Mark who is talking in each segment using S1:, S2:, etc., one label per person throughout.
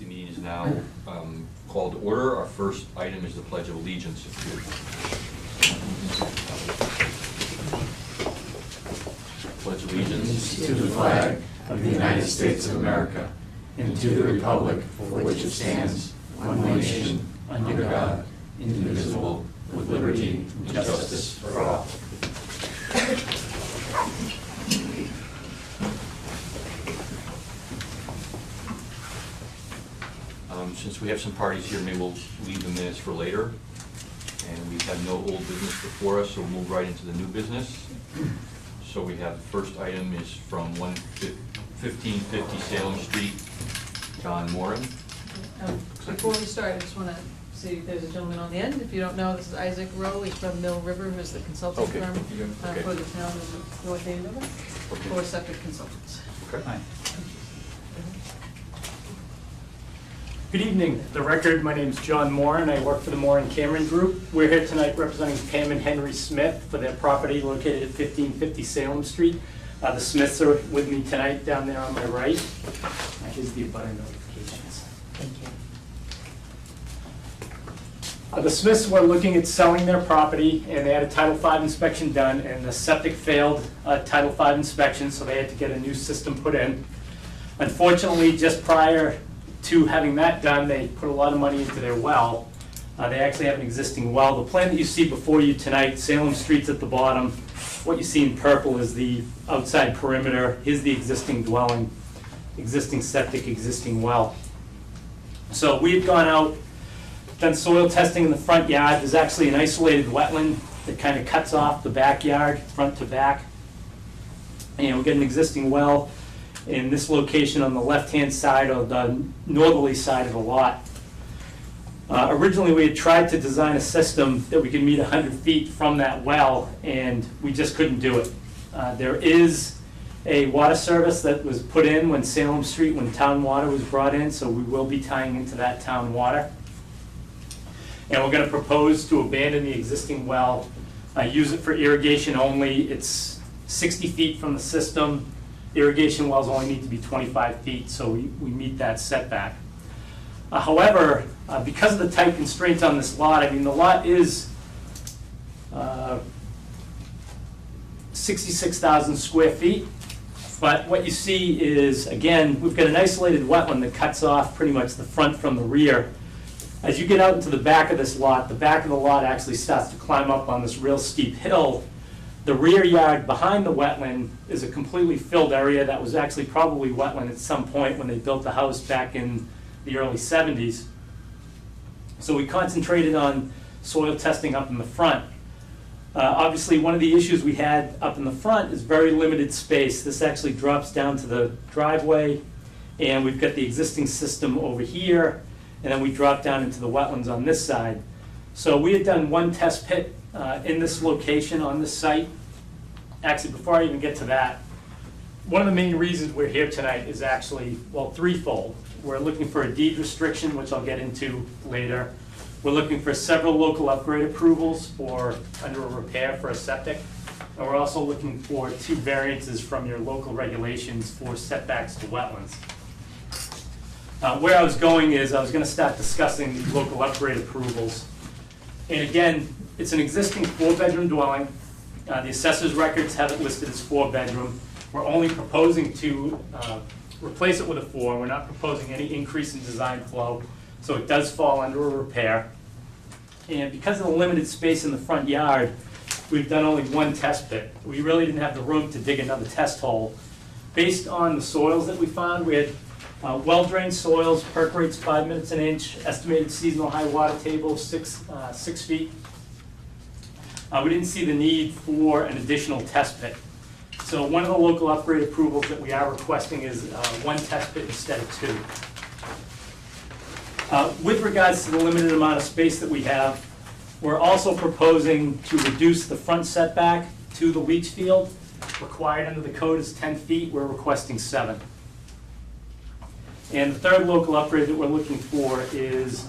S1: The meeting is now called to order. Our first item is the Pledge of Allegiance. Pledge allegiance
S2: to the flag of the United States of America and to the republic for which it stands, one nation, under God, indivisible, with liberty and justice for all.
S1: Since we have some parties here, maybe we'll leave the minutes for later. And we have no old business before us, so we'll move right into the new business. So we have the first item is from 1550 Salem Street, John Moran.
S3: Before we start, I just want to see there's a gentleman on the end. If you don't know, this is Isaac Rowe. He's from Mill River, who's the consulting
S1: Okay.
S3: firm
S1: Okay.
S3: for the town of North Andover, for septic consultants.
S1: Okay.
S4: Hi. Good evening. The record, my name is John Moran. I work for the Moran Cameron Group. We're here tonight representing Pam and Henry Smith for their property located at 1550 Salem Street. The Smiths are with me tonight down there on my right. Here's the abutter notifications.
S3: Thank you.
S4: The Smiths were looking at selling their property, and they had a Title V inspection done, and the septic failed Title V inspection, so they had to get a new system put in. Unfortunately, just prior to having that done, they put a lot of money into their well. They actually have an existing well. The plan that you see before you tonight, Salem Street's at the bottom. What you see in purple is the outside perimeter. Here's the existing dwelling, existing septic, existing well. So we had gone out, done soil testing in the front yard. There's actually an isolated wetland that kind of cuts off the backyard, front to back. And we get an existing well in this location on the left-hand side of the northerly side of the lot. Originally, we had tried to design a system that we could meet 100 feet from that well, and we just couldn't do it. There is a water service that was put in when Salem Street, when town water was brought in, so we will be tying into that town water. And we're going to propose to abandon the existing well, use it for irrigation only. It's 60 feet from the system. Irrigation wells only need to be 25 feet, so we meet that setback. However, because of the tight constraints on this lot, I mean, the lot is 66,000 square feet, but what you see is, again, we've got an isolated wetland that cuts off pretty much the front from the rear. As you get out into the back of this lot, the back of the lot actually starts to climb up on this real steep hill. The rear yard behind the wetland is a completely filled area that was actually probably wetland at some point when they built the house back in the early 70s. So we concentrated on soil testing up in the front. Obviously, one of the issues we had up in the front is very limited space. This actually drops down to the driveway, and we've got the existing system over here, and then we drop down into the wetlands on this side. So we had done one test pit in this location on this site. Actually, before I even get to that, one of the main reasons we're here tonight is actually, well, threefold. We're looking for a deed restriction, which I'll get into later. We're looking for several local upgrade approvals for under a repair for a septic. And we're also looking for 2 variances from your local regulations for setbacks to wetlands. Where I was going is I was going to start discussing the local upgrade approvals. And again, it's an existing 4-bedroom dwelling. The assessor's records have it listed as 4-bedroom. We're only proposing to replace it with a 4. We're not proposing any increase in design flow, so it does fall under a repair. And because of the limited space in the front yard, we've done only one test pit. We really didn't have the room to dig another test hole. Based on the soils that we found, we had well-drained soils, perk rates 5 minutes an inch, estimated seasonal high water table 6 feet. We didn't see the need for an additional test pit. So one of the local upgrade approvals that we are requesting is 1 test pit instead of 2. With regards to the limited amount of space that we have, we're also proposing to reduce the front setback to the leach field. Required under the code is 10 feet, we're requesting 7. And the third local upgrade that we're looking for is,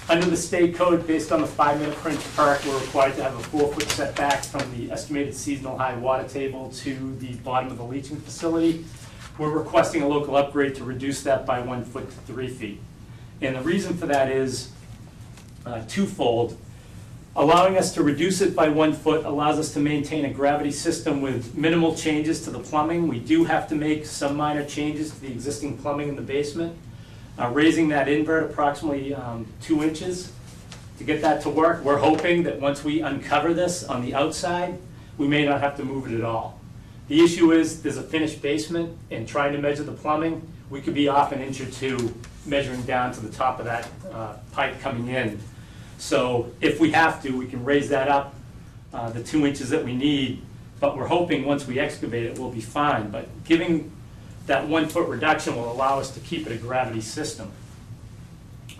S4: under the state code, based on the 5-minute per inch perk, we're required to have a 4-foot setback from the estimated seasonal high water table to the bottom of the leaching facility. We're requesting a local upgrade to reduce that by 1 foot to 3 feet. And the reason for that is twofold. Allowing us to reduce it by 1 foot allows us to maintain a gravity system with minimal changes to the plumbing. We do have to make some minor changes to the existing plumbing in the basement. Raising that invert approximately 2 inches to get that to work. We're hoping that once we uncover this on the outside, we may not have to move it at all. The issue is there's a finished basement, and trying to measure the plumbing, we could be off 1 inch or 2 measuring down to the top of that pipe coming in. So if we have to, we can raise that up the 2 inches that we need, but we're hoping once we excavate it, we'll be fine. But giving that 1 foot reduction will allow us to keep it a gravity system.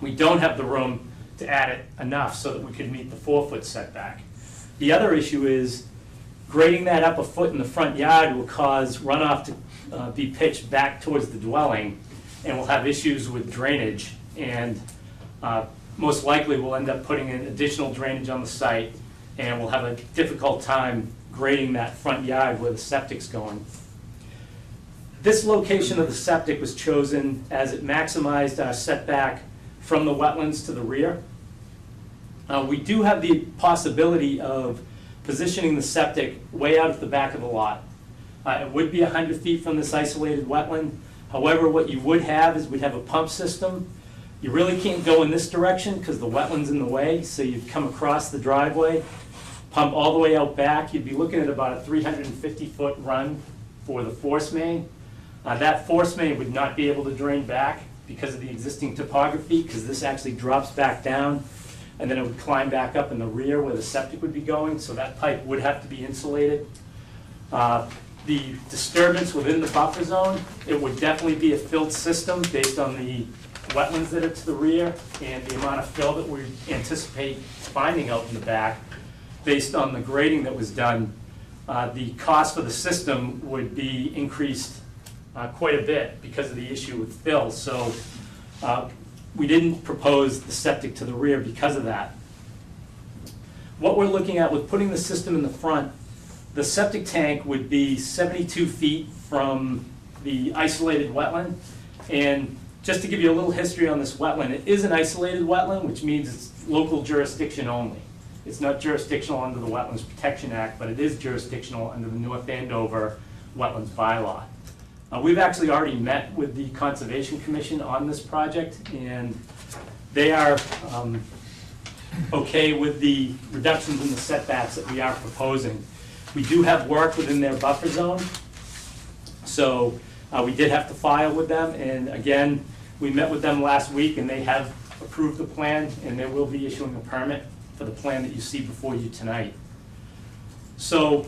S4: We don't have the room to add it enough so that we could meet the 4 foot setback. The other issue is grading that up 1 foot in the front yard will cause runoff to be pitched back towards the dwelling, and we'll have issues with drainage, and most likely we'll end up putting in additional drainage on the site, and we'll have a difficult time grading that front yard where the septic's going. This location of the septic was chosen as it maximized our setback from the wetlands to the rear. We do have the possibility of positioning the septic way out at the back of the lot. It would be 100 feet from this isolated wetland. However, what you would have is we'd have a pump system. You really can't go in this direction because the wetland's in the way, so you'd come across the driveway, pump all the way out back. You'd be looking at about a 350-foot run for the force main. That force main would not be able to drain back because of the existing topography, because this actually drops back down, and then it would climb back up in the rear where the septic would be going, so that pipe would have to be insulated. The disturbance within the buffer zone, it would definitely be a filled system based on the wetlands that are to the rear and the amount of fill that we anticipate finding out in the back based on the grading that was done. The cost for the system would be increased quite a bit because of the issue with fill. So we didn't propose the septic to the rear because of that. What we're looking at with putting the system in the front, the septic tank would be 72 feet from the isolated wetland. And just to give you a little history on this wetland, it is an isolated wetland, which means it's local jurisdiction only. It's not jurisdictional under the Wetlands Protection Act, but it is jurisdictional under the North Andover Wetlands Bylaw. We've actually already met with the Conservation Commission on this project, and they are okay with the reductions in the setbacks that we are proposing. We do have work within their buffer zone, so we did have to file with them, and again, we met with them last week, and they have approved the plan, and they will be issuing a permit for the plan that you see before you tonight. So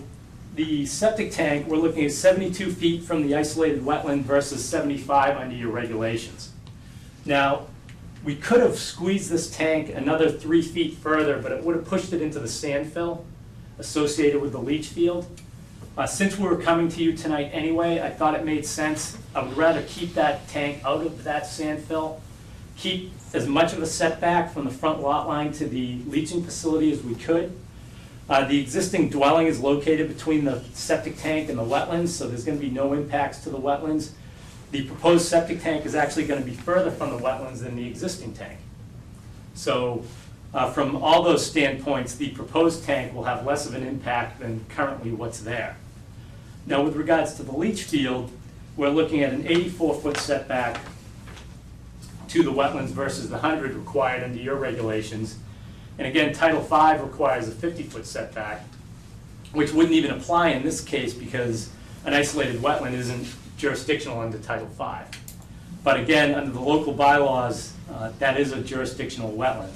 S4: the septic tank, we're looking at 72 feet from the isolated wetland versus 75 under your regulations. Now, we could have squeezed this tank another 3 feet further, but it would have pushed it into the sand fill associated with the leach field. Since we were coming to you tonight anyway, I thought it made sense. I would rather keep that tank out of that sand fill, keep as much of a setback from the front lot line to the leaching facility as we could. The existing dwelling is located between the septic tank and the wetlands, so there's going to be no impacts to the wetlands. The proposed septic tank is actually going to be further from the wetlands than the existing tank. So from all those standpoints, the proposed tank will have less of an impact than currently what's there. Now, with regards to the leach field, we're looking at an 84-foot setback to the wetlands versus the 100 required under your regulations. And again, Title V requires a 50-foot setback, which wouldn't even apply in this case because an isolated wetland isn't jurisdictional under Title V. But again, under the local bylaws, that is a jurisdictional wetland.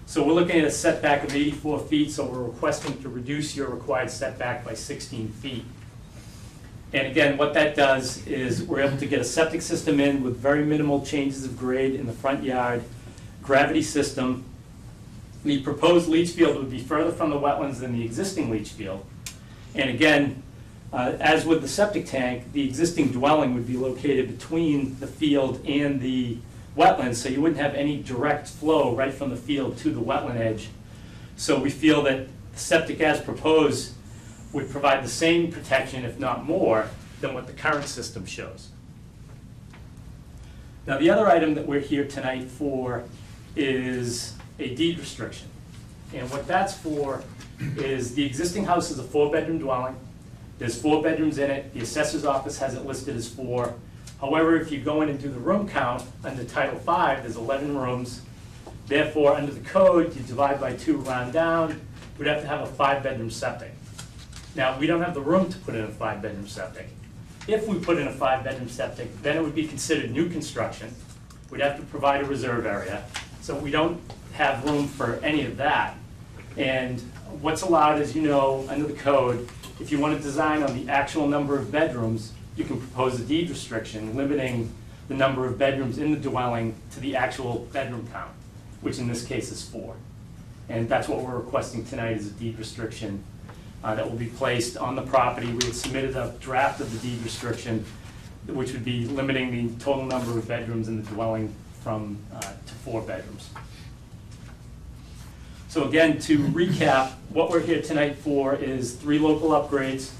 S4: So we're looking at a setback of 84 feet, so we're requesting to reduce your required setback by 16 feet. And again, what that does is we're able to get a septic system in with very minimal changes of grade in the front yard, gravity system. The proposed leach field would be further from the wetlands than the existing leach field. And again, as with the septic tank, the existing dwelling would be located between the field and the wetlands, so you wouldn't have any direct flow right from the field to the wetland edge. So we feel that the septic as proposed would provide the same protection, if not more, than what the current system shows. Now, the other item that we're here tonight for is a deed restriction. And what that's for is the existing house is a 4-bedroom dwelling. There's 4 bedrooms in it. The assessor's office has it listed as 4. However, if you go in and do the room count under Title V, there's 11 rooms. Therefore, under the code, you divide by 2, round down, we'd have to have a 5-bedroom septic. Now, we don't have the room to put in a 5-bedroom septic. If we put in a 5-bedroom septic, then it would be considered new construction. We'd have to provide a reserve area. So we don't have room for any of that. And what's allowed, as you know, under the code, if you want to design on the actual number of bedrooms, you can propose a deed restriction limiting the number of bedrooms in the dwelling to the actual bedroom count, which in this case is 4. And that's what we're requesting tonight, is a deed restriction that will be placed on the property. We had submitted a draft of the deed restriction, which would be limiting the total number of bedrooms in the dwelling from to 4 bedrooms. So again, to recap, what we're here tonight for is 3 local upgrades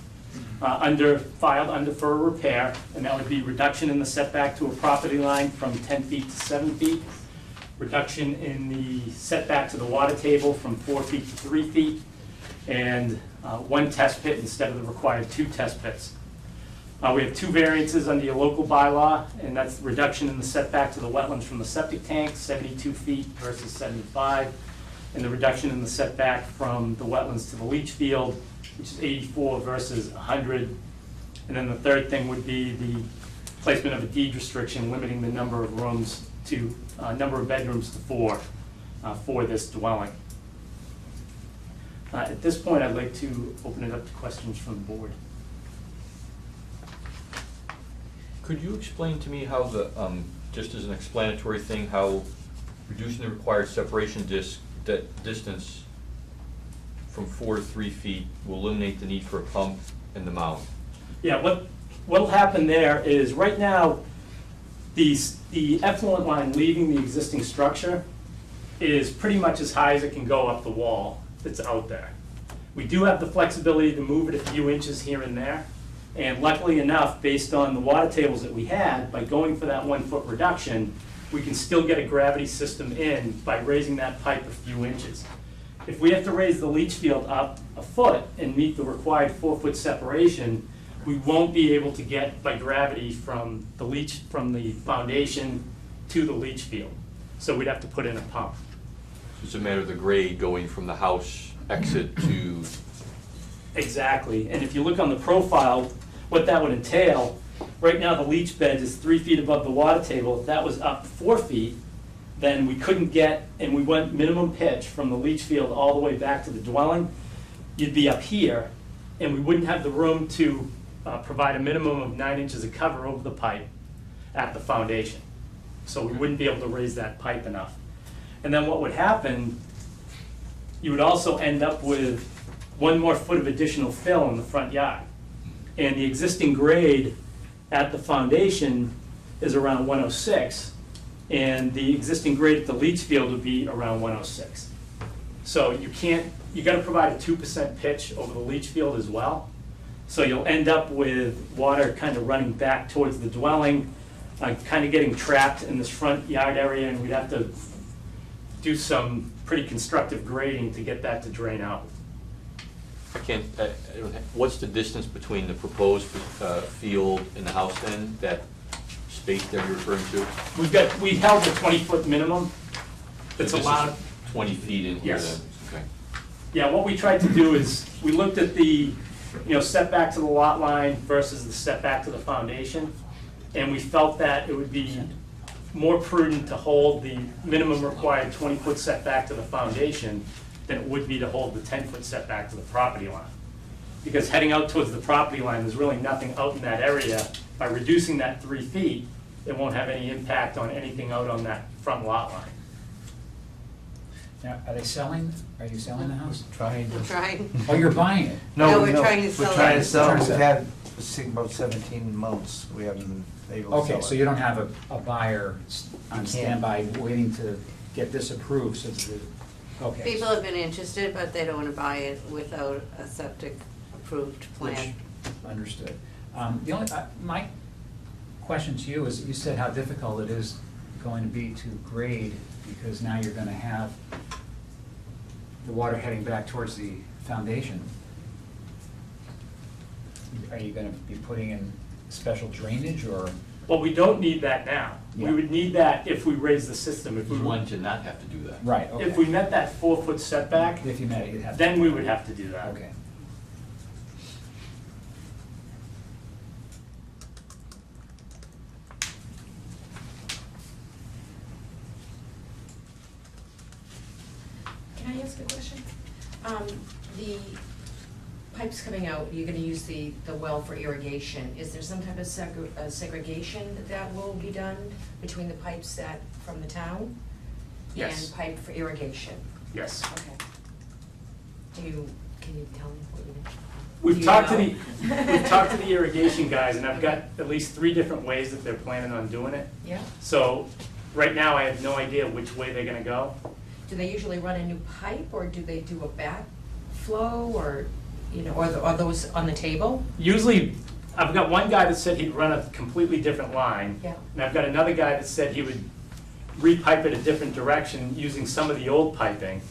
S4: filed under for a repair, and that would be reduction in the setback to a property line from 10 feet to 7 feet, reduction in the setback to the water table from 4 feet to 3 feet, and 1 test pit instead of the required 2 test pits. We have 2 variances under your local bylaw, and that's the reduction in the setback to the wetlands from the septic tank, 72 feet versus 75, and the reduction in the setback from the wetlands to the leach field, which is 84 versus 100. And then the third thing would be the placement of a deed restriction limiting the number of rooms to, number of bedrooms to 4 for this dwelling. At this point, I'd like to open it up to questions from the board.
S1: Could you explain to me how the, just as an explanatory thing, how reducing the required separation distance from 4 to 3 feet will eliminate the need for a pump and the mound?
S4: Yeah, what'll happen there is right now, the effluent line leaving the existing structure is pretty much as high as it can go up the wall that's out there. We do have the flexibility to move it a few inches here and there, and luckily enough, based on the water tables that we had, by going for that 1-foot reduction, we can still get a gravity system in by raising that pipe a few inches. If we have to raise the leach field up a foot and meet the required 4-foot separation, we won't be able to get by gravity from the foundation to the leach field. So we'd have to put in a pump.
S1: It's a matter of the grade going from the house exit to...
S4: Exactly, and if you look on the profile, what that would entail, right now the leach bed is 3 feet above the water table. If that was up 4 feet, then we couldn't get, and we went minimum pitch from the leach field all the way back to the dwelling, you'd be up here, and we wouldn't have the room to provide a minimum of 9 inches of cover over the pipe at the foundation. So we wouldn't be able to raise that pipe enough. And then what would happen, you would also end up with 1 more foot of additional fill in the front yard. And the existing grade at the foundation is around 106, and the existing grade at the leach field would be around 106. So you gotta provide a 2% pitch over the leach field as well. So you'll end up with water kind of running back towards the dwelling, kind of getting trapped in this front yard area, and we'd have to do some pretty constructive grading to get that to drain out.
S1: What's the distance between the proposed field and the house then, that space that you're referring to?
S4: We held the 20-foot minimum that's
S1: So this is
S4: allowed.
S1: 20 feet in here
S4: Yes.
S1: then? Okay.
S4: Yeah, what we tried to do is, we looked at the setback to the lot line versus the setback to the foundation, and we felt that it would be more prudent to hold the minimum required 20-foot setback to the foundation than it would be to hold the 10-foot setback to the property line. Because heading out towards the property line, there's really nothing out in that area. By reducing that 3 feet, it won't have any impact on anything out on that front lot line.
S2: Now, are you selling the house?
S5: Trying
S6: We're
S5: to.
S6: trying.
S2: Oh, you're buying it?
S6: No, we're trying to sell
S5: We're trying
S6: it.
S5: to sell,
S2: Trying to
S5: we've
S2: sell.
S5: had, about 17 months, we haven't been able to sell it.
S2: Okay, so you don't have a buyer on
S5: can't.
S2: standby waiting to get this approved, so that, okay.
S6: People have been interested, but they don't want to buy it without a septic approved plan.
S2: Which- Understood. The only, my
S7: question to you is, you said how difficult it is going to be to grade, because now you're gonna have the water heading back towards the foundation. Are you gonna be putting in special drainage, or?
S4: Well, we don't need that now. We
S7: Yeah.
S4: would need that if we raise the system. If
S1: We
S4: we
S1: wanted to not have to do that.
S7: Right, okay.
S4: If we met that 4-foot setback,
S7: If you met it, you'd have to.
S4: then we would have to do that.
S7: Okay.
S8: Can I ask a question? The pipes coming out, you're gonna use the well for irrigation. Is there some type of segregation that will be done between the pipes that, from the town?
S4: Yes.
S8: And pipe for irrigation?
S4: Yes.
S8: Okay. Can you tell me what you mean?
S4: We've talked to the irrigation guys, and I've got at least 3 different ways that they're planning on doing it.
S8: Yeah?
S4: So, right now, I have no idea which way they're gonna go.
S8: Do they usually run a new pipe, or do they do a backflow, or, you know, or are those on the table?
S4: Usually, I've got one guy that said he'd run a completely different line.
S8: Yeah.
S4: And I've got another guy that said he would repipe it a different direction using some of the old piping.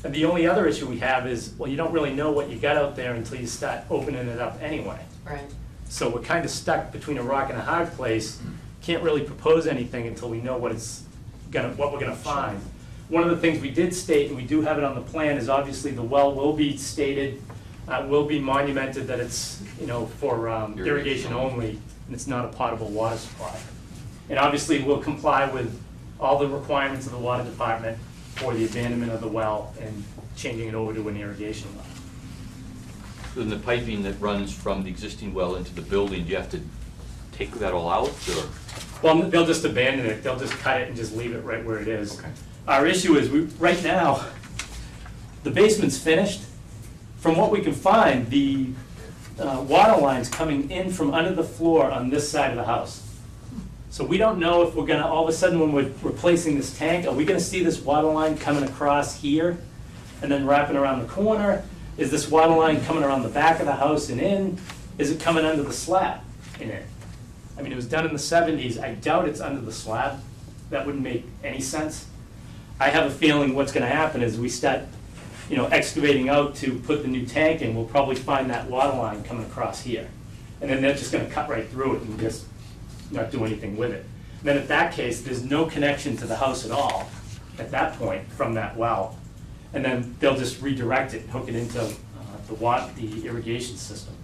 S4: And the only other issue we have is, well, you don't really know what you got out there until you start opening it up anyway.
S8: Right.
S4: So we're kind of stuck between a rock and a hard place. Can't really propose anything until we know what we're gonna find. One of the things we did state, and we do have it on the plan, is obviously the well will be stated, will be monumented that it's, you know, for irrigation only, and it's not a potable water supply. And obviously, we'll comply with all the requirements of the water department for the abandonment of the well and changing it over to an irrigation well.
S1: Then the piping that runs from the existing well into the building, do you have to take that all out, or?
S4: Well, they'll just abandon it, they'll just cut it and just leave it right where it is.
S1: Okay.
S4: Our issue is, right now, the basement's finished. From what we can find, the water line's coming in from under the floor on this side of the house. So we don't know if we're gonna, all of a sudden, when we're replacing this tank, are we gonna see this water line coming across here and then wrapping around the corner? Is this water line coming around the back of the house and in? Is it coming under the slab and in? I mean, it was done in the 70s. I doubt it's under the slab. That wouldn't make any sense. I have a feeling what's gonna happen is we start, you know, excavating out to put the new tank in, we'll probably find that water line coming across here. And then they're just gonna cut right through it and just not do anything with it. And then at that case, there's no connection to the house at all at that point from that well. And then they'll just redirect it, hook it into the irrigation system.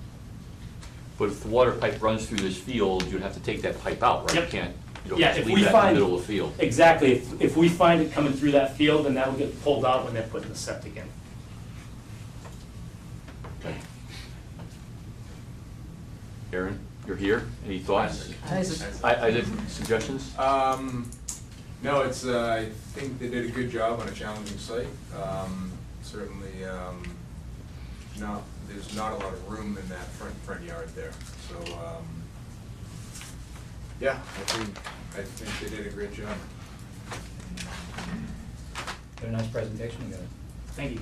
S1: But if the water pipe runs through this field, you'd have to take that pipe out, right?
S4: Yep.
S1: You don't
S4: Yeah,
S1: just
S4: if
S1: leave
S4: we
S1: that in the
S4: find-
S1: middle of the field.
S4: Exactly, if we find it coming through that field, then that will get pulled out when they're putting the septic in.
S1: Okay. Aaron, you're here, any thoughts? I did suggestions?
S9: No, it's, I think they did a good job on a challenging site. Certainly, no, there's not a lot of room in that front yard there, so, yeah, I think they did a great job.
S7: Did a nice presentation together.
S4: Thank you.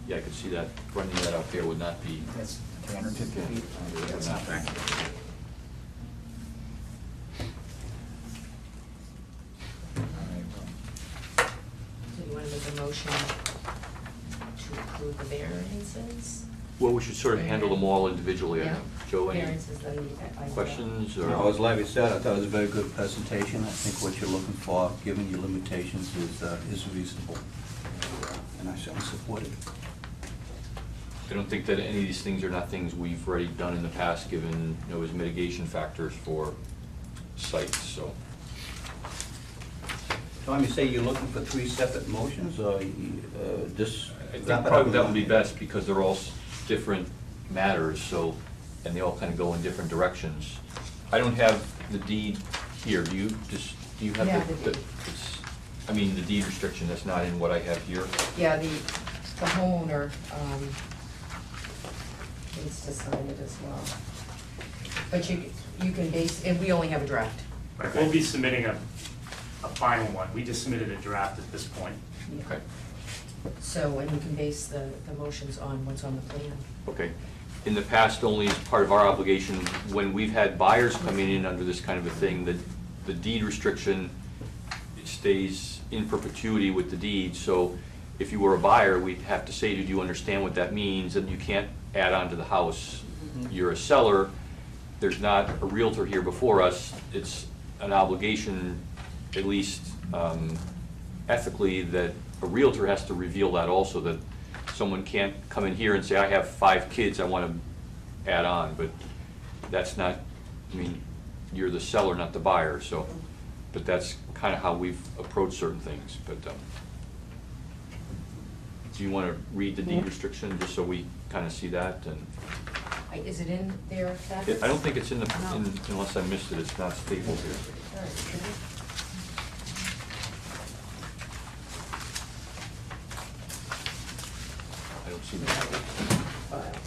S1: Yeah, I could see that, running that out there would not be.
S7: That's 350 feet.
S1: That's not bad.
S7: All right, well,
S8: So you wanna make a motion to approve the variances?
S1: Well, we should sort of handle them all individually, I
S8: Yeah.
S1: think. Joe, any
S8: Variances, then I.
S1: questions, or?
S5: No, as Larry said, I thought it was a very good presentation. I think what you're looking for, given your limitations, is reasonable. And I certainly support it.
S1: I don't think that any of these things are not things we've already done in the past, given, you know, as mitigation factors for sites, so.
S5: Tom, you say you're looking for 3 separate motions, or just
S1: I think
S5: wrap it up?
S1: probably that would be best, because they're all different matters, so, and they all kind of go in different directions. I don't have the deed here, do you? Do you have
S8: Yeah,
S1: the, I mean, the deed restriction, that's not in what I have here?
S8: Yeah, the homeowner, needs to sign it as well. But you can base, and we only have a draft.
S4: Right, we'll be submitting a final one. We just submitted a draft at this point.
S1: Okay,
S8: So, and you can base the motions on what's on the plan.
S1: okay. in the past, only as part of our obligation, when we've had buyers coming in under this kind of a thing, the deed restriction stays in perpetuity with the deed. So if you were a buyer, we'd have to say, do you understand what that means? And you can't add on to the house. You're a seller, there's not a realtor here before us. It's an obligation, at least ethically, that a realtor has to reveal that also, that someone can't come in here and say, I have 5 kids, I want to add on, but that's not, I mean, you're the seller, not the buyer, so, but that's kind of how we've approached certain things, but, do you want to read the deed restriction, just so we kind of see that, and?
S8: Is it in there, Thaddeus?
S1: I don't think it's in the,
S8: No.
S1: unless I missed it, it's not stapled here.
S8: All right, should it?
S1: I don't see that.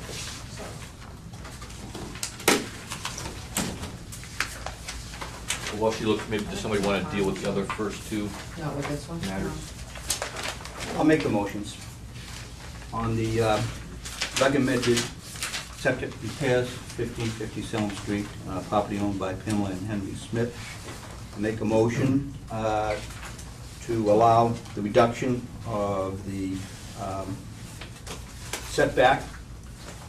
S1: Well, while she looks, maybe does somebody want to deal with the other first two
S8: Not with this one?
S1: matters?
S5: I'll make the motions. On the recommended septic repairs, 1550 Selm Street, property owned by Pamela and Henry Smith. I make a motion to allow the reduction of the setback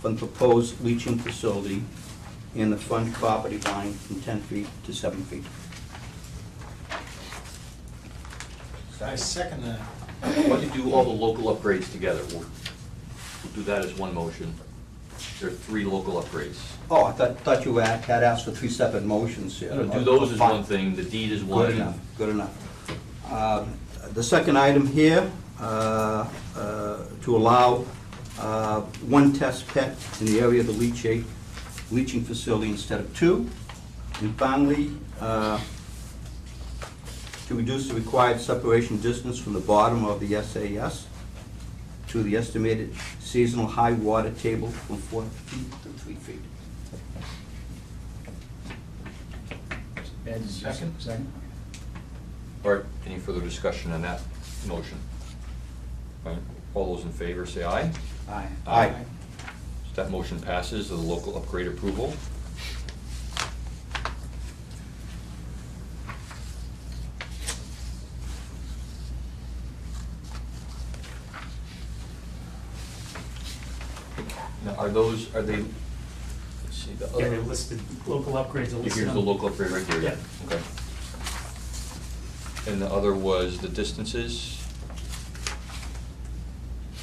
S5: from proposed leaching facility in the front property line from 10 feet to 7 feet.
S2: I second that.
S1: Why don't you do all the local upgrades together? We'll do that as one motion. There are 3 local upgrades.
S5: Oh, I thought you had asked for 3 separate motions here.
S1: Do those as one thing, the deed is one.
S5: Good enough, good enough. The second item here, to allow 1 test pit in the area of the leaching facility instead of 2. And finally, to reduce the required separation distance from the bottom of the SAS to the estimated seasonal high water table from 4 feet to 3 feet.
S7: Ed, did you
S2: Second.
S7: Second?
S1: All right, any further discussion on that motion? All right, all those in favor say aye.
S7: Aye.
S5: Aye.
S1: So that motion passes, the local upgrade approval. Now, are they, let's see, the
S4: Yeah, they're
S1: other,
S4: listed, local upgrades are listed.
S1: here's the
S4: on-
S1: local upgrade right here, yeah, okay. And the other was the distances?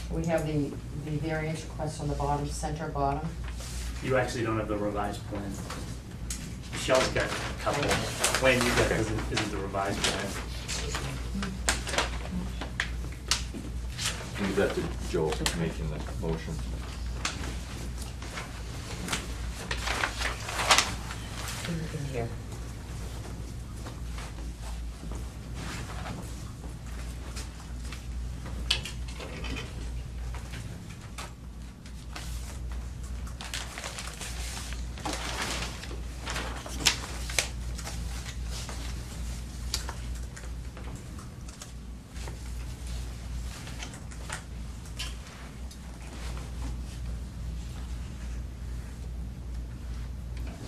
S8: We have the variance request on the bottom, center bottom.
S4: You actually don't have the revised plan. Michelle's got a couple. Plan you got isn't the revised plan.
S1: Leave that to Joe making the motion.
S8: In here.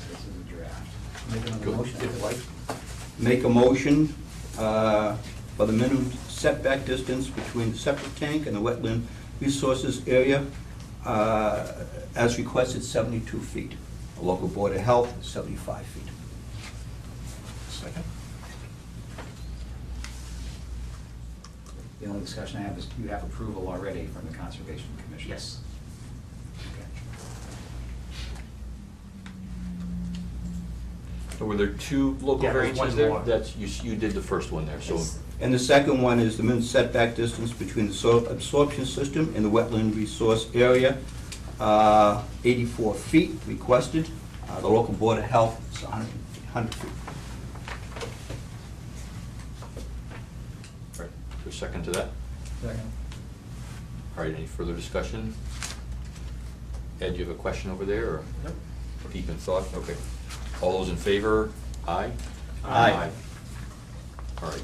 S7: This is a draft.
S5: Make another
S1: Go,
S5: motion.
S1: if you like.
S5: Make a motion for the minimum setback distance between the septic tank and the wetland resources area as requested, 72 feet. The local board of health, 75 feet.
S2: Second.
S7: The only discussion I have is you have approval already from the Conservation Commission.
S4: Yes.
S7: Okay.
S1: So were there 2 local
S4: Yeah, there's
S1: variances
S4: one
S1: there?
S4: more.
S1: That's, you did the first one there, so.
S8: Yes.
S5: And the second one is the minimum setback distance between the soil absorption system and the wetland resource area, 84 feet requested. The local board of health is 100 feet.
S1: All right, is there a second to that?
S7: Second.
S1: All right, any further discussion? Ed, you have a question over there, or?
S2: Nope.
S1: Deep in thought, okay. All those in favor, aye?
S5: Aye.
S1: All right,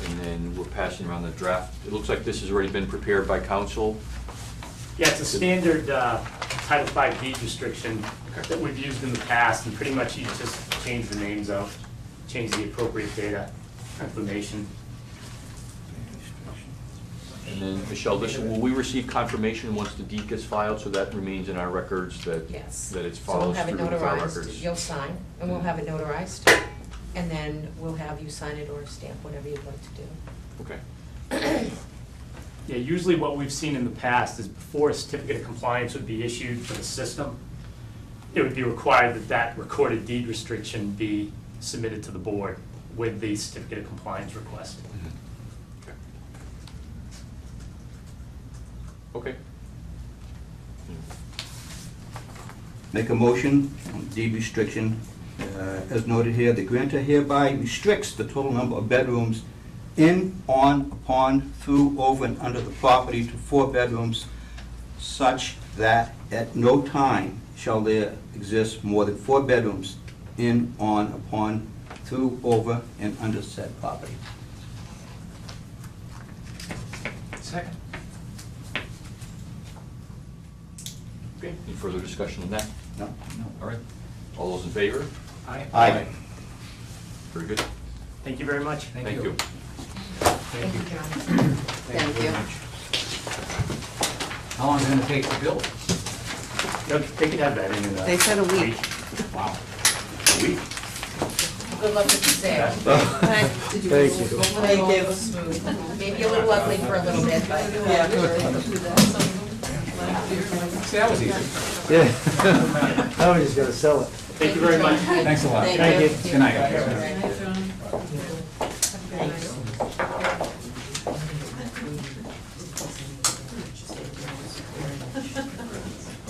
S1: and then we're passing around the draft. It looks like this has already been prepared by council.
S4: Yeah, it's a standard type Title V deed restriction that we've used in the past, and pretty much you just change the names out, change the appropriate data, information.
S1: And then, Michelle, will we receive confirmation once the deed gets filed, so that remains in our records, that
S8: Yes.
S1: that it's
S8: So we'll
S1: followed
S8: have
S1: through
S8: it
S1: with our
S8: notarized,
S1: records?
S8: you'll sign, and we'll have it notarized, and then we'll have you sign it or stamp, whatever you'd like to do.
S1: Okay.
S4: Yeah, usually what we've seen in the past is before a certificate of compliance would be issued for the system, it would be required that that recorded deed restriction be submitted to the board with the certificate of compliance request.
S1: Okay.
S5: Make a motion on deed restriction. As noted here, the grantor hereby restricts the total number of bedrooms in, on, upon, through, over, and under the property to 4 bedrooms, such that at no time shall there exist more than 4 bedrooms in, on, upon, through, over, and under said property.
S7: Second.
S1: Okay, any further discussion on that?
S5: No?
S7: No.
S1: All right. All those in favor?
S7: Aye.
S5: Aye.
S1: Very good.
S4: Thank you very much.
S7: Thank
S1: Thank
S7: you.
S1: you.
S8: Thank you, John.
S6: Thank you.
S7: How long is it gonna take to build?
S4: They could have that in.
S6: They said a week.
S7: Wow.
S8: Good luck with the sale.
S3: Did you go over
S6: Thank
S3: all
S6: you.
S3: the smooth?
S8: Maybe a little ugly for a little bit, but.
S3: Yeah, do that, some of them, last year, like-
S7: See, that was easy.
S10: Yeah. Now we just gotta sell it.
S4: Thank you very much.
S7: Thanks a lot.
S6: Thank you.
S7: Good night.
S3: Thanks, John.
S6: Thanks.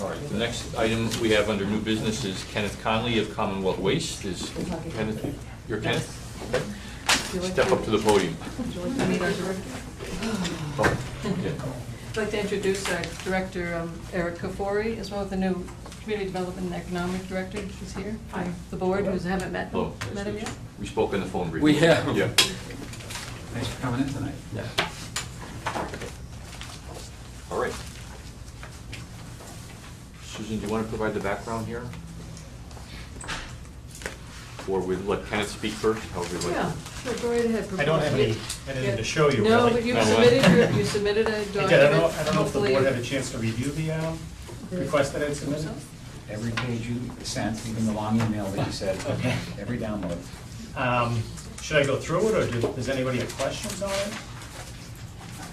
S1: All right, the next item we have under new business is Kenneth Conley of Commonwealth Waste. Is Kenneth, you're Kenneth?
S3: Would you like
S1: Step up to the podium.
S3: Would you like to meet our director?
S1: Oh, yeah.
S3: I'd like to introduce our director, Eric Kafori, as well as the new Community Development and Economic Director. He's here. Hi. The board, who haven't met
S1: Hello.
S3: him yet.
S1: We spoke on the phone briefly.
S10: We have.
S1: Yeah.
S7: Thanks for coming in tonight.
S1: All right. Susan, do you want to provide the background here? Or we let Kenneth speak first, however you like?
S3: Yeah, sure, go right ahead.
S11: I don't have anything to show you, really.
S3: No, but you submitted a
S11: I
S3: document.
S11: did. I don't know if the
S3: Hopefully-
S11: board had a chance to review the request that I had submitted.
S7: Every page you sent, even the long email that you said,
S11: Okay.
S7: every download.
S11: Should I go through it, or does anybody have questions on it?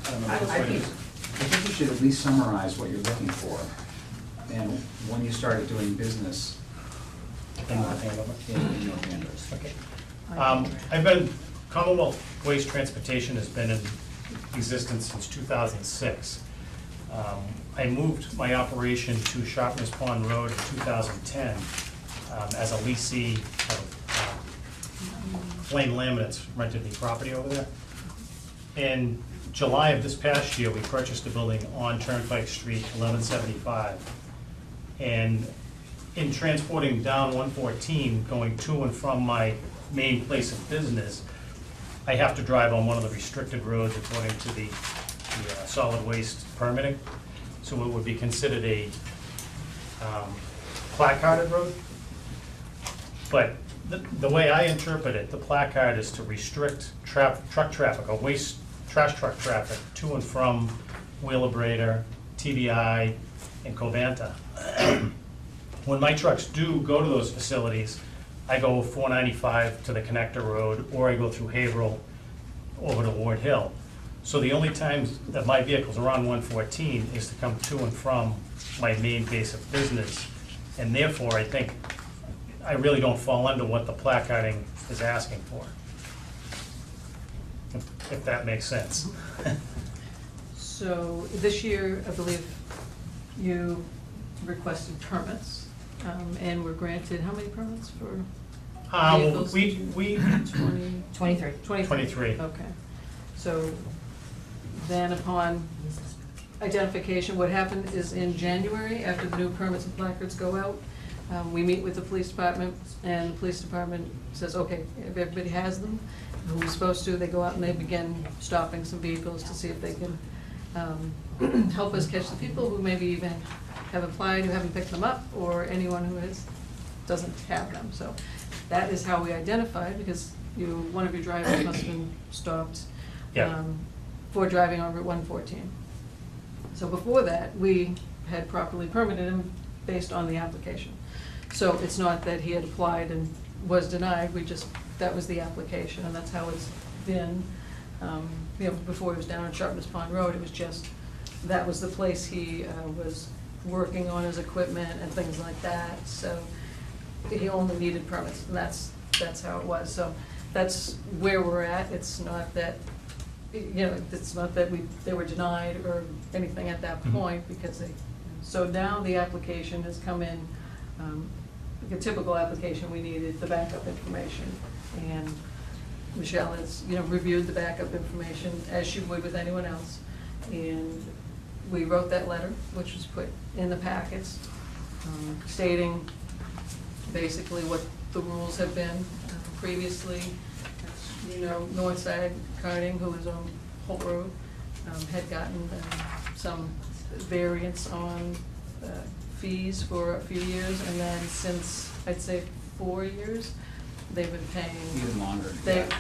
S11: I don't know
S7: I
S11: if that's what it is.
S7: think you should at least summarize what you're looking for, and when you started doing business
S11: In North Andover.
S7: in North Andover.
S11: Okay. I've been, Commonwealth Waste Transportation has been in existence since 2006. I moved my operation to Sharpness Pond Road in 2010 as a leasee of Plain Laminates rented the property over there. In July of this past year, we purchased a building on Turnpike Street, 1175. And in transporting down 114, going to and from my main place of business, I have to drive on one of the restricted roads according to the solid waste permitting. So it would be considered a placarded road. But the way I interpret it, the placard is to restrict truck traffic, or waste trash truck traffic to and from Wheelabrator, TBI, and Covanta. When my trucks do go to those facilities, I go 495 to the connector road, or I go through Haverhill over to Ward Hill. So the only times that my vehicles are on 114 is to come to and from my main base of business. And therefore, I think I really don't fall under what the placarding is asking for, if that makes sense.
S3: So this year, I believe you requested permits, and were granted, how many permits for vehicles?
S11: We
S3: 20?
S8: 23.
S11: 23.
S3: Okay. So then upon identification, what happened is in January, after the new permits and placards go out, we meet with the police department, and the police department says, okay, if everybody has them, who's supposed to, they go out and they begin stopping some vehicles to see if they can help us catch the people who maybe even have applied, who haven't picked them up, or anyone who doesn't have them. So that is how we identified, because one of your drivers must have been stopped
S11: Yeah.
S3: for driving on Route 114. So before that, we had properly permitted him based on the application. So it's not that he had applied and was denied, that was the application, and that's how it's been. Before he was down on Sharpness Pond Road, it was just, that was the place he was working on his equipment and things like that, so he only needed permits, and that's how it was. So that's where we're at. It's not that, it's not that they were denied or anything at that point, because so now the application has come in, like a typical application, we needed the backup information, and Michelle has, reviewed the backup information as she would with anyone else, and we wrote that letter, which was put in the packets, stating basically what the rules have been previously. Northside Karting, who was on Holt Road, had gotten some variance on fees for a few years, and then since, I'd say 4 years, they've been paying.
S7: Even longer.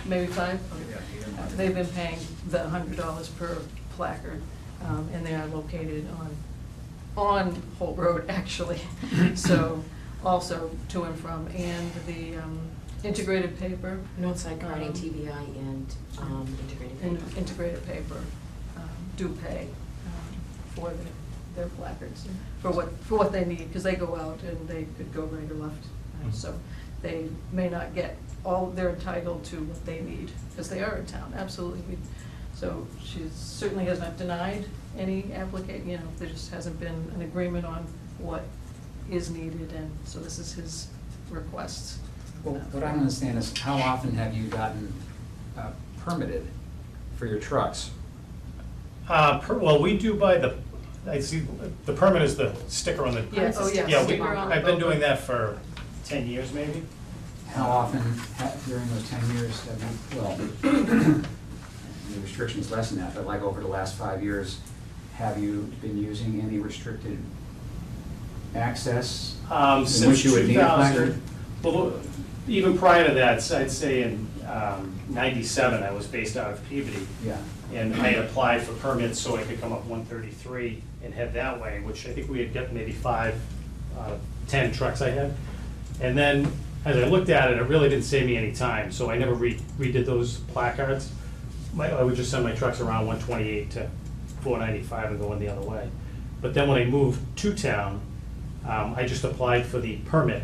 S3: Maybe 5?
S7: Yeah, even longer.
S3: They've been paying the $100 per placard, and they are located on Holt Road, actually. So, also to and from, and the integrated paper.
S8: Northside Karting, TBI, and integrated paper.
S3: Integrated paper do pay for their placards, for what they need, because they go out and they could go right or left. So they may not get they're entitled to what they need, because they are in town, absolutely. So she certainly has not denied any application, there just hasn't been an agreement on what is needed, and so this is his request.
S7: Well, what I don't understand is, how often have you gotten permitted for your trucks?
S11: Well, we do by I see, the permit is the sticker on the.
S3: Yeah, oh, yeah.
S11: Yeah,
S3: Sticker on the
S11: I've been
S3: boat.
S11: doing that for 10 years, maybe.
S7: How often during those 10 years have you, the restriction's less than that, but like over the last 5 years, have you been using any restricted access? In
S11: Since
S7: which you would need a
S11: 2000,
S7: placard?
S11: well, even prior to that, I'd say in '97, I was based out of Peabody.
S7: Yeah.
S11: And I had applied for permits so I could come up 133 and head that way, which I think we had gotten maybe 5 out of 10 trucks I had. And then, as I looked at it, it really didn't save me any time, so I never redid those placards. I would just send my trucks around 128 to 495 and go in the other way. But then when I moved to town, I just applied for the permit,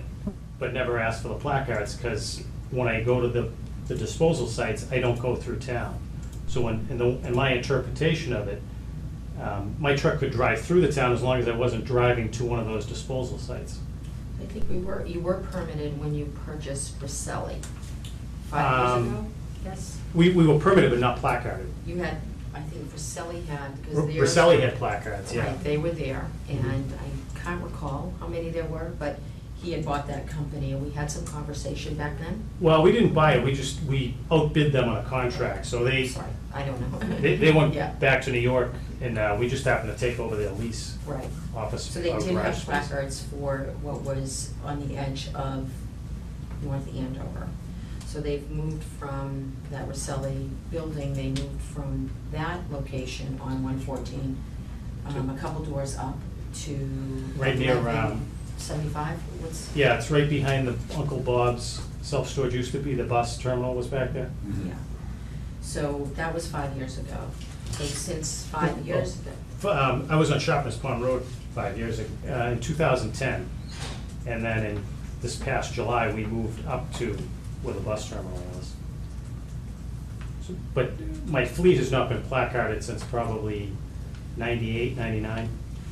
S11: but never asked for the placards, because when I go to the disposal sites, I don't go through town. So in my interpretation of it, my truck could drive through the town as long as I wasn't driving to one of those disposal sites.
S8: I think you were permitted when you purchased Briselli 5 years ago? Yes?
S11: We were permitted but not placarded.
S8: You had, I think Briselli had, because they're.
S11: Briselli had placards, yeah.
S8: Right, they were there, and I can't recall how many there were, but he had bought that company, and we had some conversation back then.
S11: Well, we didn't buy it, we outbid them on a contract, so
S8: Sorry, I don't know.
S11: they went
S8: Yeah.
S11: back to New York, and we just happened to take over their lease
S8: Right.
S11: office.
S8: So they did
S11: garage
S8: have
S11: space.
S8: placards for what was on the edge of North Andover. So they've moved from that Roselli building, they moved from that location on 114, a couple doors up to.
S11: Right near,
S8: 75,
S11: Yeah, it's right behind the Uncle Bob's self-storage used to be, the bus terminal was back there.
S8: Yeah. So that was 5 years ago. So since 5 years ago.
S11: I was on Sharpness Pond Road 5 years ago, in 2010. And then in this past July, we moved up to where the bus terminal is. But my fleet has not been placarded since probably 98, 99.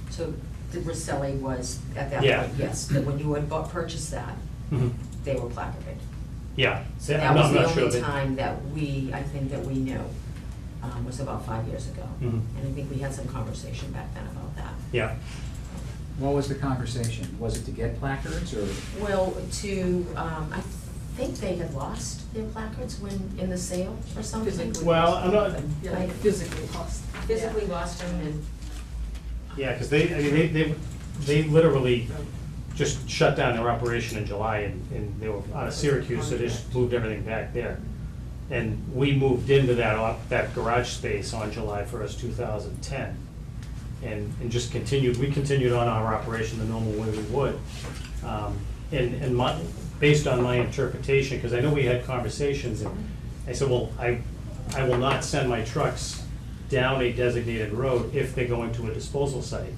S8: So the Roselli was, at that
S11: Yeah.
S8: point, yes, that when you had bought, purchased that,
S11: Mhm.
S8: they were placarded.
S11: Yeah.
S8: So
S11: I'm
S8: that was
S11: not
S8: the
S11: sure
S8: only
S11: that-
S8: time that I think that we knew, was about 5 years ago.
S11: Mhm.
S8: And I think we had some conversation back then about that.
S11: Yeah.
S7: What was the conversation? Was it to get placards, or?
S8: Well, I think they had lost their placards when, in the sale or something.
S3: Physically.
S11: Well, I'm not,
S3: Yeah, like physically lost.
S8: Physically lost them and,
S11: yeah, because they literally just shut down their operation in July, and they were out of Syracuse, so they just moved everything back there. And we moved into that garage space on July 1st, 2010, and just we continued on our operation the normal way we would. Based on my interpretation, because I know we had conversations, and I said, well, I will not send my trucks down a designated road if they're going to a disposal site.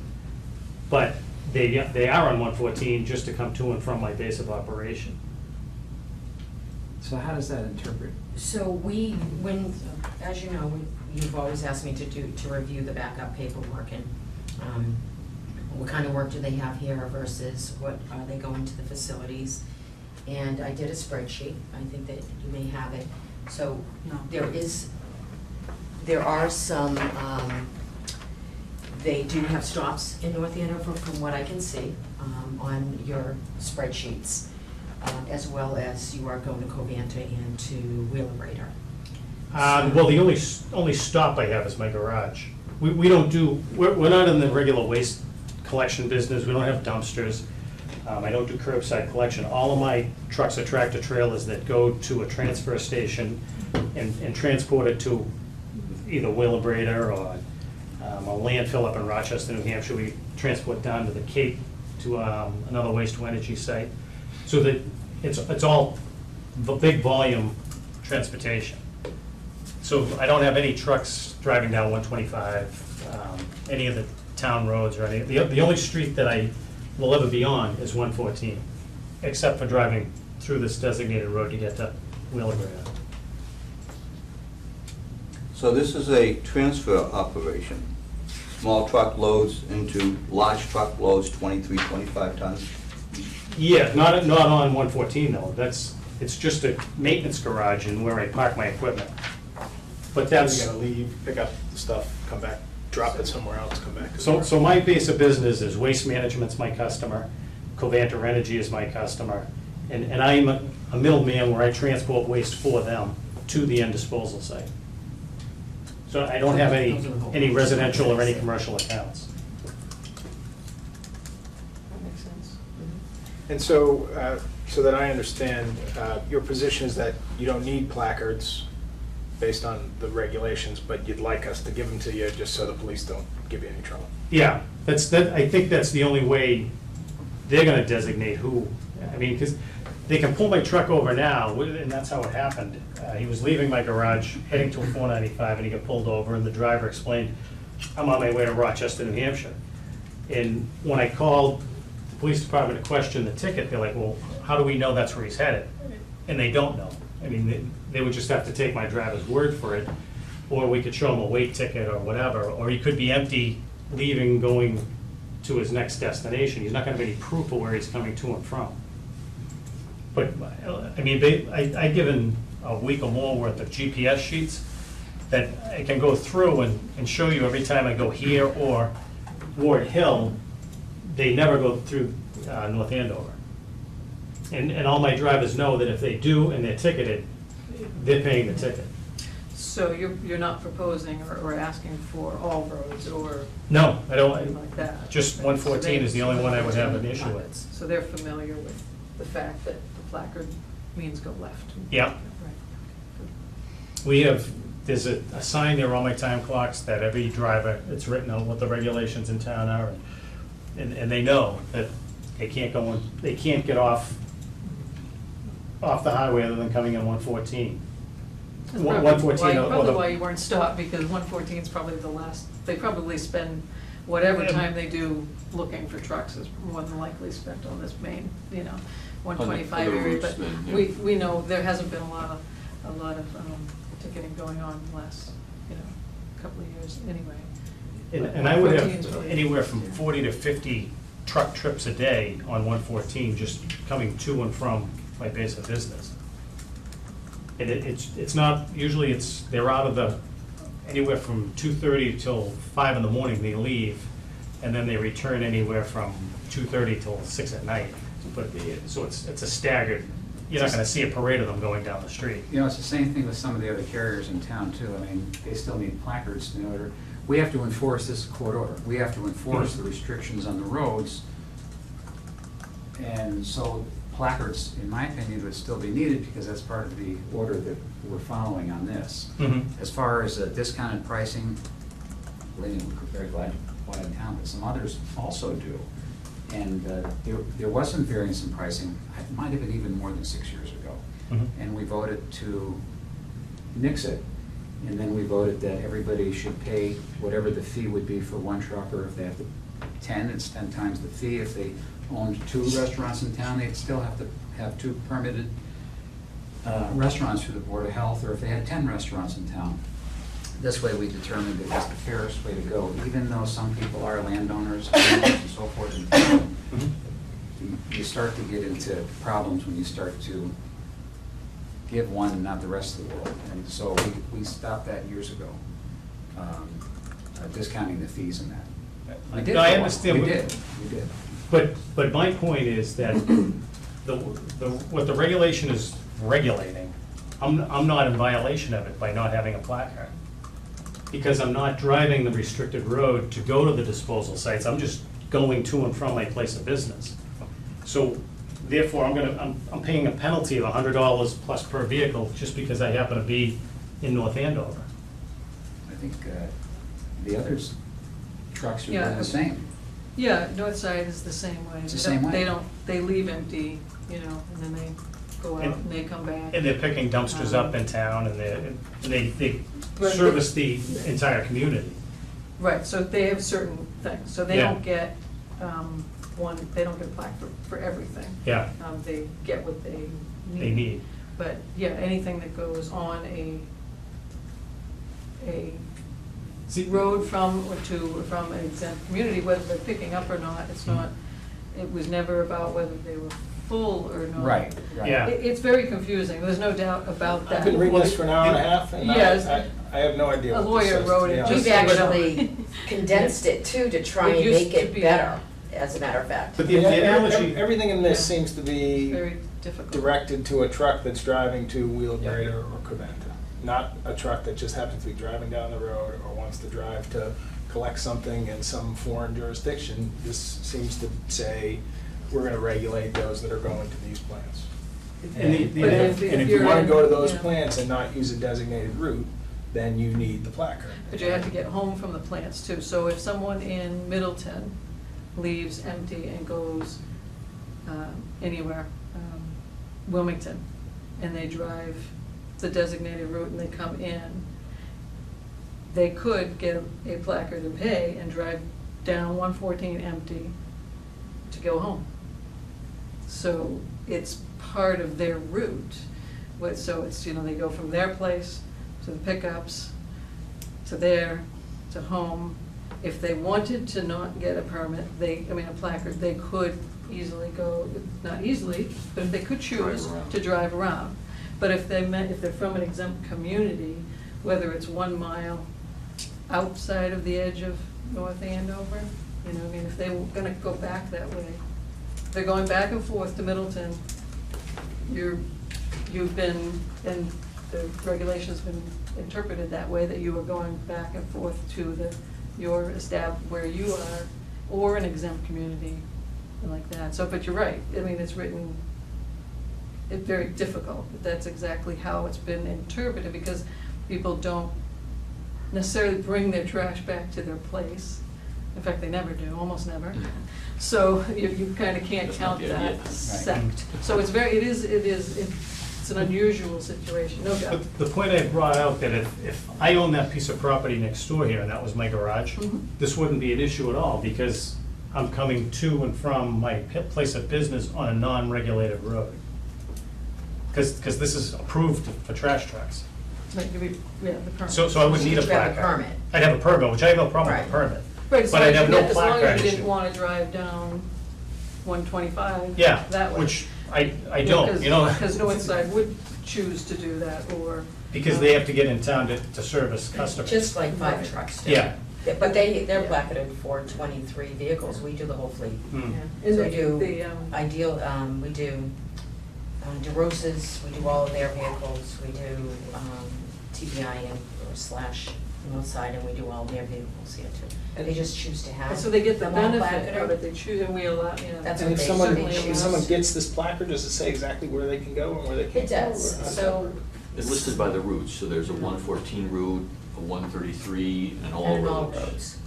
S11: But they are on 114 just to come to and from my base of operation.
S7: So how does that interpret?
S8: so as you know, you've always asked me to review the backup paperwork and, what kind of work do they have here versus what are they going to the facilities? And I did a spreadsheet, I think that you may have it. So
S3: No.
S8: there are some, they do have stops in North Andover from what I can see, on your spreadsheets, as well as you are going to Covanta and to Wheelabrator.
S11: Well, the only stop I have is my garage. We don't do, we're not in the regular waste collection business, we don't have dumpsters. I don't do curbside collection. All of my trucks are tractor trailers that go to a transfer station and transport it to either Wheelabrator or a landfill up in Rochester, New Hampshire. We transport down to the Cape to another waste-to-energy site. So that it's all the big volume transportation. So I don't have any trucks driving down 125, any of the town roads or any. The only street that I will ever be on is 114, except for driving through this designated road to get to Wheelabrator.
S5: So this is a transfer operation. Small truck loads into large truck loads, 23, 25 tons.
S11: Yeah, not on 114 though. It's just a maintenance garage and where I park my equipment. But that's.
S10: You gotta leave, pick up the stuff, come back, drop it somewhere else, come back.
S11: So my base of business is Waste Management's my customer, Covanta Energy is my customer, and I'm a middleman where I transport waste for them to the end disposal site. So I don't have any residential or any commercial accounts.
S3: That makes sense.
S10: And so, so that I understand, your position is that you don't need placards based on the regulations, but you'd like us to give them to you just so the police don't give you any trouble.
S11: Yeah, I think that's the only way they're gonna designate who, I mean, because they can pull my truck over now, and that's how it happened. He was leaving my garage, heading to a 495, and he got pulled over, and the driver explained, I'm on my way to Rochester, New Hampshire. And when I called the police department to question the ticket, they're like, well, how do we know that's where he's headed? And they don't know. I mean, they would just have to take my driver's word for it, or we could show him a weight ticket or whatever, or he could be empty, leaving, going to his next destination. He's not gonna have any proof of where he's coming to and from. But, I mean, I've given a week or more worth of GPS sheets that I can go through and show you every time I go here or Ward Hill, they never go through North Andover. And all my drivers know that if they do and they're ticketed, they're paying the ticket.
S3: So you're not proposing or asking for all roads or
S11: No, I
S3: anything
S11: don't,
S3: like that?
S11: just
S3: So
S11: 114 is the only one I would have an
S3: they-
S11: issue with.
S3: So they're familiar with the fact that the placard means go left?
S11: Yeah.
S3: Right.
S11: We have, there's a sign there on my time clocks that every driver, it's written on what the regulations in town are, and they know that they can't go in, they can't get off the highway other than coming in 114.
S3: That's
S11: 114 or
S3: Probably
S11: the-
S3: why you weren't stopped, because 114 is probably the last, they probably spend whatever
S11: Yeah.
S3: time they do looking for trucks is more than likely spent on this main, 125
S1: other
S3: area.
S1: routes
S3: But
S1: then, yeah.
S3: we know there hasn't been a lot of ticketing going on the last, couple of years anyway.
S11: And I would
S3: 114 is
S11: have
S3: really-
S11: anywhere from 40 to 50 truck trips a day on 114, just coming to and from my base of business. And it's not, usually they're out of anywhere from 2:30 till 5 in the morning they leave, and then they return anywhere from 2:30 till 6 at night. But, so it's a staggered you're not gonna see a parade of them going down the street.
S7: You know, it's the same thing with some of the other carriers in town too. I mean, they still need placards in order, we have to enforce this court order. We have to enforce the restrictions on the roads. And so placards, in my opinion, would still be needed because that's part of the order that we're following on this.
S11: Mhm.
S7: As far as discounted pricing, we're very glad one in town, but some others also do. And there was some variance in pricing, it might have been even more than 6 years ago.
S11: Mhm.
S7: And we voted to nix it, and then we voted that everybody should pay whatever the fee would be for one truck, or if they have 10, it's 10 times the fee. If they owned 2 restaurants in town, they'd still have to have 2 permitted restaurants through the Board of Health, or if they had 10 restaurants in town. This way, we determined it was the fairest way to go, even though some people are landowners and so forth in town. You start to get into problems when you start to give one and not the rest of the world. And so we stopped that years ago, discounting the fees in that. We did.
S11: No, I
S7: for a while.
S11: understand.
S7: We did.
S11: But my point is that what the regulation is regulating, I'm not in violation of it by not having a placard. Because I'm not driving the restricted road to go to the disposal sites, I'm just going to and from my place of business. So therefore, I'm paying a penalty of $100 plus per vehicle just because I happen to be in North Andover.
S7: I think the others, trucks are doing
S3: Yeah.
S7: the same.
S3: Yeah, North Side is the same way.
S7: It's the same way.
S3: They leave empty, you know, and then they go out and they come back.
S11: And they're picking dumpsters up in town, and they
S3: Right.
S11: service the entire community.
S3: Right, so they have certain things, so they
S11: Yeah.
S3: don't get they don't get a plaque for everything.
S11: Yeah,
S3: They get what they need.
S11: they need.
S3: But, yeah, anything that goes on a
S11: See,
S3: road from or to, or from an exempt community, whether they're picking up or not, it's not, it was never about whether they were full or not.
S7: Right.
S11: Yeah.
S3: It's very confusing, there's no doubt about that.
S10: I've been reading this for an hour and a half, and
S3: Yes.
S10: I have no idea
S3: A
S10: what this
S3: lawyer
S10: says,
S3: wrote
S10: to be
S3: it
S10: honest.
S3: just
S8: We've
S3: so you know.
S8: actually condensed it too, to try
S3: It
S8: and
S3: used
S8: make
S3: to
S8: it
S3: be
S8: better, as a matter of fact.
S11: But
S10: Yeah,
S11: the analogy,
S10: everything in this
S3: Yeah.
S10: seems to be
S3: Very difficult.
S10: directed to a truck that's driving to Wheelabrator or Coventa, not a truck that just happens to be driving down the road or wants to drive to collect something in some foreign jurisdiction. This seems to say, we're gonna regulate those that are going to these plants.
S11: and
S3: But if
S10: And if
S3: you're
S10: you wanna
S3: in-
S10: go to those
S3: yeah.
S10: plants and not use a designated route, then you need the placard.
S3: But you have to get home from the plants too. So if someone in Middleton leaves empty and goes anywhere, Wilmington, and they drive the designated route and they come in, they could get a placard and pay and drive down 114 empty to go home. So it's part of their route. So it's, you know, they go from their place to the pickups, to there, to home. If they wanted to not get a permit, a placard, they could easily go, not easily, but if they could choose
S1: Drive around.
S3: to drive around. But if they're from an exempt community, whether it's 1 mile outside of the edge of North Andover, you know, I mean, if they were gonna go back that way, if they're going back and forth to Middleton, you've been, and the regulation's been interpreted that way, that you are going back and forth to your where you are, or an exempt community, and like that. So, but you're right, I mean, it's very difficult, but that's exactly how it's been interpreted, because people don't necessarily bring their trash back to their place. In fact, they never do, almost never. So you kind of can't
S1: That's not
S3: count
S1: the
S3: that
S1: idea.
S3: sect. So it's it's an unusual situation, no doubt.
S11: the point I brought out, that if I owned that piece of property next door here and that was my garage,
S3: Mhm.
S11: this wouldn't be an issue at all, because I'm coming to and from my place of business on a non-regulated road. Because this is approved for trash trucks.
S3: Like, the permit.
S11: So I would need a
S8: You have a
S11: placard.
S8: permit.
S11: I'd have a permit, which I have no problem with a
S8: Right.
S11: permit.
S3: Right, as
S11: But
S3: long
S11: I'd
S3: as
S11: have
S3: you
S11: no
S3: didn't- as long
S11: placard
S3: as you didn't
S11: issue.
S3: want to drive down 125
S11: Yeah,
S3: that way.
S11: which I don't, you know.
S3: Because Northside would choose to do that, or.
S11: Because they have to get in town to service customers.
S8: Just like
S3: Right.
S8: five trucks do.
S11: Yeah.
S8: But they're
S3: Yeah.
S8: placarded for 23 vehicles, we do the whole fleet.
S11: Hmm.
S3: And
S8: So
S3: the-
S8: we do
S3: the,
S8: we do DeRosa's, we do all of their vehicles, we do TPI and or slash Northside, and we do all their vehicles here too. They just choose to have.
S3: And so they get the
S8: them all
S3: benefit
S8: placarded.
S3: of it, they choose, and we allow, you know.
S8: That's
S10: And
S8: what
S10: if
S8: they
S10: someone,
S8: certainly
S10: if
S8: choose.
S10: someone gets this placard, does it say exactly where they can go and where they can't
S8: It
S10: go?
S8: does,
S10: or how
S8: so.
S1: It's listed by the routes, so there's a 114 route, a 133, and all
S8: And all
S1: roads.
S8: roads.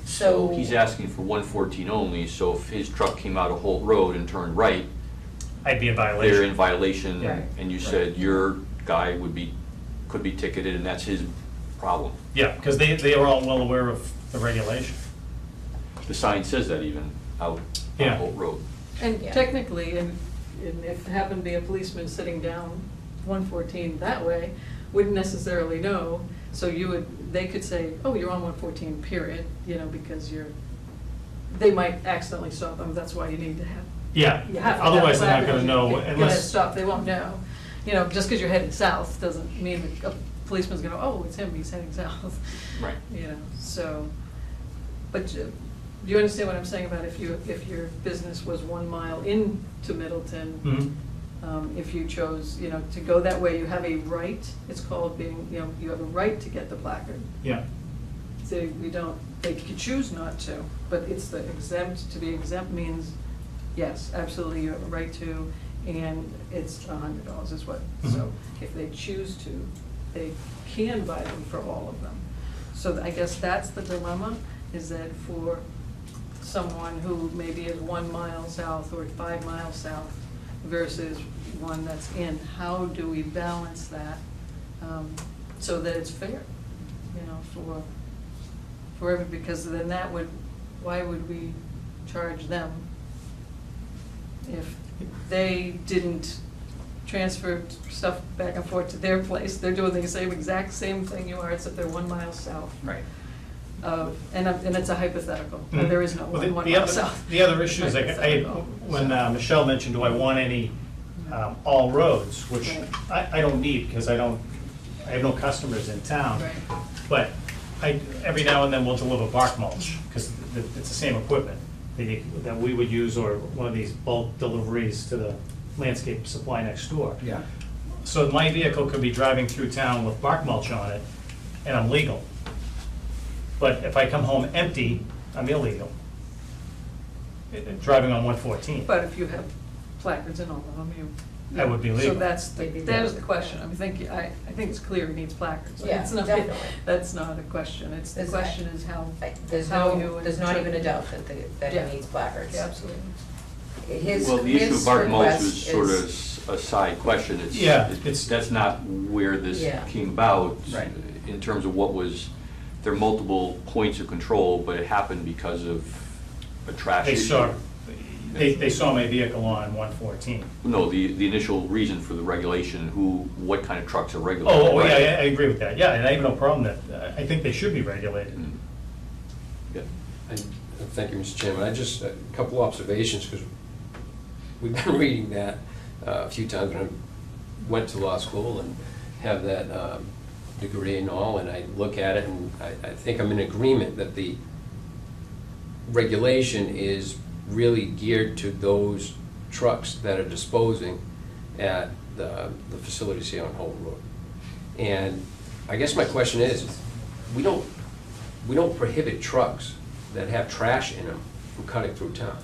S1: So he's asking for 114 only, so if his truck came out of Holt Road and turned right,
S11: I'd be in
S1: they're
S11: violation.
S1: in violation,
S8: Right.
S1: and you said your guy could be ticketed, and that's his problem.
S11: Yeah, because they are all well aware of the regulation.
S1: The sign says that even out on
S11: Yeah.
S1: Holt Road.
S3: And
S8: Yeah.
S3: technically, and if there happened to be a policeman sitting down 114 that way, wouldn't necessarily know, so they could say, oh, you're on 114, period, you know, because they might accidentally stop them, that's why you need to have.
S11: Yeah,
S3: you have to have
S11: otherwise they're not
S3: placard.
S11: gonna know
S3: You're gonna
S11: unless,
S3: stop, they won't know. You know, just because you're heading south doesn't mean that a policeman's gonna, oh, it's him, he's heading south.
S1: Right.
S3: You know, so, but do you understand what I'm saying about if your business was 1 mile into Middleton,
S11: Mhm.
S3: if you chose, you know, to go that way, you have a right, it's called being, you know, you have a right to get the placard.
S11: yeah.
S3: So we don't, they could choose not to, but it's the exempt, to be exempt means, yes, absolutely, you have a right to, and it's $100 is what, so
S11: Mhm.
S3: if they choose to, they can buy them for all of them. So I guess that's the dilemma, is that for someone who maybe is 1 mile south or 5 miles south versus one that's in, how do we balance that so that it's fair, you know, for every, because then why would we charge them if they didn't transfer stuff back and forth to their place? They're doing the exact same thing you are, except they're 1 mile south.
S11: Right.
S3: And it's a hypothetical,
S11: Mhm.
S3: there is no
S11: Well, the-
S3: one
S11: the
S3: mile
S11: other-
S3: south.
S11: The other issue is,
S3: Hypothetical,
S11: when
S3: so.
S11: Michelle mentioned, do I want any all roads, which
S3: Right.
S11: I don't need, because I have no customers in town.
S3: Right.
S11: But every now and then we'll deliver bark mulch, because it's the same equipment that we would use, or one of these bulk deliveries to the landscape supply next door.
S7: Yeah.
S11: So my vehicle could be driving through town with bark mulch on it, and I'm legal. But if I come home empty, I'm illegal. Driving on 114.
S3: But if you have placards in all of them, you.
S11: That would be legal.
S3: So that is the
S8: Yeah.
S3: question. I think it's clear it needs placards.
S8: Yeah,
S3: It's not-
S8: definitely.
S3: That's not a question. It's, the
S8: There's
S3: question is how.
S8: There's
S3: how
S8: no,
S3: you
S8: there's not even a
S3: interpret-
S8: doubt that
S3: Yeah.
S8: he needs placards.
S3: Yeah, absolutely.
S1: Well, the issue of bark mulch
S8: request
S1: is sort
S8: is-
S1: of a side question.
S11: Yeah,
S1: That's not where this
S8: Yeah.
S1: came about.
S7: Right.
S1: In terms of there are multiple points of control, but it happened because of a trash
S11: They
S1: issue.
S11: they saw my vehicle on 114.
S1: No, the initial reason for the regulation, what kind of trucks are regulated.
S11: Oh, yeah,
S1: right?
S11: I agree with that, yeah, and I have no problem that, I think they should be regulated.
S1: Mm. Yeah.
S12: Thank you, Mr. Chairman. I just, a couple observations, because we've been reading that a few times when I went to law school and have that degree and all, and I look at it and I think I'm in agreement that the regulation is really geared to those trucks that are disposing at the facilities here on Holt Road. And I guess my question is, we don't prohibit trucks that have trash in them from cutting through town.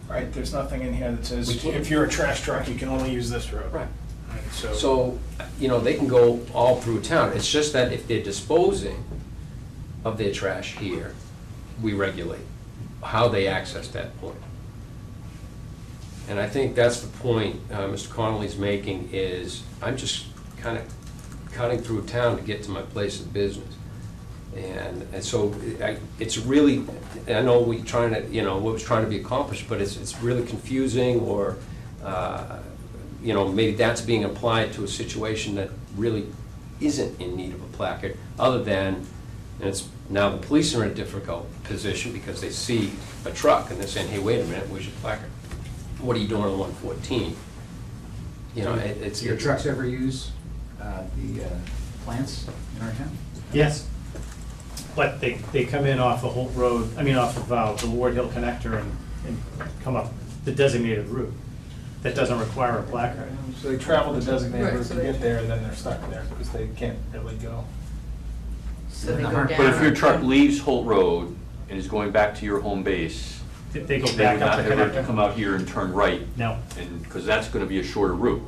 S10: Right, there's nothing in here that
S12: We
S10: says,
S12: can't.
S10: if you're a trash truck, you can only use this road.
S12: Right.
S10: Right,
S12: So, they can go all through town. It's just that if they're disposing of their trash here, we regulate how they access that point. And I think that's the point Mr. Connolly's making, is I'm just kind of cutting through town to get to my place of business. And so it's really, I know what was trying to be accomplished, but it's really confusing, or, maybe that's being applied to a situation that really isn't in need of a placard, other than, and it's, now the police are in a difficult position because they see a truck and they're saying, hey, wait a minute, where's your placard? What are you doing on 114? It's.
S7: Do your trucks ever use the plants in our town?
S11: Yes. But they come in off the Holt Road, off of the Ward Hill connector and come up the designated route. that doesn't require a placard.
S10: So they travel the designated
S3: Right,
S10: route
S3: so
S10: to
S3: they-
S10: get there, and then they're stuck there because they can't really go.
S8: So they go
S7: But
S8: down.
S1: But if your truck leaves Holt Road and is going back to your home base,
S11: They go
S1: they would
S11: back
S1: not
S11: up the
S1: ever come
S11: connector.
S1: out here and turn right,
S11: No,
S1: and, because that's gonna be a shorter route.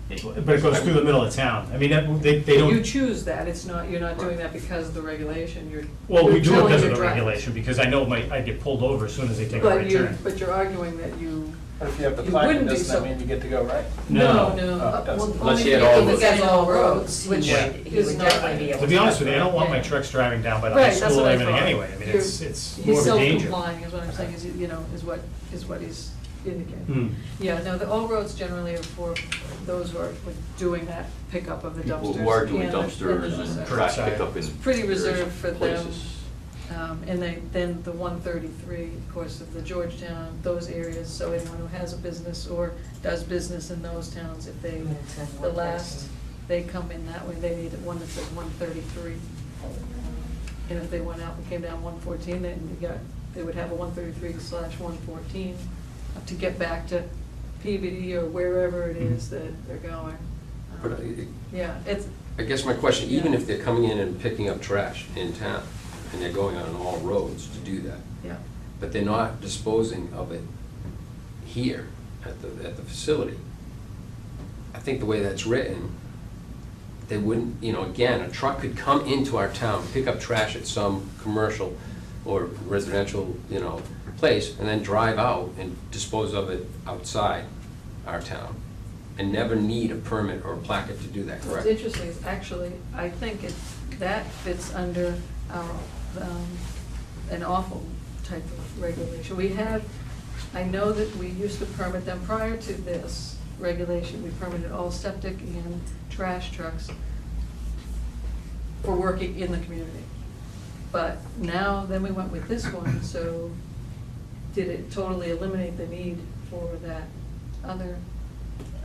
S11: but it goes through the middle of town. I mean, they
S3: You
S11: don't,
S3: choose that, it's not, you're not doing that because of the regulation, you're.
S11: well, we
S3: you're
S11: do it
S3: telling
S11: because of
S3: your
S11: the
S3: drivers.
S11: regulation, because I know I get pulled over as soon as they take a
S3: But
S11: right
S3: you're,
S11: turn.
S3: but you're arguing that you,
S10: But if you have the
S3: You
S10: placard,
S3: wouldn't do
S10: doesn't
S3: so.
S10: that mean you get to go right?
S3: no,
S11: No.
S3: no.
S10: Oh, it doesn't.
S3: well,
S12: Unless
S3: only
S12: you had
S3: if
S12: all
S3: it's
S12: those.
S8: Because all
S3: roads,
S8: roads,
S3: which
S11: Yeah.
S8: he
S3: is
S8: would
S3: not.
S8: definitely be able to.
S11: To be honest with you, I don't want my
S3: Yeah.
S11: trucks driving down by the high
S3: Right, that's
S11: school
S3: what
S11: and
S3: I
S11: everything
S3: thought.
S11: anyway. I mean,
S3: You're-
S11: it's more
S3: He's
S11: of a danger.
S3: self-complying, is what I'm saying, is, you know, is what he's indicating.
S11: Hmm.
S3: Yeah, no, all roads generally are for those who are doing that pickup of the dumpsters.
S1: People who are doing
S3: and the-
S1: dumpsters and trash
S11: Curbside.
S1: pickup in
S3: Pretty
S1: various
S3: reserved for them.
S1: places.
S3: And then the 133, of course, of the Georgetown, those areas, so anyone who has a business or does business in those towns, if they, the last, they come in that way, they need one that says 133. And if they went out and came down 114, then they would have a 133/114 to get back to PBD or wherever it is that they're going.
S12: But
S3: Yeah, it's,
S12: I guess my question, even
S3: Yeah.
S12: if they're coming in and picking up trash in town, and they're going on all roads to do that,
S3: yeah.
S12: but they're not disposing of it here at the facility, I think the way that's written, they wouldn't, again, a truck could come into our town, pick up trash at some commercial or residential, place, and then drive out and dispose of it outside our town, and never need a permit or a placard to do that,
S3: What's
S12: correct?
S3: interesting is actually, I think that fits under our, an awful type of regulation. I know that we used to permit them prior to this regulation, we permitted all septic and trash trucks for working in the community. But now, then we went with this one, so did it totally eliminate the need for that other?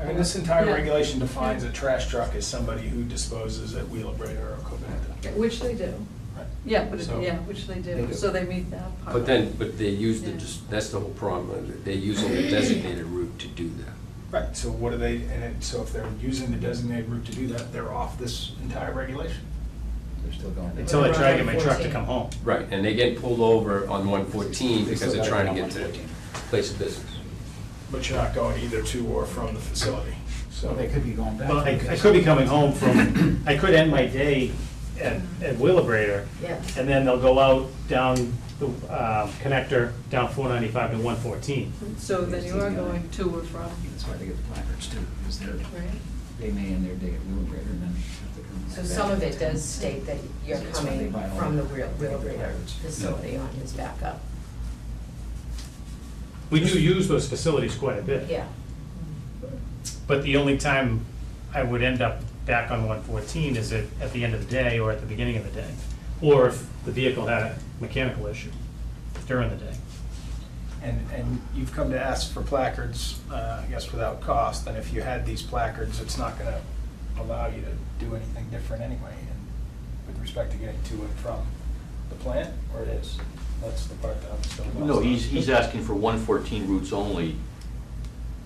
S10: I mean, this entire
S3: Yeah.
S10: regulation defines a trash truck as somebody who disposes at Wheelabrator or Covanta.
S3: Which they do.
S10: Right.
S3: Yeah, but,
S10: So-
S3: which they
S7: They
S3: do,
S7: do.
S3: so they meet that part.
S12: But they use that's the whole problem, they're using the designated route to do that.
S10: Right, so what do they, so if they're using the designated route to do that, they're off this entire regulation.
S7: They're still going.
S11: Until I try to get my truck to come home.
S12: Right, and they get pulled over on 114
S7: They
S12: because
S7: still
S12: they're
S7: gotta
S12: trying to
S7: go
S12: get
S7: on
S12: to
S7: 114.
S12: place of business.
S10: But you're not going either to or from the facility, so.
S7: So they could be going back.
S11: Well, I could be coming home from, I could end my day at Wheelabrator,
S8: Yes.
S11: and then they'll go out down the connector, down 495 to 114.
S3: So then you are going to or from,
S7: That's why they get the placards too, because
S3: right?
S7: they may end their day at Wheelabrator and then have to come.
S8: So
S7: back.
S8: some of it does state that you're
S7: That's why they
S8: coming
S7: buy all
S8: from the
S7: the
S8: Wheelabrator
S7: placards.
S8: facility on his backup.
S11: We do use those facilities quite a bit.
S8: Yeah.
S11: But the only time I would end up back on 114 is at the end of the day or at the beginning of the day. Or if the vehicle had a mechanical issue during the day.
S10: And you've come to ask for placards, I guess without cost, and if you had these placards, it's not gonna allow you to do anything different anyway, and with respect to getting to and from the plant, or it is? That's the part that I'm still lost on.
S1: No, he's asking for 114 routes only,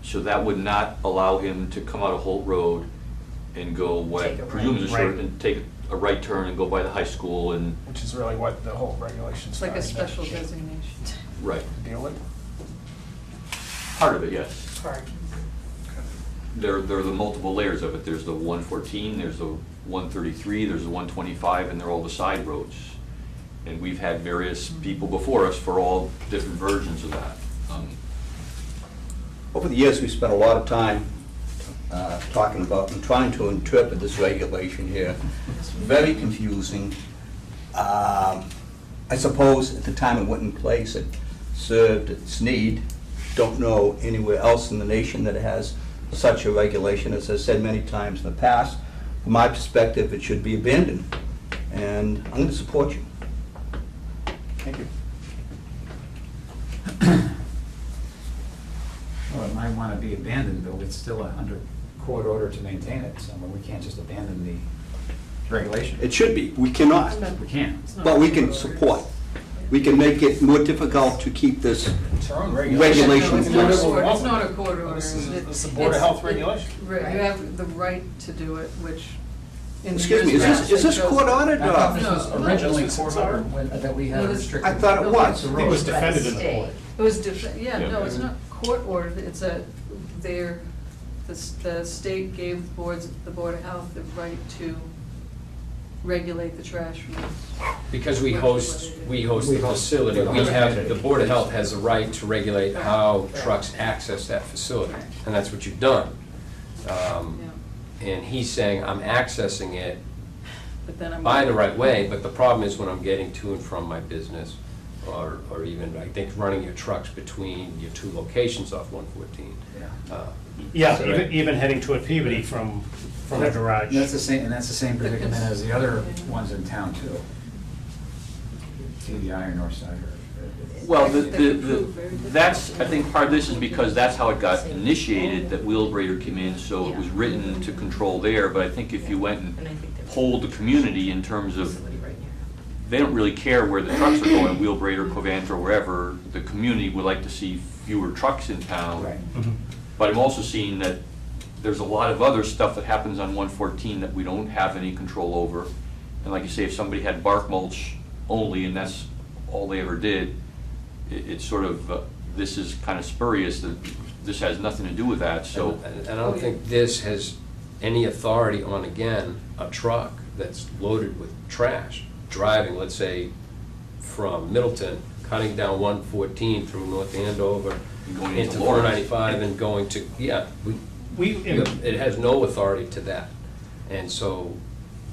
S1: so that would not allow him to come out of Holt Road and go what
S8: Take a right.
S1: presumes is short,
S11: Right.
S1: and take a right turn and go by the high school and,
S10: Which is really what the whole regulation's
S3: It's like a
S10: trying to
S3: special designation.
S1: right,
S10: deal with.
S1: part of it, yes.
S8: Part.
S1: There are the multiple layers of it. There's the 114, there's the 133, there's the 125, and they're all the side roads. And we've had various people before us for all different versions of that.
S5: Over the years, we spent a lot of time talking about and trying to interpret this regulation here. It's very confusing. I suppose at the time it went in place, it served its need. Don't know anywhere else in the nation that has such a regulation. As I've said many times in the past, from my perspective, it should be abandoned. And I'm going to support you. Thank you.
S7: Well, it might want to be abandoned, though it's still under court order to maintain it, so we can't just abandon the regulation.
S5: It should be. We cannot.
S7: We can't.
S3: It's not
S5: But we
S3: a
S5: can
S3: road.
S5: support. we can make it more difficult to keep this
S11: It's our own
S5: regulation.
S3: It's not a court, it's not a court order.
S11: It's the Board of Health regulation.
S3: Right, you have the right to do it, which in the
S5: Excuse me,
S3: years past,
S5: is this
S3: they chose-
S5: court ordered?
S7: I thought this was
S3: No,
S7: originally
S3: it's
S7: court
S3: our-
S7: order that we
S3: No,
S7: had
S3: this-
S7: restricted.
S5: I thought it was.
S11: I think it was defended in the
S8: State.
S11: court.
S3: It was no, it's
S11: Yeah.
S3: not court ordered, it's the state gave the Board of Health the right to regulate the trash removal.
S12: Because we host the
S7: We host
S12: facility,
S7: the
S12: we have,
S7: facility.
S12: the Board of Health has a right to regulate how trucks access that facility, and that's what you've done. And he's saying, I'm accessing it
S3: But then I'm.
S12: by the right way, but the problem is when I'm getting to and from my business, or even, I think, running your trucks between your two locations off 114.
S7: Yeah.
S11: Yeah,
S12: So, right.
S11: even heading toward Peabody from the garage.
S7: That's the same, and that's the same predicament as the other ones in town too. TBI or Northside or.
S1: Well,
S3: That's,
S1: I think part of this is because that's how it got initiated, that Wheelabrator came in, so it was written to control there, but I think if you went and
S8: And I think they're-
S1: polled the community in terms of,
S8: Facility right here.
S1: they don't really care where the trucks are going, Wheelabrator, Covanta, or wherever, the community would like to see fewer trucks in town.
S7: Right.
S11: Mhm.
S1: But I'm also seeing that there's a lot of other stuff that happens on 114 that we don't have any control over. And like you say, if somebody had bark mulch only, and that's all they ever did, it's sort of, this is kind of spurious, that this has nothing to do with that, so.
S12: And I don't think this has any authority on, again, a truck that's loaded with trash, driving, let's say, from Middleton, cutting down 114 through North Andover,
S1: And going
S12: into
S1: into Lawrence.
S12: 495 and going to, it has no authority to that. And so,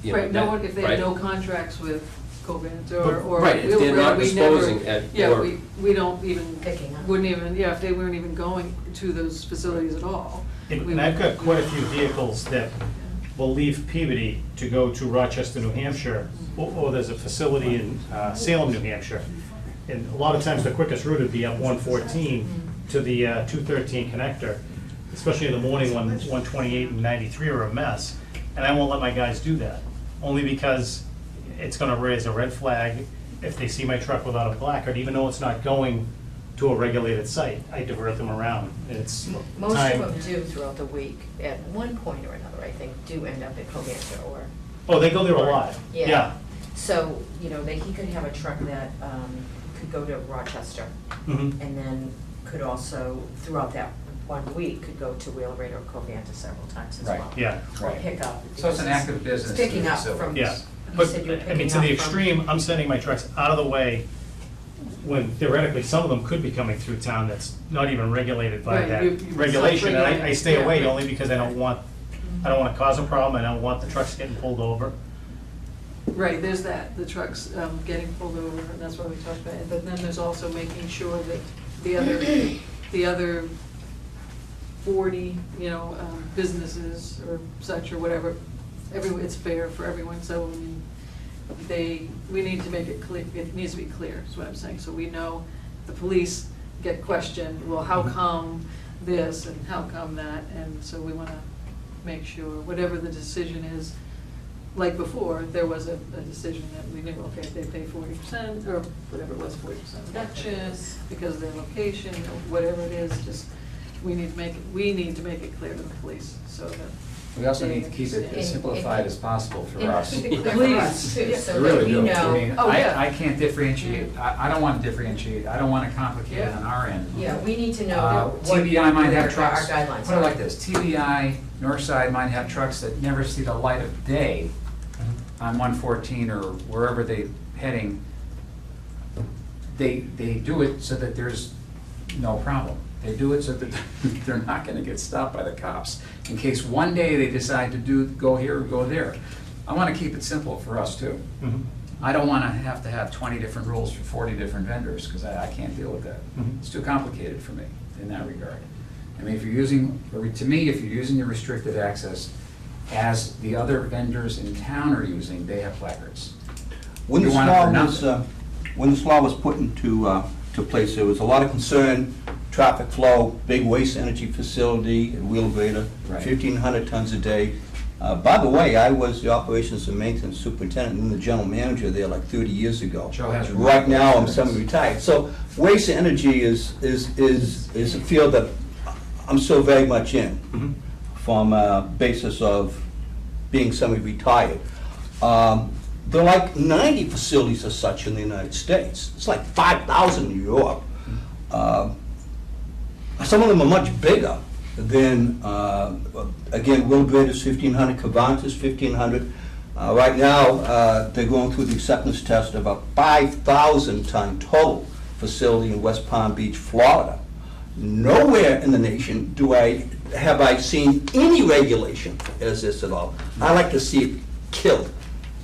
S12: you know.
S3: right, no
S12: that-
S3: one, if they
S12: right?
S3: had no contracts with Covanta or
S12: Right, if they're not
S3: we never-
S12: disposing at,
S3: Yeah,
S12: or,
S3: we don't even,
S8: Picking up.
S3: wouldn't even, yeah, if they weren't even going to those facilities at all.
S11: And I've got quite a few vehicles that will leave Peabody to go to Rochester, New Hampshire, or there's a facility in Salem, New Hampshire. And a lot of times, the quickest route would be up 114 to the 213 connector, especially in the morning when 128 and 93 are a mess. And I won't let my guys do that, only because it's gonna raise a red flag if they see my truck without a placard, even though it's not going to a regulated site. I divert them around, and it's
S8: Most
S11: time.
S8: of them do throughout the week, at one point or another, I think, do end up at Covanta or.
S11: Oh, they go there a lot,
S8: Yeah.
S11: yeah.
S8: So, you know, he could have a truck that could go to Rochester,
S11: Mhm.
S8: and then could also, throughout that 1 week, could go to Wheelabrator or Covanta several times as
S7: Right.
S8: well.
S11: Yeah.
S8: Or
S7: Right.
S8: pick up.
S7: So it's an
S8: because
S7: active business
S8: It's picking up
S7: facility.
S8: from.
S11: Yeah,
S8: you
S11: but,
S8: said you were
S11: I mean,
S8: picking
S11: to
S8: up
S11: the
S8: from-
S11: extreme, I'm sending my trucks out of the way when theoretically, some of them could be coming through town that's not even regulated by
S3: Right,
S11: that
S3: you-
S11: regulation, and I stay
S3: yeah.
S11: away only because I don't want to cause a problem, I don't want the trucks getting pulled over.
S3: Right, there's that, the trucks getting pulled over, and that's what we talked about. But then there's also making sure that the other 40, businesses or such or whatever, it's fair for everyone, so we need to make it clear, it needs to be clear, is what I'm saying. So we know the police get questioned, well, how come this and how come that? And so we want to make sure, whatever the decision is, like before, there was a decision that we knew, okay, if they pay 40%, or whatever it was, 40% reduction, because of their location, or whatever it is, just, we need to make it clear to the police, so that.
S7: We also
S3: they
S7: need to keep it
S3: understand.
S7: as simplified as possible for us.
S8: And keep it clear for us too,
S3: Please.
S8: so
S7: I
S8: that
S7: really
S8: we
S7: do. I
S8: know.
S7: mean,
S3: Oh, yeah.
S7: I can't differentiate, I don't want to differentiate, I don't want to complicate it on our end.
S8: Yeah, we need to know what
S7: TBI might have
S8: our
S7: trucks,
S8: guidelines
S7: put it
S8: are.
S7: like this, TBI, Northside might have trucks that never see the light of day on 114 or wherever they're heading. They do it so that there's no problem. They do it so that they're not gonna get stopped by the cops, in case one day they decide to go here or go there. I wanna keep it simple for us too.
S11: Mhm.
S7: I don't wanna have to have 20 different rules for 40 different vendors, because I can't deal with that.
S11: Mhm.
S7: It's too complicated for me in that regard. I mean, if you're using the restricted access as the other vendors in town are using, they have placards.
S5: When
S7: You
S5: this
S7: want it
S5: law
S7: for
S5: was,
S7: nothing.
S5: when this law was put into to place, there was a lot of concern, traffic flow, big waste energy facility at Wheelabrator,
S7: Right.
S5: 1,500 tons a day. By the way, I was the operations and maintenance superintendent and the general manager there like 30 years ago.
S7: Joe has
S5: Right now, I'm
S7: remarkable
S5: semi-retired. So waste and energy is a field that I'm so very much in, from a basis of being semi-retired. There are like 90 facilities as such in the United States. It's like 5,000 in Europe. Some of them are much bigger than, again, Wheelabrator's 1,500, Cavanta's 1,500. Right now, they're going through the acceptance test of a 5,000-ton total facility in West Palm Beach, Florida. Nowhere in the nation have I seen any regulation as this at all. I like to see it killed.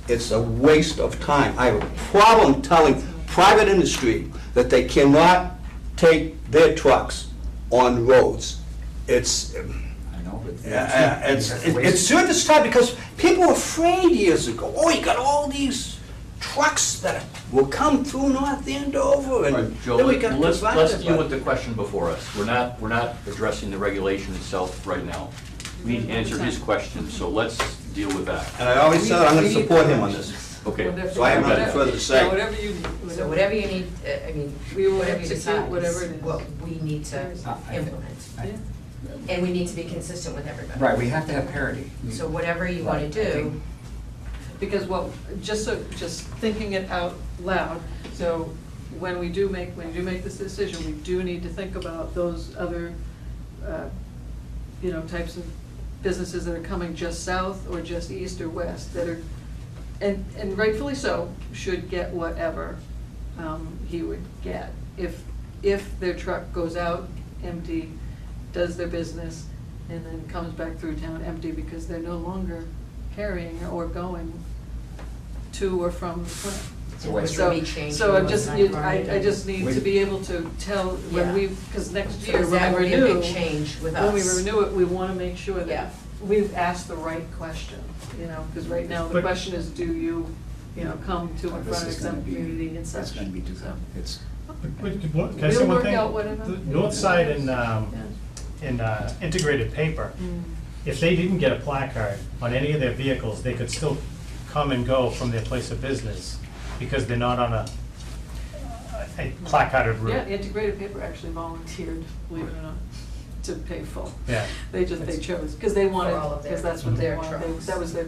S5: It's a waste of time. I have a problem telling private industry that they cannot take their trucks on roads. It's
S7: I know, but.
S5: it's during this time because people were afraid years ago. Oh, you got all these trucks that will come through North Andover,
S1: All
S5: and
S1: right, Joe,
S5: then we got
S1: let's
S5: divided.
S1: deal with the question before us. We're not addressing the regulation itself right now. We need to answer his question, so let's deal with that.
S5: And I always said I'm going to support him on this.
S1: Okay.
S3: Whatever-
S5: So I have nothing further to
S3: Yeah,
S5: say.
S3: whatever you need.
S8: So whatever you need, I mean,
S3: We will
S8: whatever you
S3: execute
S8: decide
S3: whatever it
S8: is
S3: is.
S8: what we need to implement.
S3: Yeah.
S8: And we need to be consistent with everybody.
S7: Right, we have to have parity.
S8: So whatever you want
S7: Right,
S8: to
S7: I
S8: do,
S7: think-
S3: Because just thinking it out loud, so when we do make this decision, we do need to think about those other, types of businesses that are coming just south or just east or west that are, and rightfully so, should get whatever he would get. If their truck goes out empty, does their business, and then comes back through town empty because they're no longer carrying or going to or from the plant.
S7: It's a waste.
S8: So- change
S3: So I'm
S8: rules
S3: just,
S8: and
S3: I just need to be able to tell when we, because next year,
S8: because that
S3: when
S8: will
S3: we
S8: be a
S3: renew,
S8: big change with
S3: when we
S8: us.
S3: renew it, we want to make sure
S8: Yeah.
S3: that we've asked the right question, because right now the
S11: But-
S3: question is, do you, come to in
S7: This
S3: front of
S7: is gonna
S3: some
S7: be-
S3: community and such.
S7: It's gonna be,
S3: So,
S7: it's,
S11: Can I say
S3: We'll
S11: one
S3: work
S11: thing?
S3: out whatever.
S11: The north side
S3: Yeah.
S11: in integrated paper,
S3: Mm.
S11: if they didn't get a placard on any of their vehicles, they could still come and go from their place of business because they're not on a placarded
S3: Yeah,
S11: route.
S3: Integrated Paper actually volunteered, believe it or not, to pay full.
S11: Yeah.
S3: They chose, because they wanted,
S8: all of their-
S3: because that's what they
S8: their
S3: wanted,
S8: trucks.
S3: that was their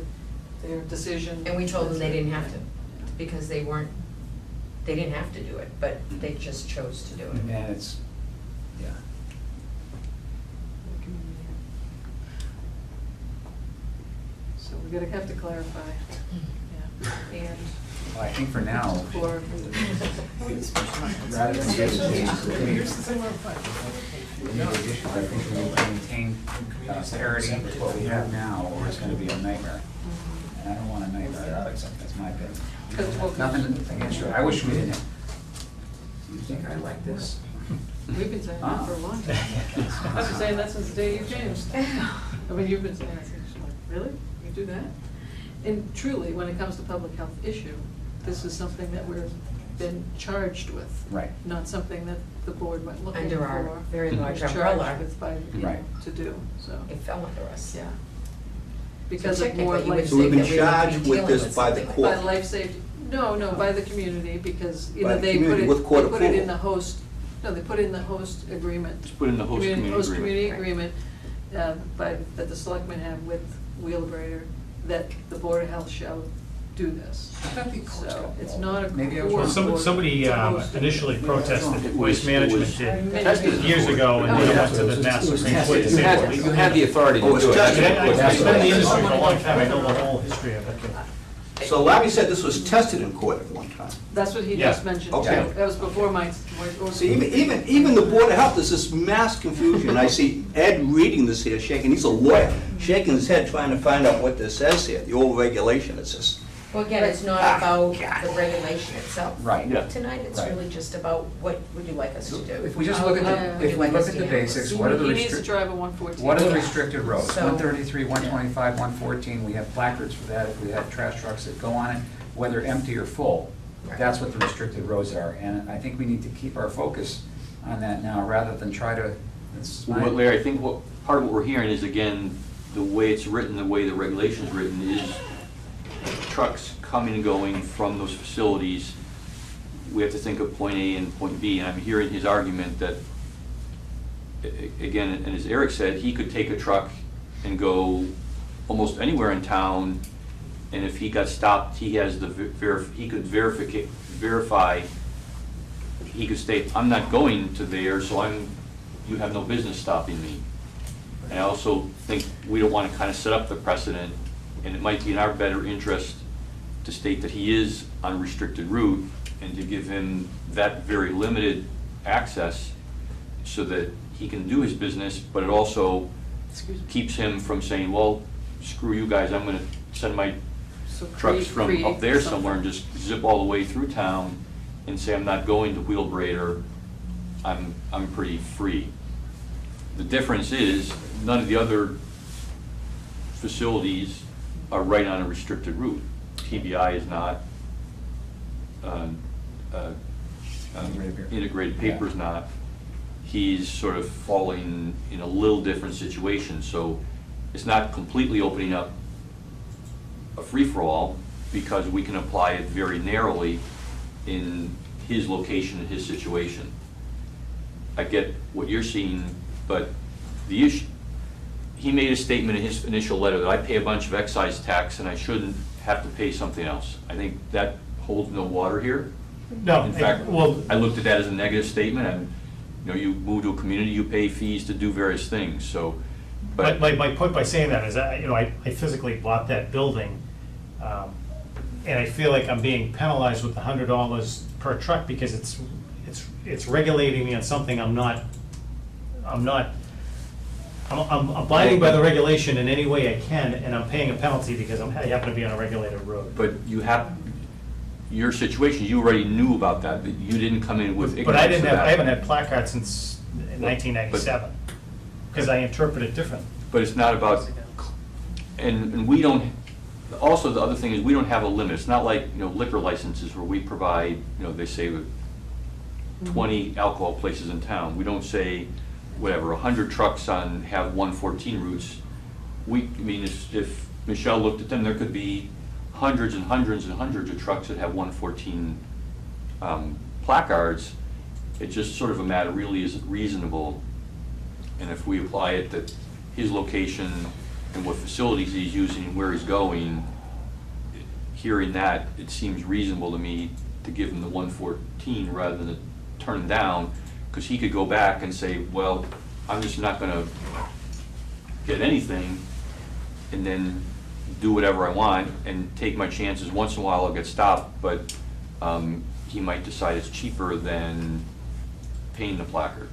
S3: decision.
S8: And we told them they didn't have to, because they didn't have to do it, but they just chose to do it.
S7: and it's, yeah.
S3: So we're gonna have to clarify, yeah, and
S7: Well, I think for now,
S3: for.
S7: rather than get into the issue, I think we need to maintain parity with what we have now, or it's gonna be a nightmare. And I don't want a nightmare, that's my opinion. Nothing against you, I wish we didn't have. You think I like this?
S3: We've been saying that for a long time. I've been saying that since the day you changed. I mean, you've been saying that since, really? You do that? And truly, when it comes to public health issue, this is something that we've been charged with.
S7: Right.
S3: Not something that the board went looking for.
S8: Under our very large
S3: was
S8: umbrella.
S3: charged with by,
S7: Right.
S3: to do, so,
S8: It fell under us.
S3: yeah. Because of more
S8: technically, you would
S3: life
S5: So we've
S8: say
S5: been
S8: that we would be
S5: charged with
S8: dealing
S5: this
S8: with
S5: by the
S8: something like
S5: court.
S3: By life safety, no, by the community, because,
S5: By the
S3: they put
S5: community
S3: it,
S5: with court
S3: they put it in
S5: approval.
S3: the host, no, they put it in the host agreement.
S1: Just put in the host community
S3: Host
S1: agreement.
S3: community
S8: Right.
S3: agreement, that the selectmen have with Wheelabrator, that the Board of Health shall do this. So it's not a
S7: Maybe I was
S3: core
S7: wrong.
S3: board,
S11: Somebody
S3: it's a host.
S11: initially protested
S1: It
S11: Waste
S1: was
S11: Management did
S1: tested.
S11: years ago, and then it went to the Mass Supreme Court to
S12: You
S11: say
S12: had,
S11: what
S12: you
S11: legal.
S12: had the authority to
S5: Oh, it's
S12: do it.
S5: tested.
S11: I've been in the industry for a long time, I know the whole history of it.
S5: So Larry said this was tested in court at one time.
S3: That's what he
S11: Yeah.
S3: just mentioned, too.
S5: Okay.
S3: That was before my.
S5: See, even the Board of Health, there's this mass confusion. I see Ed reading this here, shaking, he's a lawyer, shaking his head trying to find out what this says here, the old regulation, it's just,
S8: Well, again, it's not about the regulation itself.
S7: Right.
S1: Yeah.
S8: Tonight, it's
S7: Right.
S8: really just about what would you like us to do?
S7: If we just look at the, if we look at the basics, what are the
S3: He needs to
S7: restricted,
S3: drive a 114.
S7: what are the
S8: Yeah.
S7: restricted roads?
S8: So-
S7: 133, 125, 114, we have placards for that, if we have trash trucks that go on it, whether empty or full.
S8: Right.
S7: That's what the restricted roads are, and I think we need to keep our focus on that now, rather than try to, it's my.
S1: What, Larry, I think part of what we're hearing is, again, the way it's written, the way the regulation's written, is trucks coming and going from those facilities, we have to think of point A and point B, and I'm hearing his argument that, again, and as Eric said, he could take a truck and go almost anywhere in town, and if he got stopped, he has the he could verify, he could state, I'm not going to there, so you have no business stopping me. And I also think we don't want to kind of set up the precedent, and it might be in our better interest to state that he is on a restricted route and to give him that very limited access so that he can do his business, but it also keeps him from saying, well, screw you guys, I'm gonna send my
S3: So
S1: trucks from
S3: create
S1: up there
S3: something.
S1: somewhere and just zip all the way through town and say, I'm not going to Wheelbrader, I'm pretty free. The difference is, none of the other facilities are right on a restricted route. TBI is not, Integrated Paper's not. He's sort of falling in a little different situation, so it's not completely opening up a free-for-all, because we can apply it very narrowly in his location and his situation. I get what you're seeing, but the issue, he made a statement in his initial letter that I pay a bunch of excise tax and I shouldn't have to pay something else. I think that holds no water here.
S11: No,
S1: In fact,
S11: well,
S1: I looked at that as a negative statement, and, you know, you move to a community, you pay fees to do various things, so, but.
S11: my point by saying that is, I physically bought that building, and I feel like I'm being penalized with $100 per truck because it's regulating me on something I'm abiding by the regulation in any way I can, and I'm paying a penalty because I happen to be on a regulated road.
S1: But you have, your situation, you already knew about that, but you didn't come in with ignorance
S11: But
S1: of that.
S11: I haven't had placards since 1997, because I interpret it different.
S1: But it's not about, and we don't, also the other thing is, we don't have a limit. It's not like, you know, liquor licenses where we provide, you know, they say 20 alcohol places in town. We don't say, whatever, 100 trucks have 114 routes. I mean, if Michelle looked at them, there could be hundreds and hundreds and hundreds of trucks that have 114 placards. It's just sort of a matter, really, is it reasonable? And if we apply it that his location and what facilities he's using and where he's going, hearing that, it seems reasonable to me to give him the 114 rather than turn him down, because he could go back and say, well, I'm just not gonna get anything, and then do whatever I want and take my chances. Once in a while I'll get stopped, but he might decide it's cheaper than paying the placard.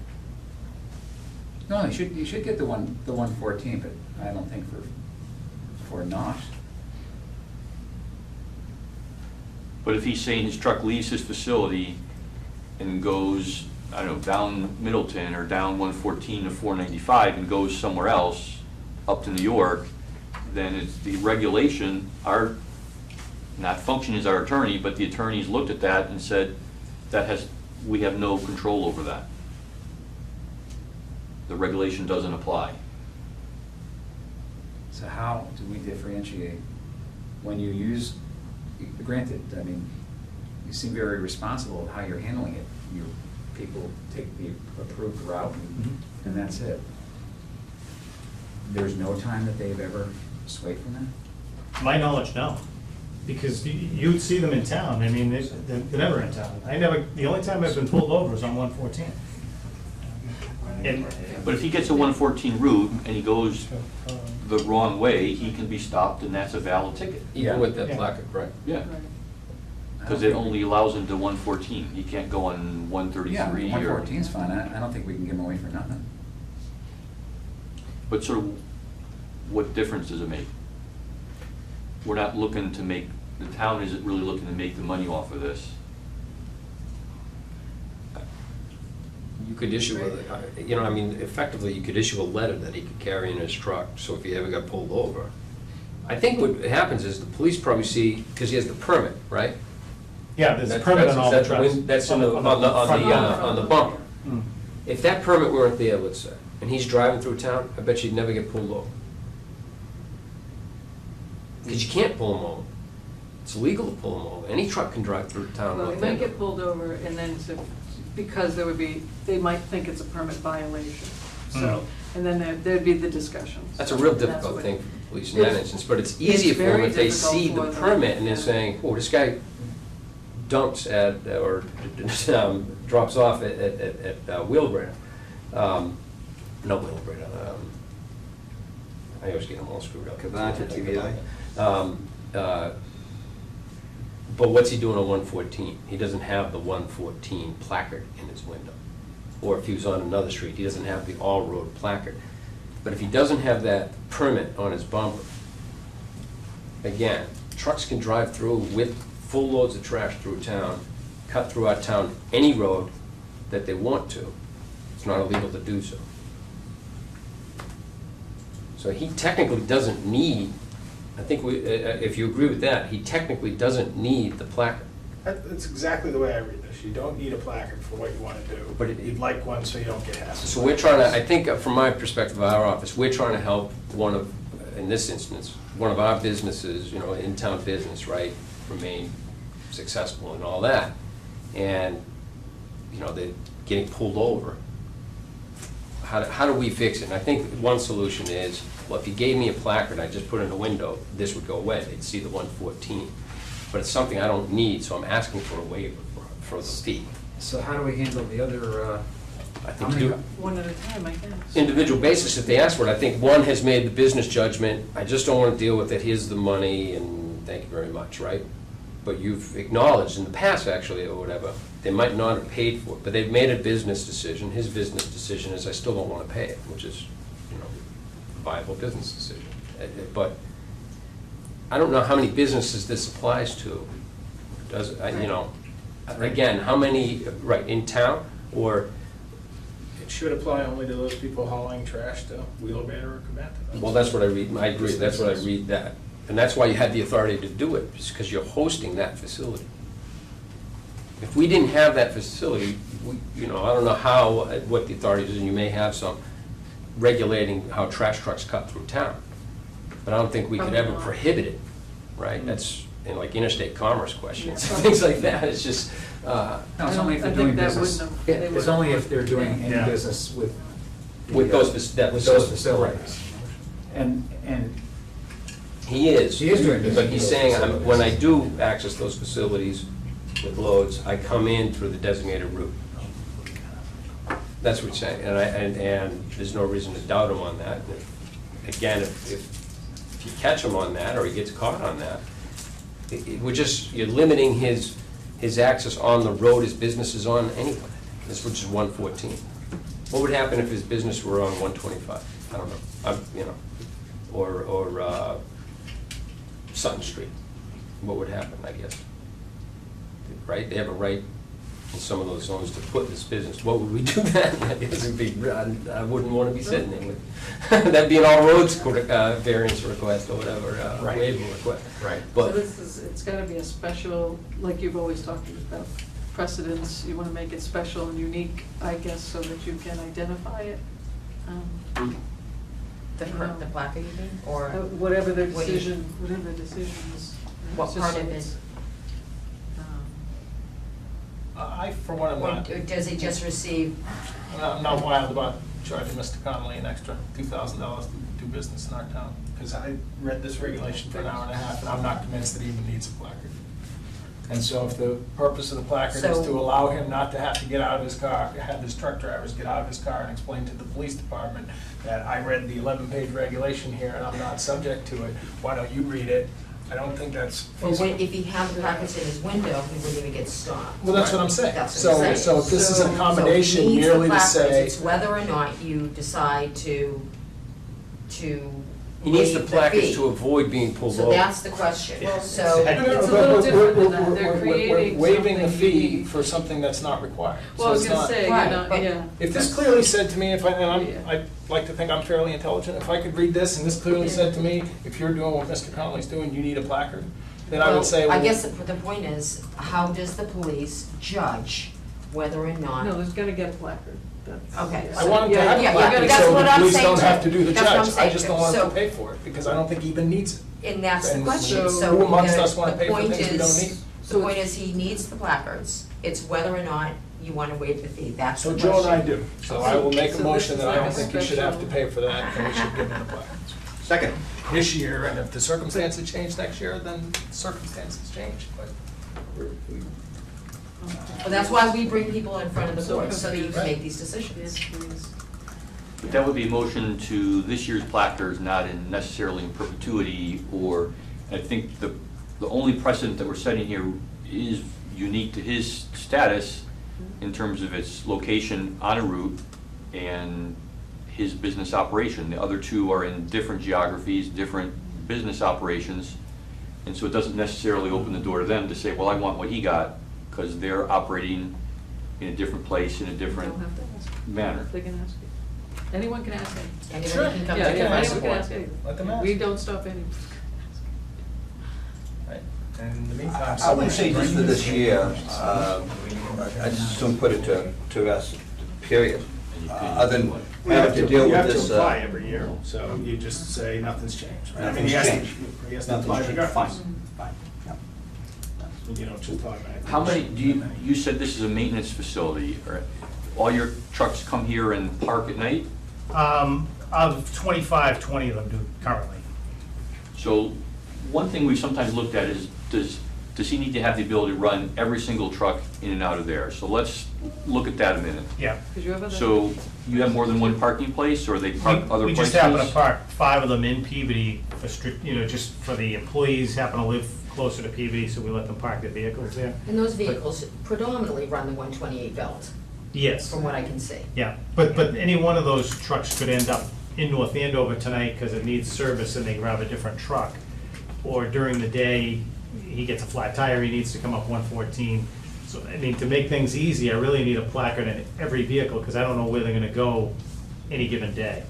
S7: No, you should get the 114, but I don't think for not.
S1: But if he's saying his truck leaves his facility and goes, I don't know, down Middleton or down 114 to 495 and goes somewhere else, up to New York, then it's the regulation, not functioning as our attorney, but the attorneys looked at that and said, we have no control over that. The regulation doesn't apply.
S7: So how do we differentiate when you use, granted, I mean, you seem very responsible of how you're handling it. People take the approved route and that's it. There's no time that they've ever swayed from that?
S11: To my knowledge, no, because you'd see them in town. I mean, they're never in town. The only time I've been pulled over is on 114.
S1: But if he gets a 114 route and he goes the wrong way, he can be stopped, and that's a valid ticket.
S12: Even with that
S11: Yeah.
S12: placard, right?
S1: Yeah. Because it only allows him to 114. He can't go on 133
S7: Yeah,
S1: or...
S7: 114 is fine. I don't think we can give them away for nothing.
S1: But sort of, what difference does it make? We're not looking to make, the town isn't really looking to make the money off of this.
S12: You could issue effectively, you could issue a letter that he could carry in his truck, so if he ever got pulled over. I think what happens is the police probably see, because he has the permit, right?
S11: Yeah, there's a permit on all the trucks.
S12: That's on the bumper.
S11: Mm.
S12: If that permit weren't there, let's say, and he's driving through town, I bet you'd never get pulled over. Because you can't pull them over. It's illegal to pull them over. Any truck can drive through town.
S3: Well, they
S12: North
S3: might
S12: Andover.
S3: get pulled over and then, because there would be, they might think it's a permit violation. So, and then there'd be the discussions.
S12: That's a real
S3: That's
S12: difficult
S3: what-
S12: thing for the police in that
S3: It's-
S12: instance, but it's
S3: it's
S12: easier for them
S3: very
S12: if they
S3: difficult
S12: see the
S3: for them,
S12: permit and they're
S3: yeah.
S12: saying, oh, this guy dumps at, or drops off at Wheelbrader. No Wheelbrader. I always get them all screwed up.
S5: Cavanta, TVI.
S12: But what's he doing on 114? He doesn't have the 114 placard in his window. Or if he was on another street, he doesn't have the all-road placard. But if he doesn't have that permit on his bumper, again, trucks can drive through with full loads of trash through town, cut through our town, any road that they want to. It's not illegal to do so. So he technically doesn't need, I think if you agree with that, he technically doesn't need the placard.
S10: That's exactly the way I read this. You don't need a placard for what you want to do.
S12: But
S10: You'd like one so you don't get hassled.
S12: So we're trying to, I think from my perspective of our office, we're trying to help one of, in this instance, one of our businesses, you know, in-town business, right, remain successful and all that. And, you know, they're getting pulled over. How do we fix it? And I think one solution is, well, if you gave me a placard, I just put it in the window, this would go away. They'd see the 114. But it's something I don't need, so I'm asking for a waiver for the fee.
S7: So how do we handle the other,
S12: I
S7: how
S12: think
S7: many?
S12: do
S3: One at a time, I guess.
S12: individual basis if they ask for it. I think one has made the business judgment, I just don't want to deal with it, here's the money, and thank you very much, right? But you've acknowledged in the past, actually, or whatever, they might not have paid for it, but they've made a business decision. His business decision is, I still don't want to pay it, which is, you know, a viable business decision. But I don't know how many businesses this applies to. Does, you know, again, how many, right, in town, or,
S10: It should apply only to those people hauling trash to Wheelbrader or Cavanta.
S12: well, that's what I read, I agree, that's what I read that. And that's why you had the authority to do it, is because you're hosting that facility. If we didn't have that facility, you know, I don't know how, what the authority is, and you may have some regulating how trash trucks cut through town. But I don't think we could
S3: Probably
S12: ever
S3: not.
S12: prohibit it, right? That's, in like interstate commerce questions,
S3: Yeah.
S12: things like that, it's just,
S7: No, it's only if
S3: I
S7: they're
S3: think
S7: doing
S3: that
S7: business.
S3: wouldn't have-
S12: Yeah,
S3: they
S7: It's
S3: wouldn't.
S7: only if they're doing any
S11: Yeah.
S7: business with. the,
S12: with those, that
S7: With those
S12: facility.
S7: facilities. And
S12: He is.
S7: He is doing business
S12: But he's
S7: with
S12: saying,
S7: those facilities.
S12: when I do access those facilities with loads, I come in through the designated route. That's what he's saying, and there's no reason to doubt him on that. Again, if you catch him on that, or he gets caught on that, we're just, you're limiting his access on the road his business is on anyway, this which is 114. What would happen if his business were on 125? I don't know, you know, or Sutton Street. What would happen, I guess? Right, they have a right in some of those zones to put this business. What would we do then? I wouldn't want to be sitting there with, that'd be an all roads variance request or whatever,
S10: Right.
S12: waiver request.
S7: Right.
S3: So
S12: But
S3: this is, it's gotta be a special, like you've always talked about, precedence, you wanna make it special and unique, I guess, so that you can identify it.
S8: The placard you mean, or
S3: Whatever their
S8: What do you-
S3: decision, whatever the decision is.
S8: what
S3: It's just
S8: part
S3: so
S8: of it?
S3: it's,
S10: I, for one, am
S8: Or
S10: not,
S8: does he just receive,
S10: I'm not wild about charging Mr. Connolly an extra $2,000 to do business in our town, because I read this regulation for an hour and a half, and I'm not convinced that he even needs a placard. And so if the purpose of the placard is
S8: So-
S10: to allow him not to have to get out of his car, have his truck drivers get out of his car and explain to the police department that I read the 11-page regulation here and I'm not subject to it, why don't you read it? I don't think that's
S8: or
S10: feasible.
S8: when, if he had the placards in his window, he wouldn't even get stopped?
S10: Well, that's what I'm saying.
S8: That's what I'm saying.
S10: So if this is an
S8: So
S10: accommodation
S8: he needs the
S10: merely to
S8: placards.
S10: say.
S8: It's whether or not you decide to
S12: he needs the
S8: waive
S12: placards
S8: fee.
S12: to avoid being pulled
S8: So
S12: over.
S8: that's the question, so.
S10: No, no,
S3: It's a
S10: but
S3: little
S10: we're-
S3: different than
S10: we're-
S3: that. They're
S10: we're
S3: creating
S10: waiving the
S3: something
S10: fee
S3: unique.
S10: for something that's not required.
S3: Well, I was
S10: So
S3: gonna
S10: it's not-
S3: say,
S8: Right,
S3: you're not,
S8: but-
S3: yeah.
S10: If this clearly said to me,
S3: Yeah.
S10: I'd like to think I'm fairly intelligent, if I could read this and this clearly said to me, if you're doing what Mr. Connolly's doing, you need a placard, then I
S8: Well,
S10: would say.
S8: I
S10: well,
S8: guess the point is, how does the police judge whether or
S3: No,
S8: not?
S3: there's gonna get a placard.
S8: Okay.
S10: I want him to have a
S8: Yeah,
S10: placard,
S8: that's
S10: so
S8: what
S10: the
S8: I'm
S10: police
S8: saying
S10: don't have
S8: too.
S10: to do the
S8: That's what I'm
S10: judge. I
S8: saying
S10: just
S8: too.
S10: don't want him to
S8: So-
S10: pay for it, because I don't think he even needs it.
S8: And that's the
S10: And
S8: question,
S3: so
S8: so.
S10: who amongst
S8: the-
S10: us wanna
S8: the
S10: pay for
S8: point
S10: things we don't
S8: is-
S10: need?
S8: The point is, he needs the placards, it's whether or not you wanna waive the fee, that's the
S10: So
S8: question.
S10: Joe and I do. So I will make a
S3: So
S10: motion
S3: this
S10: that
S3: is
S10: I don't
S3: like a
S10: think he should have to
S3: special-
S10: pay for that, and we should give him the placards.
S5: Second.
S10: This year, and if the circumstances change next year, then circumstances change, but
S8: Well, that's why we bring people in front of the board, so that you can make these
S3: Yes,
S8: decisions.
S3: please.
S1: But that would be a motion to this year's placards, not in necessarily in perpetuity, or, I think the only precedent that we're setting here is unique to his status in terms of its location on a route and his business operation. The other two are in different geographies, different business operations, and so it doesn't necessarily open the door to them to say, well, I want what he got, because they're operating in a different place, in a different
S3: Don't have to ask.
S1: manner.
S3: They can ask you. Anyone can ask anything.
S10: Sure.
S8: Anybody can come
S3: Yeah,
S8: to
S3: yeah,
S8: the
S3: anyone
S8: board.
S3: can ask anything.
S10: Let them ask.
S3: We don't stop anyone.
S10: And in the meantime.
S5: I wouldn't say just for this year,
S10: Uh,
S5: I just don't put it to us, period. Other than having to deal
S10: You
S5: with
S10: have to
S5: this.
S10: apply every year, so you just say nothing's changed, right? I mean,
S5: Nothing's
S10: he has to-
S5: changed.
S10: He has to apply
S5: Nothing's changed, fine,
S10: regardless.
S5: fine. yeah.
S10: You don't just automatically.
S1: How many, you said this is a maintenance facility, or all your trucks come here and park at night?
S11: Of 25, 20 of them do currently.
S1: So, one thing we've sometimes looked at is, does he need to have the ability to run every single truck in and out of there? So let's look at that a minute.
S11: Yeah.
S3: Because you have other.
S1: So, you have more than one parking place, or they park other
S11: We
S1: places?
S11: just happen to park 5 of them in Peabody for strict, just for the employees happen to live closer to Peabody, so we let them park their vehicles there.
S8: And those vehicles predominantly run the 128 belt,
S11: Yes.
S8: from what I can see.
S11: Yeah, but any one of those trucks could end up in North Andover tonight because it needs service and they grab a different truck. Or during the day, he gets a flat tire, he needs to come up 114. So, I mean, to make things easy, I really need a placard in every vehicle because I don't know where they're gonna go any given day.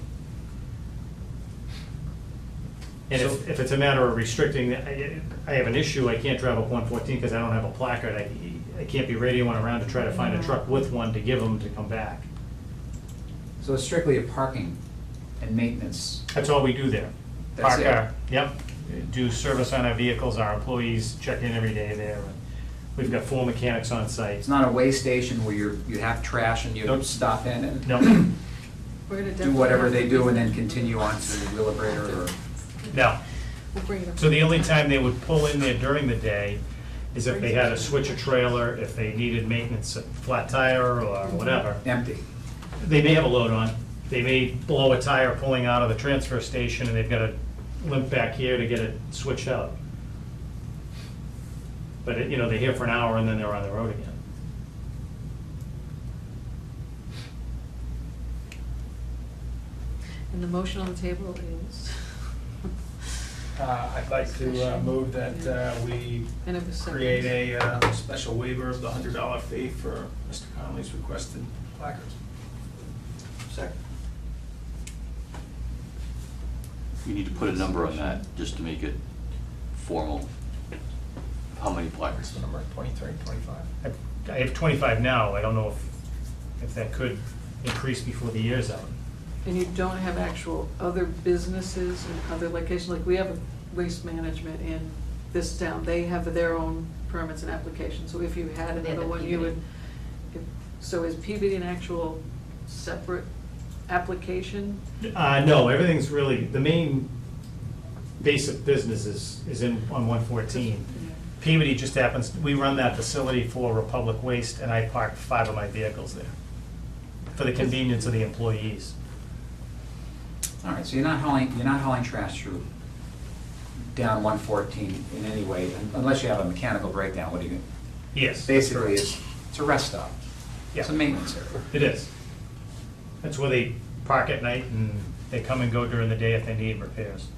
S11: And if it's a matter of restricting, I have an issue, I can't drive up 114 because I don't have a placard. I can't be radioing around to try to find a truck with one to give them to come back.
S7: So it's strictly a parking and maintenance.
S11: That's all we do there.
S7: That's
S11: Park
S7: it?
S11: our, yep, do service on our vehicles, our employees check in every day there. We've got 4 mechanics on site.
S7: It's not a way station where you have trash and you
S11: Nope.
S7: stop in and
S11: No,
S3: We're gonna
S7: do
S3: definitely
S7: whatever
S3: have
S7: they
S3: to-
S7: do and then continue on to Wheelabrator or.
S11: no.
S3: We'll bring it up.
S11: So the only time they would pull in there during the day is if they had to switch a trailer, if they needed maintenance, a flat tire or whatever.
S7: Empty.
S11: They may have a load on. They may blow a tire pulling out of the transfer station and they've got to limp back here to get it switched out. But, they're here for an hour and then they're on the road again.
S3: And the motion on the table is,
S10: I'd like to move that we
S3: and it was seconded.
S10: create a special waiver of the $100 fee for Mr. Connolly's requested placards.
S5: Second.
S1: You need to put a number on that, just to make it formal. How many
S10: What's
S1: placards?
S10: the number, 23, 25?
S11: I have 25 now. I don't know if that could increase before the year's out.
S3: And you don't have actual other businesses and other locations, like we have a waste management in this town, they have their own permits and applications, so if you had
S8: They have
S3: another
S8: the
S3: one, you
S8: Peabody.
S3: would. So is Peabody an actual separate application?
S11: No, everything's really, the main basic business is on 114. Peabody just happens, we run that facility for Republic Waste, and I park 5 of my vehicles there for the convenience of the employees.
S7: All right, so you're not hauling trash through down 114 in any way, unless you have a mechanical breakdown, what do you,
S11: Yes.
S7: basically, it's a rest stop. It's a
S11: Yeah.
S7: maintenance area.
S11: It is. That's where they park at night, and they come and go during the day if they need repairs.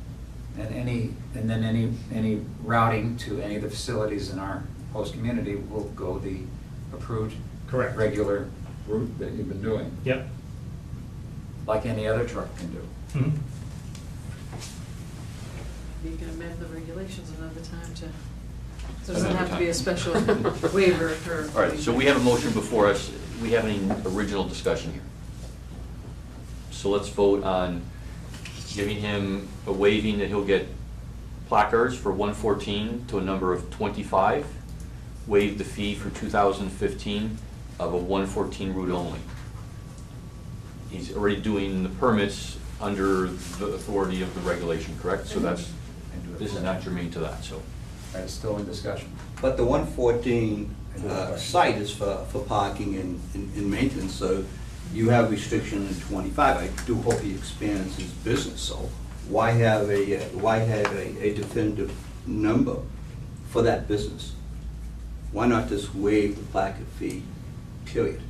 S7: And any routing to any of the facilities in our host community will go the approved.
S11: Correct.
S7: Regular route that you've been doing,
S11: Yep.
S7: like any other truck can do.
S11: Mhm.
S3: You can amend the regulations another time to, so it
S1: Another
S3: doesn't have to be a
S1: time.
S3: special waiver for.
S1: All right, so we have a motion before us. We have any original discussion here? So let's vote on giving him a waiving that he'll get placards for 114 to a number of 25, waive the fee for 2015 of a 114 route only. He's already doing the permits under the authority of the regulation, correct? So that's, this is not germane to that, so.
S7: That is still in discussion.
S5: But the 114 site is for parking and maintenance, so you have restriction in 25. I do hope he expands his business, so why have a definitive number for that business? Why not just waive the placard fee, period?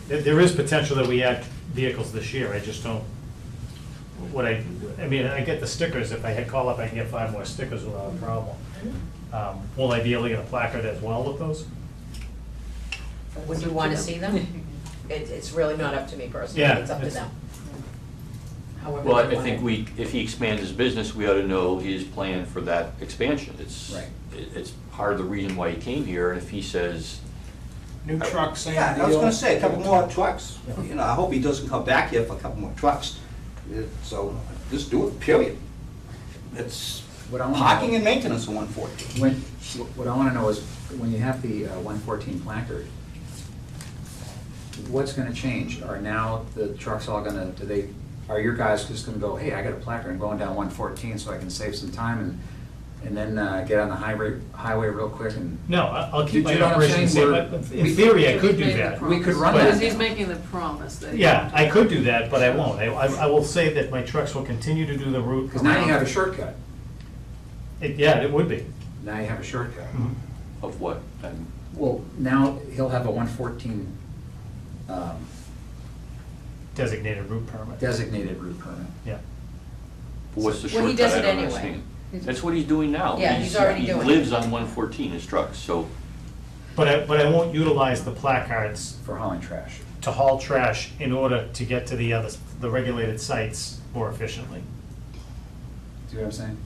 S11: There is potential that we add vehicles this year, I just don't, I mean, I get the stickers, if I had call up, I can get 5 more stickers without a problem. Will I be able to get a placard as well with those?
S8: Would you wanna see them? It's really not up to me personally,
S11: Yeah,
S8: it's up to
S11: it's-
S8: them. However
S1: Well,
S8: they
S1: I think
S8: want it.
S1: if he expands his business, we ought to know his plan for that expansion.
S7: Right.
S1: It's part of the reason why he came here, and if he says,
S10: New truck, same
S5: Yeah,
S10: deal.
S5: I was gonna say, a couple more trucks. You know, I hope he doesn't come back here for a couple more trucks. So just do it, period. It's
S7: What I want-
S5: parking and maintenance on 114.
S7: What I want to know is, when you have the 114 placard, what's going to change? Are now the trucks all going to, are your guys just going to go, hey, I got a placard, I'm going down 114 so I can save some time and then get on the highway real quick and...
S11: No, I'll
S7: Do
S11: keep my
S7: you know what I'm
S11: operation
S7: saying?
S11: safe, but in theory, I could do that.
S7: We could run
S3: Because
S7: that.
S3: he's making the promise that.
S11: Yeah, I could do that, but I won't. I will say that my trucks will continue to do the route.
S7: Because now you
S11: around.
S7: have a shortcut.
S11: Yeah, it would be.
S7: Now you have a shortcut.
S11: Mhm.
S1: of what?
S7: Well, now he'll have a 114
S11: Designated route permit.
S7: designated route permit.
S11: Yeah.
S1: What's the
S8: Well, he
S1: shortcut?
S8: does
S1: I
S8: it
S1: don't
S8: anyway.
S1: understand. That's what he's doing now.
S8: Yeah, he's already doing it.
S1: He lives on 114, his trucks, so.
S11: But I won't utilize the placards
S7: For hauling trash.
S11: to haul trash in order to get to the regulated sites more efficiently.
S7: See what I'm saying?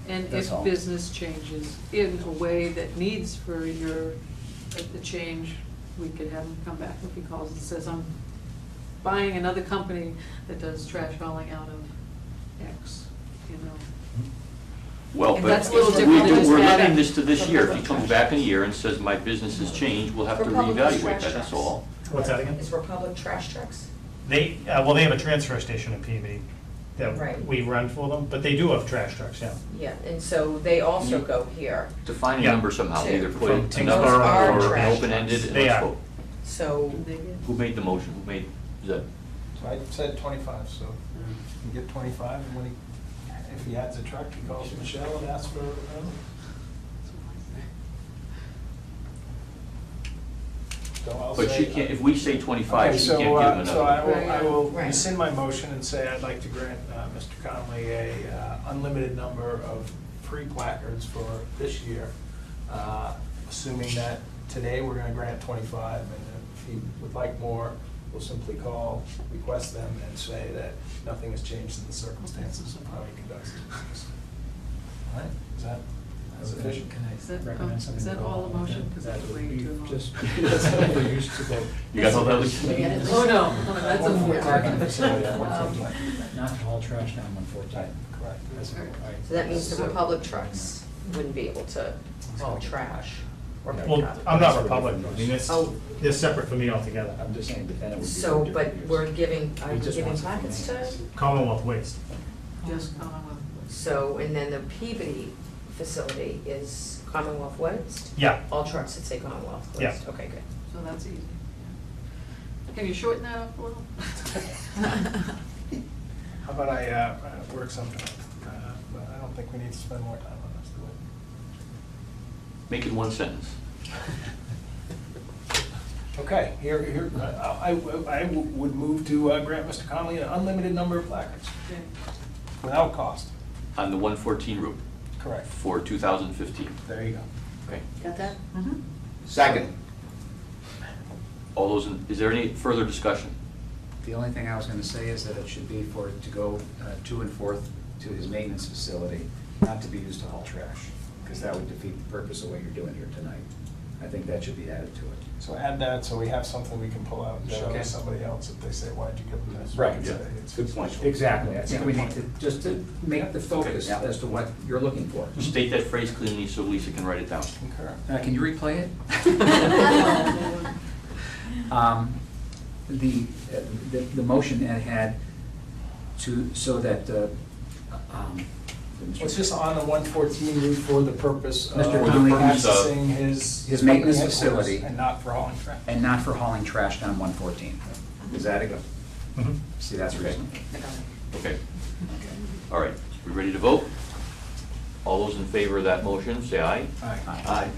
S3: And
S7: That's
S3: if
S7: all.
S3: business changes in a way that needs for the change, we could have him come back if he calls and says, I'm buying another company that does trash hauling out of X, you know.
S1: Well,
S3: And
S1: but
S3: that's a little different than just
S1: we're
S3: add
S1: limiting
S3: up
S1: this to this
S8: for
S1: year. If
S8: public
S1: he comes
S8: trash.
S1: back in a year and says, my business has changed, we'll have to
S8: Republic
S1: reevaluate
S8: trash
S1: that, that's
S8: trucks.
S1: all.
S11: What's that again?
S8: Is Republic trash trucks?
S11: They have a transfer station in PV that
S8: Right.
S11: we run for them, but they do have trash trucks, yeah.
S8: Yeah, and so they also go here,
S1: Define a
S11: Yeah.
S1: number somehow,
S8: Two.
S1: either put
S11: From
S1: a
S11: Tingsboro
S1: number
S8: or
S1: or an
S8: trash
S1: open-ended,
S8: trucks.
S1: and
S11: They
S1: let's
S11: are.
S1: vote.
S8: so,
S1: Who made the motion? Who made, is that?
S10: I said 25, so you get 25, and when if he adds a truck, he calls Michelle and asks for another. So I'll
S1: But she
S10: say-
S1: can't, if we say 25,
S10: Okay,
S1: she
S10: so,
S1: can't give him
S10: So I
S1: another.
S10: will
S8: Right.
S10: rescind my motion and say I'd like to grant Mr. Conley a unlimited number of free placards for this year, assuming that today we're gonna grant 25, and if he would like more, we'll simply call, request them, and say that nothing has changed in the circumstances of how he conducts his business. All right, is that sufficient?
S3: Is that all the motion? Because that's way too long.
S1: You got all that, Lisa?
S3: Oh, no, that's a four.
S7: Parking facility on 114. Not to haul trash down 114.
S10: Correct.
S8: so that means the Republic trucks wouldn't be able to haul trash or pick
S11: Well,
S8: up.
S11: I'm not Republic, I mean,
S8: Oh.
S11: they're separate from me altogether.
S7: I'm just saying, but then it would be...
S8: So, but we're giving, are
S7: He
S8: we
S7: just
S8: giving
S7: wants it for
S8: placards to,
S7: maintenance.
S11: Commonwealth Waste.
S3: Just Commonwealth.
S8: so, and then the Peabody facility is Commonwealth Waste?
S11: Yeah,
S8: All trucks that say Commonwealth
S11: Yeah.
S8: Waste, okay, good.
S3: So that's easy. Can you shorten that up a little?
S10: How about I work something up? But I don't think we need to spend more time on this, do we?
S1: Make it one sentence.
S10: Okay, here, I would move to grant Mr. Conley an unlimited number of placards,
S3: Okay.
S10: without cost.
S1: On the 114 route
S10: Correct.
S1: for 2015.
S10: There you go.
S1: Okay.
S3: Got that?
S5: Second.
S1: All those, is there any further discussion?
S7: The only thing I was gonna say is that it should be for, to go to and forth to his maintenance facility, not to be used to haul trash, because that would defeat the purpose of what you're doing here tonight. I think that should be added to it.
S10: So add that, so we have something we can pull out and show
S7: Okay.
S10: somebody else if they say, why'd you give them this?
S7: Right.
S10: We can say,
S7: Yeah.
S10: it's
S5: Good point.
S7: Exactly, I think we need to, just to make the focus
S5: Yeah.
S7: as to what you're looking for.
S1: Just state that phrase cleanly so Lisa can write it down.
S10: Concur.
S7: Can you replay it? The motion had to, so that,
S10: It's just on the 114 route for the purpose of
S7: Mr. Conley,
S10: accessing his
S7: maintenance
S10: headquarters
S7: facility.
S10: and not for hauling trash.
S7: and not for hauling trash down 114. Is that a go?
S11: Mhm.
S7: See, that's
S1: Okay.
S7: reasonable.
S1: Okay. All right, we ready to vote? All those in favor of that motion, say aye.
S5: Aye.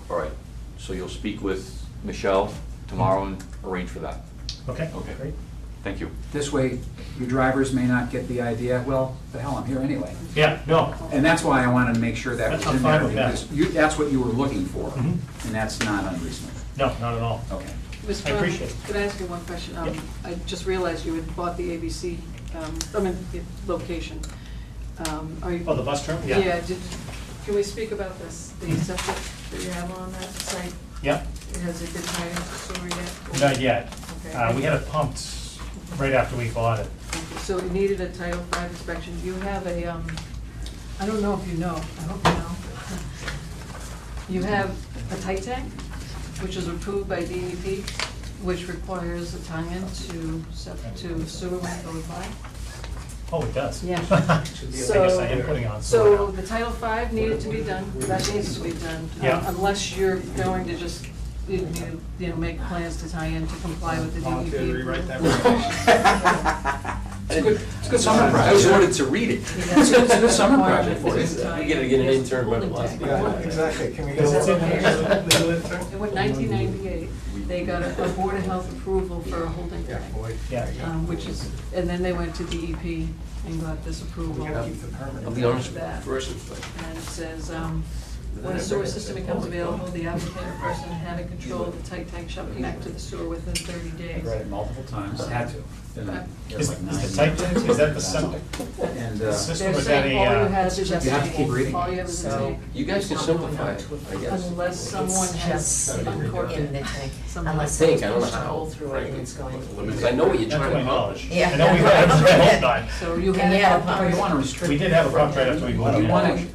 S1: All right, so you'll speak with Michelle tomorrow and arrange for that.
S11: Okay,
S1: Okay.
S11: great.
S1: Thank you.
S7: This way, your drivers may not get the idea, well, the hell, I'm here anyway.
S11: Yeah, no,
S7: And that's why I wanted to make sure that was
S11: I'm
S7: in
S11: fine
S7: there,
S11: with that.
S7: because that's what you were looking for,
S11: Mhm.
S7: and that's not unreasonable.
S11: no, not at all.
S7: Okay.
S3: Mr.
S11: I
S3: Brown,
S11: appreciate it.
S3: could I ask you one question?
S11: Yeah.
S3: I just realized you had bought the ABC, location. Are you?
S11: Oh, the bus term? Yeah.
S3: Yeah, can we speak about this, the septic that you have on that site?
S11: Yeah,
S3: Has it been tied into sewer yet?
S11: not yet.
S3: Okay.
S11: We had it pumped right after we bought it.
S3: Okay, so it needed a Title V inspection. You have a, I don't know if you know, I hope you know. You have a tight tank, which is approved by DEP, which requires a tie-in to sewer when it goes by.
S11: Oh, it does?
S3: Yeah.
S11: I guess I am putting on sewer
S3: So
S11: now.
S3: the Title V needed to be done, that needs to be done.
S11: Yeah.
S3: Unless you're going to just, make plans to tie in to comply with the DEP.
S10: Volunteer to rewrite that
S3: approval.
S7: It's a good summer
S12: I just
S7: project.
S12: wanted to read it.
S7: It's a good summer project for you.
S12: We gotta get an intern by the last.
S10: Yeah, exactly. Can we get
S11: Is it in
S10: a legal intern?
S3: In 1998, they got a Board of Health approval for a holding
S10: Yeah,
S3: tank,
S10: boy.
S11: Yeah.
S3: which is, and then they went to DEP and got this approval.
S10: We gotta keep the permit.
S12: I'll be honest with
S3: That.
S12: you, first,
S3: And it says, when a sewer system becomes available, the applicant or person having control of the tight tank shall connect to the sewer within 30
S7: I
S3: days.
S7: read it multiple times, had to.
S11: Is the tight tank, is that the septic
S7: And,
S11: system,
S3: They're
S11: or is that
S3: saying all you
S11: a,
S3: have is just
S7: You have to keep reading.
S3: all you have is a tank,
S12: you guys can simplify it, I guess.
S3: unless someone has uncorked
S8: in
S3: it.
S8: the tank,
S3: Someone-
S8: unless
S12: Think,
S8: someone's
S12: I don't know
S8: punched a
S12: how,
S8: hole through it and it's going.
S12: Because I know what you're
S11: that's
S12: trying
S11: my
S12: to
S11: knowledge.
S12: accomplish.
S8: Yeah.
S11: I know we had a pump on.
S3: So you
S8: Can you
S3: had,
S8: add a
S7: Oh, you want to restrict.
S11: We did have a pump right after we bought
S7: You
S11: it.
S7: want to,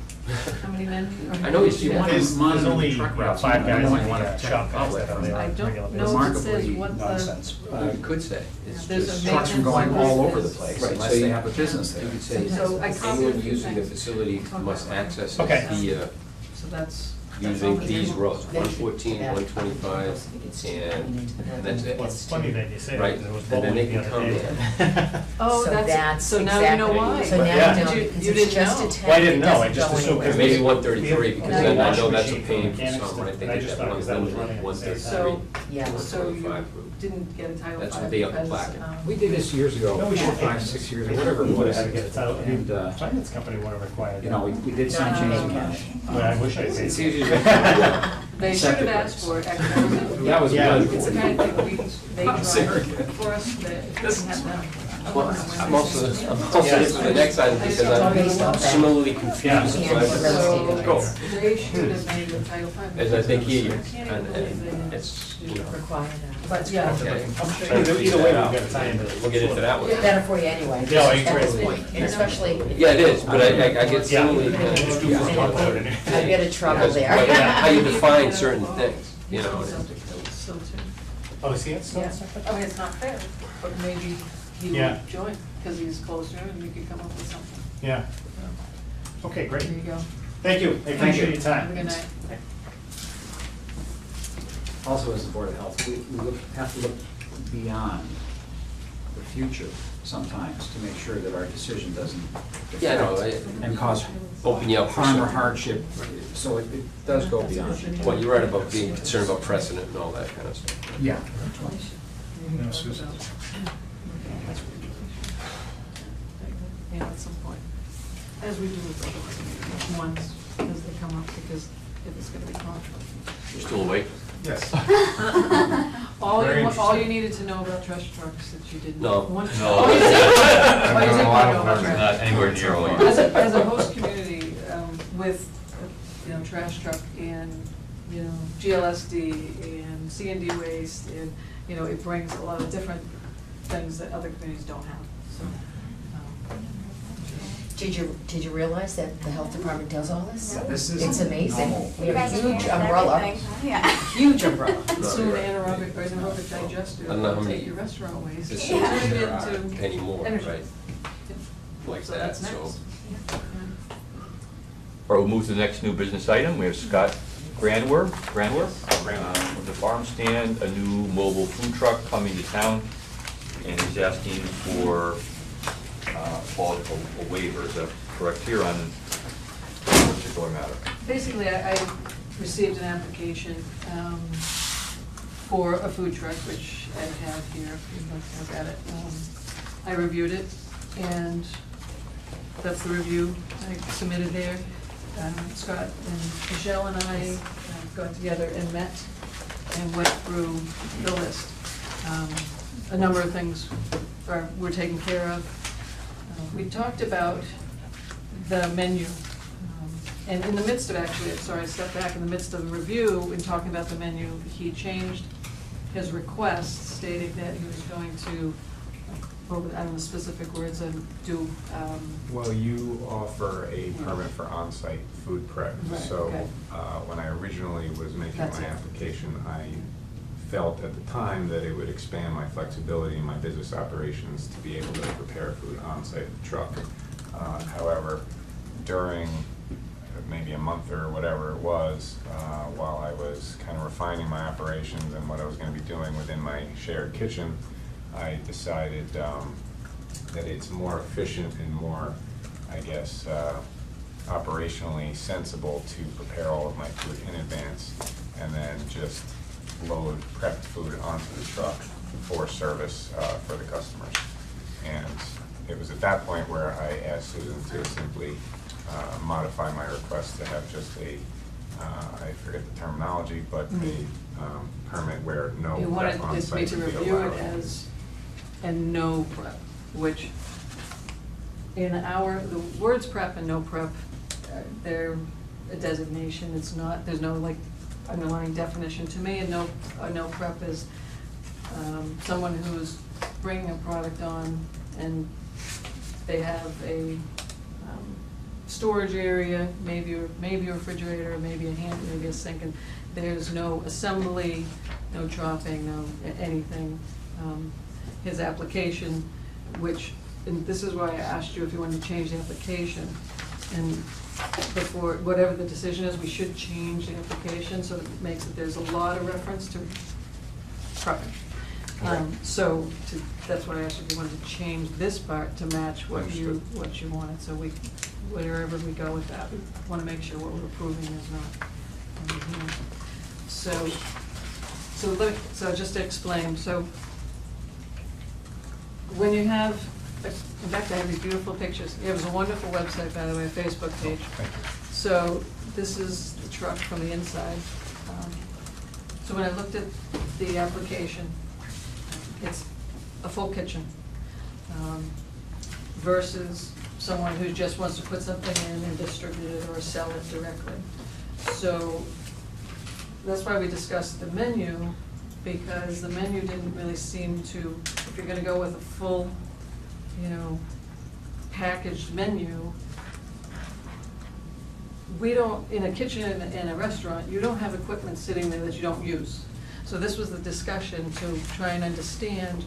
S3: how many men?
S12: I know
S7: you want to
S11: There's
S7: monitor
S11: only,
S7: the truck
S11: you know,
S7: routes.
S11: 5
S7: You
S11: guys
S7: don't
S11: in the
S7: want to
S11: shop guys that are
S7: public.
S11: there
S3: I
S11: on a
S3: don't
S11: regular
S3: know
S11: basis.
S3: if it says
S7: Remarkably
S3: what the.
S7: nonsense.
S12: You could say, it's
S3: There's
S12: just.
S3: a
S7: Trucks from going all over the place
S12: Right,
S7: unless
S12: so
S7: they
S12: you-
S7: have a business
S12: You
S7: there.
S12: could say,
S3: So I copied
S12: anyone
S3: a few
S12: using the
S3: things.
S12: facility must access it
S11: Okay.
S12: via
S3: So that's.
S12: using these roads, 114, 125, and that's it.
S11: Well, it's funny that you say that,
S12: Right,
S11: because it was
S12: and then they
S11: bowling the
S12: can
S11: other
S12: come
S11: day.
S3: Oh,
S8: So
S3: that's,
S8: that's
S3: so now you know
S8: exactly-
S3: why.
S8: So
S11: But
S8: now
S11: yeah.
S8: you know,
S3: Did you-
S8: because
S3: you
S8: it's
S3: didn't
S8: just
S3: know?
S8: a tank.
S11: Well, I didn't
S8: it
S11: know, I
S8: doesn't
S11: just
S8: go
S11: assumed,
S8: anywhere.
S11: because
S12: Maybe
S11: we-
S12: 133, because
S11: we
S12: then I
S11: had
S12: know
S11: a
S12: that's a
S11: machine for
S12: pain for
S11: mechanics
S12: some, I
S11: that-
S12: think
S11: I
S12: it's
S11: just
S12: that
S11: thought, 'cause that was running at the same
S12: 133.
S3: So,
S8: Yeah.
S3: so you
S12: 125.
S3: didn't get a Title V
S12: That's what they have to
S3: because,
S12: plaque.
S7: We did this years ago,
S11: No, we should-
S7: 5, 6 years, or whatever it
S11: We would
S7: was.
S11: have had to get it out,
S7: And,
S11: and finance company would have required.
S7: you know, we did some
S8: No,
S7: changes.
S8: no,
S11: But I wish I paid.
S7: It's easy to.
S3: They should have asked for it, actually.
S7: That was
S11: Yeah.
S7: good.
S3: It's the kind of thing they
S7: I'm
S3: tried
S7: serious.
S3: for us, that it didn't have them.
S12: Well, I'm also this for the next item because I'm similarly confused.
S8: Yeah.
S12: So I just-
S3: So
S12: Go.
S3: they should have made the Title V.
S12: As I think he,
S3: I can't even believe they
S12: and
S3: didn't.
S12: it's, you know,
S8: Require that.
S3: But, yeah.
S12: okay.
S11: Either way, we've got to tie into it.
S12: We'll get into that one.
S8: Better for you anyway.
S11: Yeah, I
S8: at this
S11: agree.
S8: point, and especially. if-
S12: Yeah, it is, but I get
S11: Yeah.
S12: similarly kind
S11: Just
S12: of
S11: do
S12: confused.
S11: for one vote in it.
S8: I'd get in trouble
S12: Because
S8: there.
S12: how you define certain things, you know.
S3: So too.
S11: Oh, is he at still?
S3: Yeah, I mean, it's not fair, but maybe he
S11: Yeah.
S3: would join, because he's closer and we could come up with something.
S11: Yeah. Okay, great.
S3: There you go.
S11: Thank you. I appreciate your
S3: Have a
S11: time.
S3: good night.
S7: Also, as the Board of Health, we have to look beyond the future sometimes to make sure that our decision doesn't
S12: Yeah, no,
S7: affect and cause
S12: Open you up for
S7: harm or
S12: some-
S7: hardship. So it does go beyond.
S12: Well, you're right about being concerned about precedent and all that kind of stuff.
S7: Yeah.
S10: No, Susan.
S3: Yeah, at some point, as we do with other ones, as they come up, because if it's gonna be conflict.
S1: You're still awake?
S10: Yes.
S3: All you needed to know about trash trucks that you didn't.
S12: No.
S3: One-
S1: No.
S3: Oh, you did? Oh, you did want to know about trash.
S1: Not anywhere near all you.
S3: As a host community, with, trash truck and you know, GLSD and C&D waste, and, you know, it brings a lot of different things that other communities don't have, so.
S8: Did you realize that the health department does all this?
S7: This is
S8: It's amazing.
S7: normal.
S8: We have a huge umbrella, huge umbrella.
S3: Soon anaerobic digester,
S12: I don't know how many-
S3: take your restaurant waste,
S12: This
S3: turn
S12: is
S3: it
S12: there are
S3: into
S12: anymore,
S3: energy.
S12: right? Like
S3: So
S12: that,
S3: that's
S12: so.
S3: next. Yeah.
S1: All right, we'll move to the next new business item. We have Scott Granwer with the farm stand, a new mobile food truck coming to town, and he's asking for, call it a waiver, is that correct, here on this particular matter?
S3: Basically, I received an application for a food truck, which I have here, if you'd like to look at it. I reviewed it, and that's the review I submitted there. Scott and Michelle and I got together and met and went through the list. A number of things were taken care of. We talked about the menu. And in the midst of, actually, sorry, I stepped back, in the midst of the review, in talking about the menu, he changed his request, stating that he was going to, I don't know the specific words, do.
S13: Well, you offer a permit for on-site food prep.
S3: Right,
S13: So
S3: okay.
S13: when I originally was making
S3: That's
S13: my
S3: it.
S13: application, I felt at the time that it would expand my flexibility in my business operations to be able to prepare food on-site at the truck. However, during maybe a month or whatever it was, while I was kind of refining my operations and what I was going to be doing within my shared kitchen, I decided that it's more efficient and more, I guess, operationally sensible to prepare all of my food in advance and then just load prepped food onto the truck for service for the customers. And it was at that point where I asked Susan to simply modify my request to have just a, I forget the terminology, but a permit where no
S3: You
S13: prep
S3: wanted
S13: on
S3: me
S13: site
S3: to
S13: would be
S3: review it
S13: allowed.
S3: as a no prep, which in the words prep and no prep, they're a designation. It's not, there's no like underlying definition. To me, a no prep is someone who's bringing a product on and they have a storage area, maybe a refrigerator, maybe a sink, and there's no assembly, no chopping, no anything. His application, which, and this is why I asked you if you wanted to change the application, and before, whatever the decision is, we should change the application so it makes it, there's a lot of reference to prepping. That's why I asked if you wanted to change this part to match what you wanted, so wherever we go with that, we want to make sure what we're approving is not. So just to explain, so when you have, in fact, I have these beautiful pictures. It was a wonderful website, by the way, a Facebook page.
S13: Thank you.
S3: So this is the truck from the inside. So when I looked at the application, it's a full kitchen versus someone who just wants to put something in and distribute it or sell it directly. So that's why we discussed the menu, because the menu didn't really seem to, if you're gonna go with a full, packaged menu, we don't, in a kitchen in a restaurant, you don't have equipment sitting there that you don't use. So this was the discussion to try and understand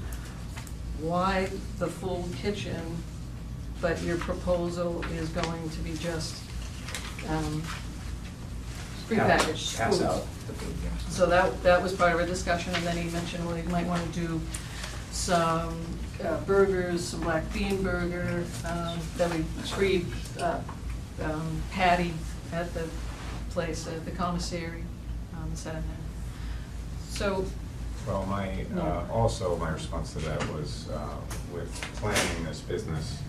S3: why the full kitchen, but your proposal is going to be just prepackaged
S7: Pass
S3: foods.
S7: out the food, yeah. So
S3: So that was part of our discussion, and then he mentioned, well, you might want to do some burgers, some black bean burger, that we patty at the place, at the commissary, Saturday. So,
S13: Well, also my response to that was with planning this business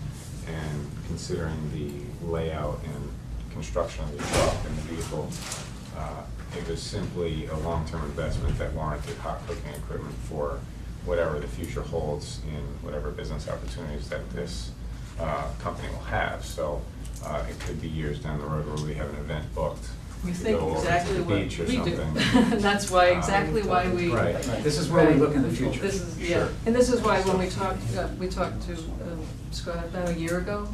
S13: and considering the layout and construction of the truck and the vehicle, it was simply a long-term investment that warranted hot cooking equipment for whatever the future holds in whatever business opportunities that this company will have. So it could be years down the road where we have an event booked
S3: We
S13: to
S3: think
S13: go over to
S3: exactly
S13: the
S3: what
S13: beach or
S3: we do.
S13: something.
S3: That's why, exactly why we.
S13: Right.
S7: This is where we look in the future.
S3: This is, yeah,
S13: Sure.
S3: and this is why when we talked to Scott about a year ago,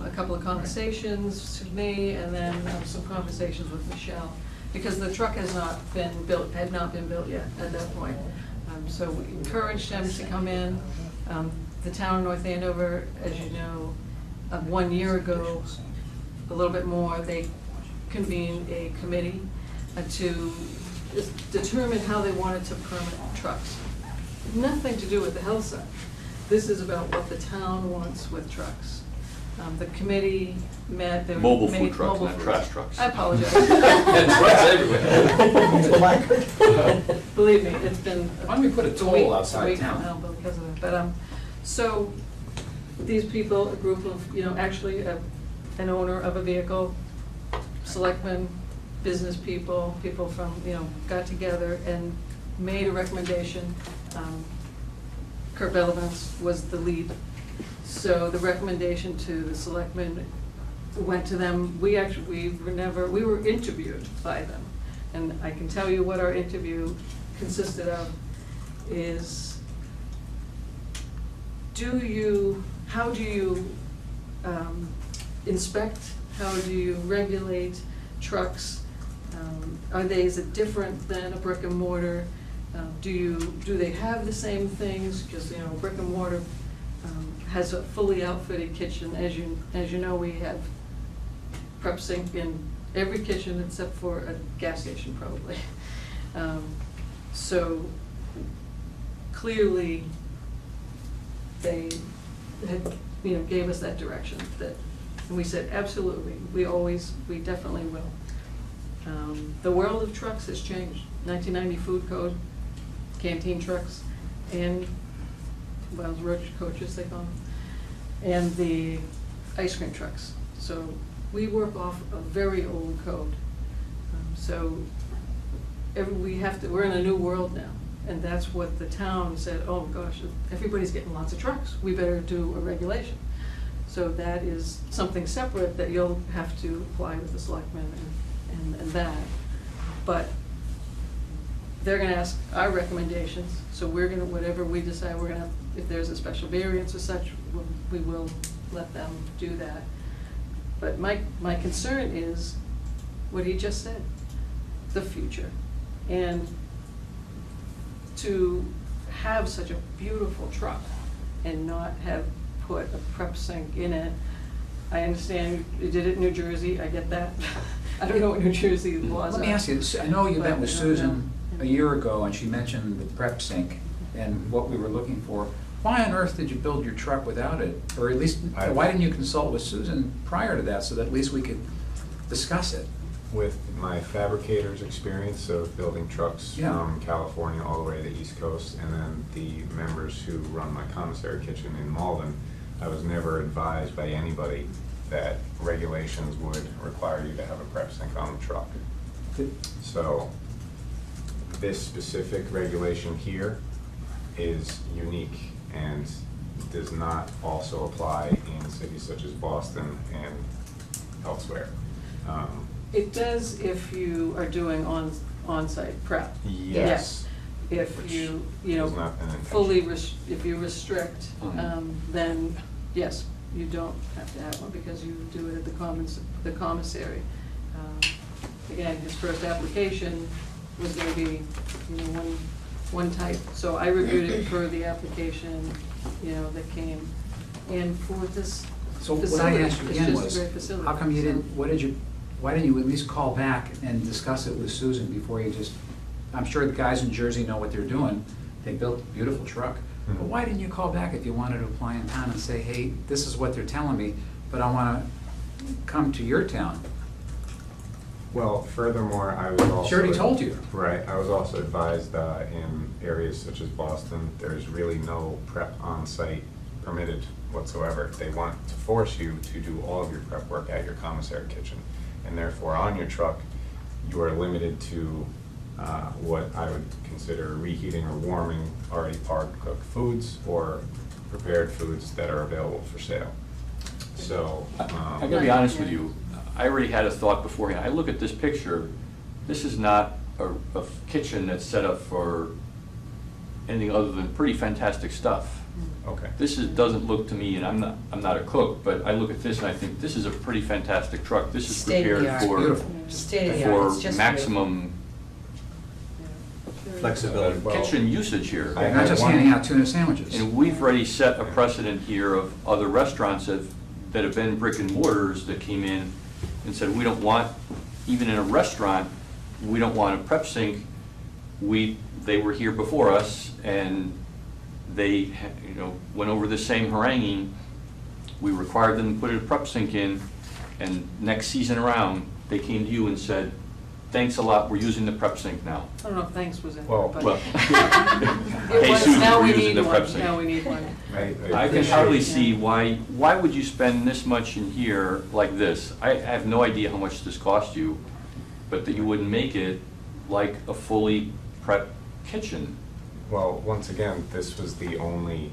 S3: a couple of conversations with me, and then some conversations with Michelle, because the truck had not been built yet at that point. So we encouraged them to come in. The town of North Andover, as you know, 1 year ago, a little bit more, they convened a committee to determine how they wanted to permit trucks. Nothing to do with the health side. This is about what the town wants with trucks. The committee met.
S1: Mobile food trucks, not trash trucks.
S3: I apologize.
S1: And trucks everywhere.
S3: Believe me, it's been.
S7: Why don't we put a toll outside town?
S3: Now because of it. But, so these people, a group of, actually an owner of a vehicle, selectmen, business people, people from, got together and made a recommendation. Kurt Bellavance was the lead. So the recommendation to the selectmen went to them. We were interviewed by them. And I can tell you what our interview consisted of is, how do you inspect, how do you regulate trucks? Is it different than a brick and mortar? Do they have the same things? Because, brick and mortar has a fully outfitted kitchen. As you know, we have prep sink in every kitchen except for a gas station, probably. So clearly, they had, gave us that direction. And we said, absolutely, we definitely will. The world of trucks has changed. 1990 food code, canteen trucks, and roach coaches, they call them, and the ice cream trucks. So we work off a very old code. So we're in a new world now, and that's what the town said, oh gosh, everybody's getting lots of trucks, we better do a regulation. So that is something separate that you'll have to apply with the selectmen and that. But they're gonna ask our recommendations, so we're gonna, whatever we decide, we're gonna, if there's a special variance or such, we will let them do that. But my concern is what he just said, the future. And to have such a beautiful truck and not have put a prep sink in it, I understand you did it in New Jersey, I get that. I don't know what New Jersey laws are.
S7: Let me ask you, I know you met with Susan a year ago, and she mentioned the prep sink and what we were looking for. Why on earth did you build your truck without it? Or at least, why didn't you consult with Susan prior to that, so that at least we could discuss it?
S13: With my fabricator's experience of building trucks from California all the way to the East Coast, and then the members who run my commissary kitchen in Malden, I was never advised by anybody that regulations would require you to have a prep sink on the truck. So this specific regulation here is unique and does not also apply in cities such as Boston and elsewhere.
S3: It does if you are doing on-site prep.
S13: Yes.
S3: If you,
S13: is not an intention.
S3: fully, if you restrict, then yes, you don't have to have one because you do it at the commissary. Again, his first application was gonna be, one type. So I reviewed it for the application, that came. And for this
S7: So
S3: facility,
S7: what I asked you
S3: it's
S7: again
S3: just a
S7: was,
S3: great facility.
S7: how come you didn't, why didn't you at least call back and discuss it with Susan before you just, I'm sure the guys in Jersey know what they're doing, they built a beautiful truck. But why didn't you call back if you wanted to apply in town and say, hey, this is what they're telling me, but I wanna come to your town?
S13: Well, furthermore, I was also...
S7: She already told you.
S13: Right, I was also advised in areas such as Boston, there's really no prep on-site permitted whatsoever. They want to force you to do all of your prep work at your commissary kitchen. And therefore, on your truck, you are limited to what I would consider reheating or warming already cooked foods or prepared foods that are available for sale. So...
S1: I gotta be honest with you, I already had a thought beforehand. I look at this picture, this is not a kitchen that's set up for anything other than pretty fantastic stuff.
S13: Okay.
S1: Doesn't look to me, and I'm not a cook, but I look at this and I think this is a pretty fantastic truck. This is
S8: State of the
S1: prepared
S8: art.
S1: for,
S7: Beautiful.
S8: State of the art, it's
S1: for
S8: just
S1: maximum
S5: Flexibility.
S13: Well,
S1: kitchen usage here.
S13: I
S7: Not just
S13: one-
S7: handing out tuna sandwiches.
S1: And we've already set a precedent here of other restaurants that have been brick and mortars that came in and said, we don't want, even in a restaurant, we don't want a prep sink. They were here before us, and they, went over the same haranguing. We required them to put a prep sink in, and next season around, they came to you and said, thanks a lot, we're using the prep sink now.
S3: I don't know if thanks was in,
S13: Well-
S3: but.
S1: Well,
S3: It
S1: hey,
S3: was,
S1: Susan,
S3: now
S1: we're
S3: we
S1: using
S3: need
S1: the prep
S3: one,
S1: sink.
S3: now we need one.
S1: I can
S13: appreciate-
S1: hardly see why would you spend this much in here like this? I have no idea how much this cost you, but that you wouldn't make it like a fully prepped kitchen.
S13: Well, once again, this was the only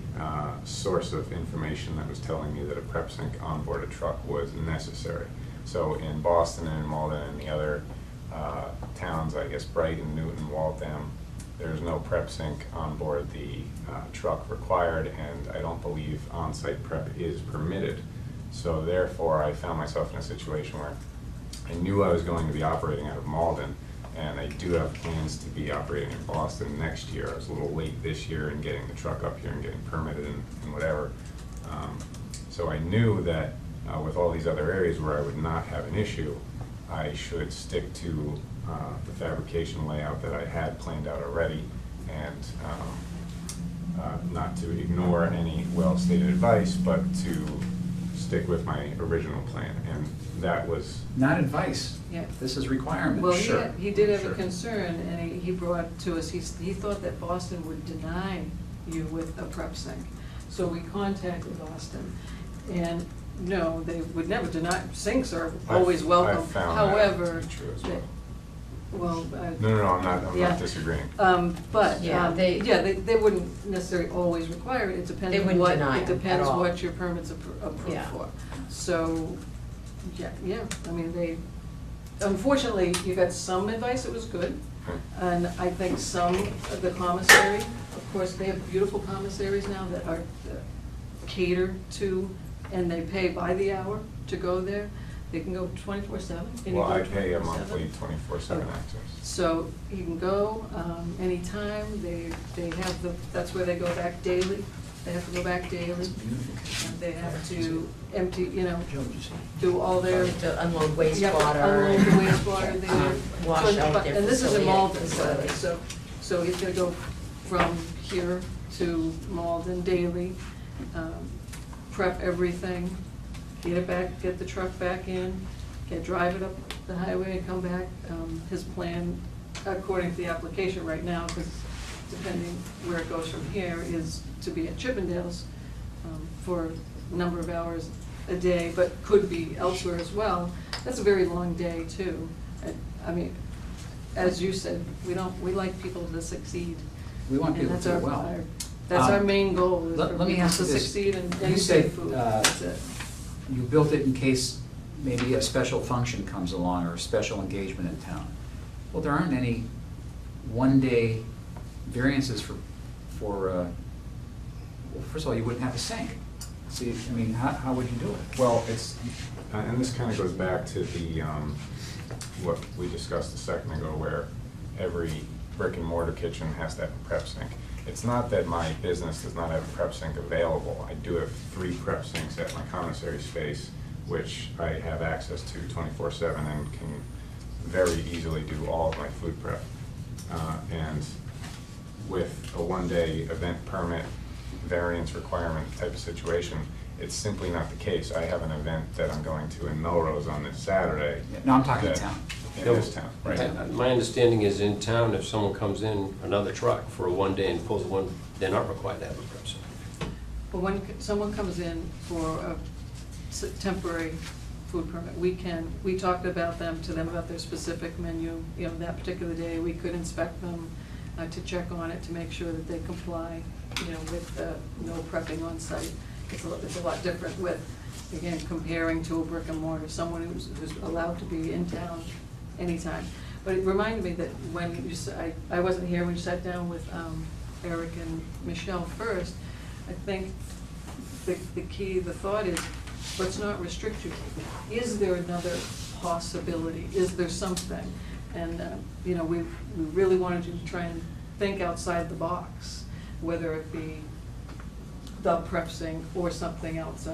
S13: source of information that was telling me that a prep sink on board a truck was necessary. So in Boston and in Malden and the other towns, I guess Brighton, Newton, Waltham, there's no prep sink on board the truck required, and I don't believe on-site prep is permitted. So therefore, I found myself in a situation where I knew I was going to be operating out of Malden, and I do have plans to be operating in Boston next year. I was a little late this year in getting the truck up here and getting permitted and whatever. So I knew that with all these other areas where I would not have an issue, I should stick to the fabrication layout that I had planned out already, and not to ignore any well-stated advice, but to stick with my original plan, and that was.
S7: Not advice.
S3: Yeah.
S7: This is requirement.
S3: Well,
S13: Sure,
S3: he did have
S13: sure.
S3: a concern, and he brought to us, he thought that Boston would deny you with a prep sink. So we contacted Boston, and no, they would never deny, sinks are always welcome.
S13: I've found
S3: However,
S13: that to be true as well.
S3: well.
S13: No, I'm
S3: yeah.
S13: not disagreeing.
S3: But,
S8: Yeah,
S3: they wouldn't necessarily always require it, it depends
S8: They
S3: on
S8: wouldn't
S3: what,
S8: deny
S3: it
S8: it at
S3: depends
S8: all.
S3: what your permit's approved
S8: Yeah.
S3: for. So, yeah, I mean, unfortunately, you got some advice that was good, and I think some of the commissary, of course, they have beautiful commissaries now that are cater to, and they pay by the hour to go there. They can go 24/7.
S13: Well, I pay a monthly 24/7
S3: Okay.
S13: access.
S3: So you can go anytime, they have that's where they go back daily, they have to go back daily. And they have to empty, do all their.
S8: To unload
S3: You have to
S8: wastewater.
S3: unload the wastewater there.
S8: Wash out
S3: But-
S8: their
S3: And this is in Malden,
S8: facility.
S3: so he's gonna go from here to Malden daily, prep everything, get it back, get the truck back in, drive it up the highway and come back. His plan, according to the application right now, because depending where it goes from here, is to be at Chippendales for a number of hours a day, but could be elsewhere as well. That's a very long day too. I mean, as you said, we like people to succeed.
S7: We want
S3: And
S7: people
S3: that's
S7: to
S3: our-
S7: do well.
S3: our- That's our main goal, is
S7: Let
S3: for
S7: me
S3: people
S7: ask
S3: to
S7: you this.
S3: succeed in
S7: You
S3: any
S7: said,
S3: food. That's it.
S7: You built it in case maybe a special function comes along or a special engagement in town. Well, there aren't any one-day variances for, well, first of all, you wouldn't have a sink. See, I mean, how would you do it?
S13: Well, and this kind of goes back to the, what we discussed a second ago, where every brick and mortar kitchen has to have a prep sink. It's not that my business does not have a prep sink available. I do have 3 prep sinks at my commissary space, which I have access to 24/7 and can very easily do all of my food prep. And with a one-day event permit variance requirement type of situation, it's simply not the case. I have an event that I'm going to in Melrose on this Saturday.
S7: No, I'm talking
S13: that-
S7: town.
S13: In this town, right.
S12: My understanding is in town, if someone comes in, another truck for a one day and pulls one, they're not required to have a prep sink.
S3: But when someone comes in for a temporary food permit, we talked about to them about their specific menu, that particular day, we could inspect them to check on it, to make sure that they comply, with no prepping on site. it's a lot different with, again, comparing to a brick and mortar, someone who's allowed to be in town anytime. But it reminded me that when you, I wasn't here when you sat down with Eric and Michelle first. I think the key, the thought is, let's not restrict you. Is there another possibility? Is there something? And, you know, we really wanted you to try and think outside the box, whether it be the prep sink or something else.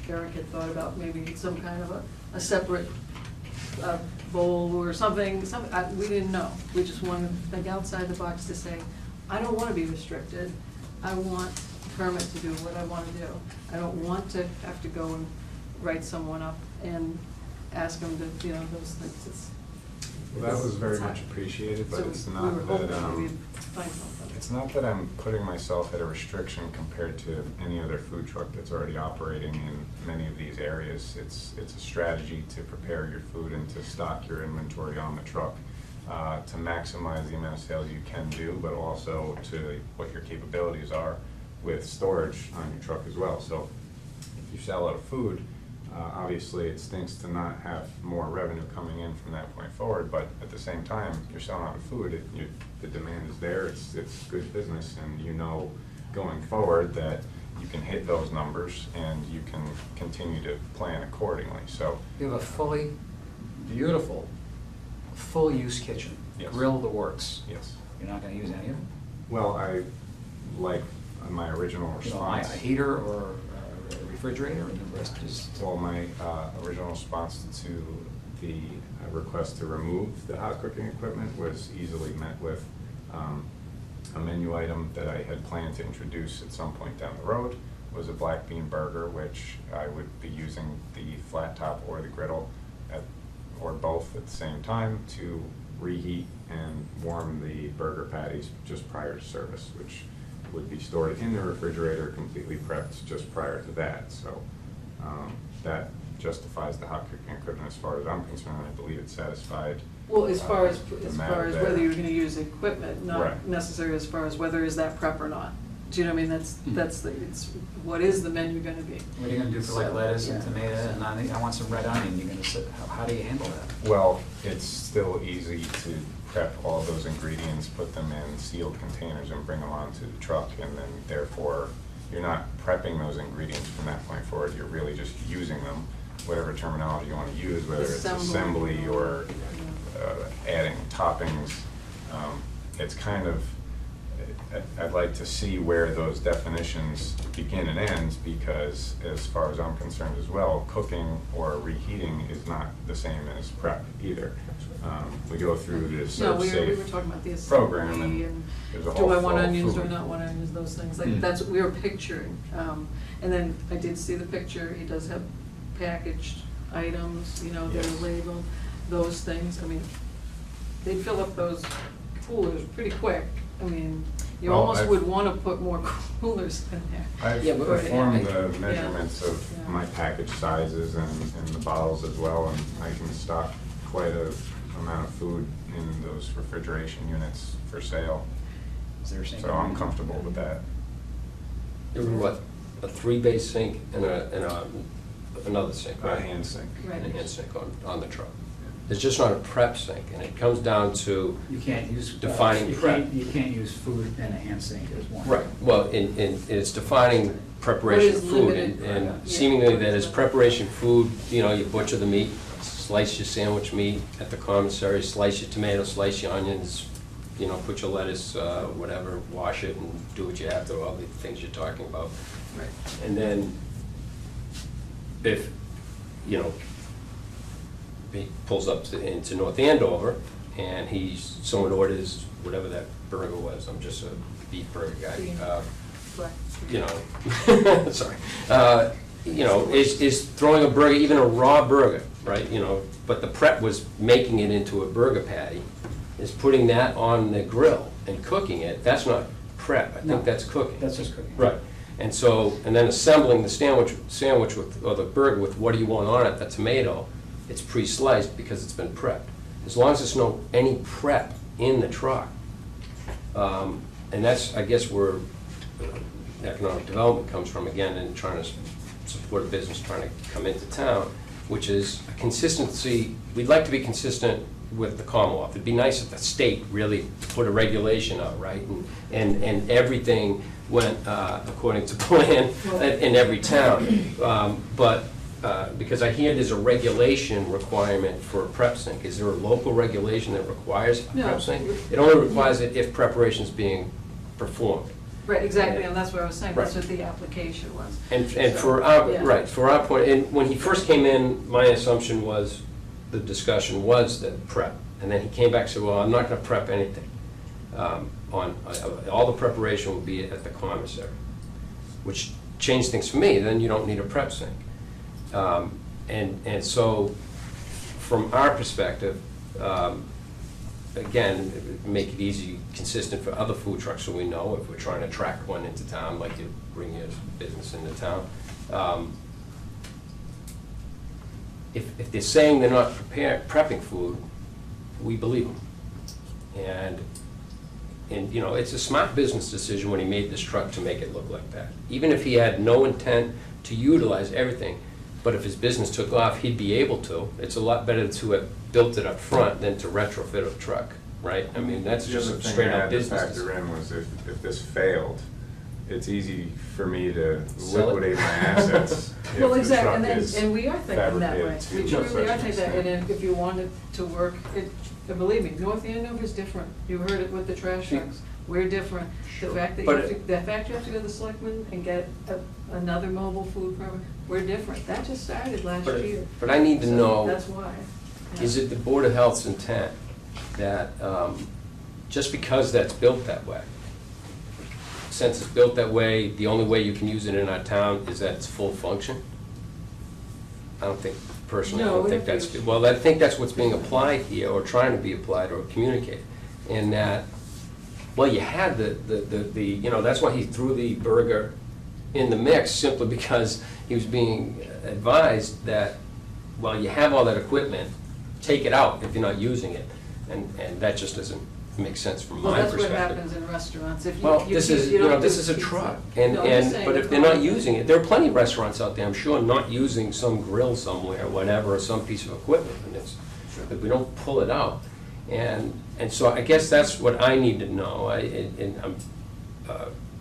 S3: Eric had thought about maybe some kind of a separate bowl or something, we didn't know. We just wanted to think outside the box to say, I don't want to be restricted. I want a permit to do what I want to do. I don't want to have to go and write someone up and ask them to, you know, those things.
S13: Well, that was very much appreciated, but
S3: So
S13: it's
S3: we
S13: not
S3: were hoping
S13: that,
S3: we'd find something.
S13: it's not that I'm putting myself at a restriction compared to any other food truck that's already operating in many of these areas. It's a strategy to prepare your food and to stock your inventory on the truck, to maximize the amount of sales you can do, but also to what your capabilities are with storage on your truck as well. So if you sell out of food, obviously it stinks to not have more revenue coming in from that point forward, but at the same time, you're selling out of food, the demand is there, it's good business, and you know going forward that you can hit those numbers and you can continue to plan accordingly. So
S7: You have a fully beautiful, full-use kitchen.
S13: Yes.
S7: Grill the works.
S13: yes.
S7: You're not gonna use any of it?
S13: Well, I, like my original
S7: You know, a
S13: response.
S7: heater or a refrigerator, and the rest is...
S13: Well, my original response to the request to remove the hot cooking equipment was easily met with a menu item that I had planned to introduce at some point down the road was a black bean burger, which I would be using the flat top or the griddle or both at the same time to reheat and warm the burger patties just prior to service, which would be stored in the refrigerator, completely prepped just prior to that. So that justifies the hot cooking equipment as far as I'm concerned. I believe it satisfied.
S3: Well, as far as
S13: the matter there.
S3: whether you're gonna use equipment, not
S13: Right.
S3: necessarily as far as whether is that prep or not. Do you know what I mean? It's, what is the menu gonna be?
S7: What are you gonna do for like
S3: So,
S7: lettuce and
S3: yeah.
S7: tomato, and I want some red onion, you're gonna sit, how do you handle that?
S13: Well, it's still easy to prep all those ingredients, put them in sealed containers and bring them onto the truck, and then therefore, you're not prepping those ingredients from that point forward, you're really just using them, whatever terminology you want to use, whether it's assembly or adding toppings. It's kind of, I'd like to see where those definitions begin and end, because as far as I'm concerned as well, cooking or reheating is not the same as prep either. We go through this
S3: No,
S13: serve
S3: we were
S13: safe
S3: talking about the
S13: program,
S3: assembly
S13: and
S3: and
S13: there's a
S3: do
S13: whole
S3: I want
S13: flow of
S3: onions, do I
S13: food.
S3: not want onions, those things, like,
S13: Mm.
S3: that's what we were picturing. And then I did see the picture, he does have packaged items, you know, that
S13: Yes.
S3: are labeled, those things, I mean, they fill up those coolers pretty quick. I mean, you
S13: Well,
S3: almost
S13: I've-
S3: would wanna put more coolers in there.
S13: I've
S7: Yeah, but-
S13: performed
S3: Yeah.
S13: the measurements of
S3: Yeah.
S13: my package sizes and the bottles as well, and I can stock quite a amount of food in those refrigeration units for sale.
S7: Is there a sink?
S13: So I'm comfortable with that.
S12: There were what, a 3-bay sink and another sink,
S13: A
S12: right?
S13: hand sink.
S3: Right.
S12: And a hand sink on the truck. It's just not a prep sink, and it comes down to,
S7: You can't use.
S12: Defining prep.
S7: You can't use food in a hand sink as one.
S12: right, well, it's defining preparation
S3: What
S12: of
S3: is
S12: food,
S3: limited,
S12: and
S3: yeah.
S12: seemingly that is preparation food, you know, you butcher the meat, slice your sandwich meat at the commissary, slice your tomatoes, slice your onions, you know, put your lettuce, whatever, wash it and do what you have to, all the things you're talking about.
S3: Right.
S12: And then, if, you know, he pulls up into North Andover, and someone orders whatever that burger was, I'm just a beef burger guy,
S3: Black.
S12: you know, sorry, you know, is throwing a burger, even a raw burger, right, you know, but the prep was making it into a burger patty, is putting that on the grill and cooking it, that's not prep, I
S7: No.
S12: think that's cooking.
S7: That's just cooking.
S12: Right, and so, and then assembling the sandwich with, or the burger with what do you want on it, the tomato, it's pre-sliced because it's been prepped. As long as there's no, any prep in the truck, and that's, I guess, where economic development comes from, again, and trying to support a business trying to come into town, which is a consistency. We'd like to be consistent with the Commonwealth. It'd be nice if the state really put a regulation out, right? And everything went according to plan in every town. Because I hear there's a regulation requirement for a prep sink. Is there a local regulation that requires a
S3: No.
S12: prep sink? It only requires it if preparation's being performed.
S3: Right, exactly, and that's what I was saying, that's
S12: Right.
S3: what the application was.
S12: And
S3: So,
S12: for our,
S3: yeah.
S12: right, for our point, and when he first came in, my assumption was, the discussion was that prep. And then he came back and said, well, I'm not gonna prep anything. All the preparation will be at the commissary, which changed things for me. Then you don't need a prep sink. And so, from our perspective, again, make it easy, consistent for other food trucks, so we know if we're trying to attract one into town, like you bring your business into town. If they're saying they're not prepping food, we believe them. And you know, it's a smart business decision when he made this truck to make it look like that. Even if he had no intent to utilize everything, but if his business took off, he'd be able to. It's a lot better to have built it up front than to retrofit a truck, right? I mean, that's just a straight up business.
S13: The other thing I had to factor in was if this failed, it's easy for me to
S12: Sell it.
S13: liquidate my assets if
S3: Well,
S13: the
S3: exactly,
S13: truck is
S3: and we are thinking that way.
S13: fabricated
S3: We
S13: to
S3: truly
S13: such
S3: are
S13: an
S3: thinking that,
S13: extent.
S3: and if you wanted to work, believe me, North Andover is different. You heard it with the trash trucks. We're different. The fact that you
S12: But
S3: have to, the fact you have to go to the selectmen and get another mobile food permit, we're different. That just started last year.
S12: But I need to
S3: So
S12: know,
S3: that's why. Yeah.
S12: is it the Board of Health's intent that, just because that's built that way, since it's built that way, the only way you can use it in our town is that it's full function? I don't think, personally, I
S3: No,
S12: don't
S3: we
S12: think
S3: don't
S12: that's,
S3: think-
S12: well, I think that's what's being applied here, or trying to be applied or communicated. In that, well, you had the you know, that's why he threw the burger in the mix, simply because he was being advised that, well, you have all that equipment, take it out if you're not using it. And that just doesn't make sense from
S3: Well,
S12: my
S3: that's
S12: perspective.
S3: what happens in restaurants. If you,
S12: Well,
S3: you
S12: this
S3: keep-
S12: is,
S3: you
S12: you know,
S3: don't
S12: this
S3: do
S12: is a
S3: pizza.
S12: truck,
S3: No, I'm just saying
S12: but if
S3: the
S12: they're not
S3: product.
S12: using it, there are plenty of restaurants out there, I'm sure, not using some grill somewhere, whatever, or some piece of equipment, and it's, but we don't pull it out. And so I guess that's what I need to know, and I'm,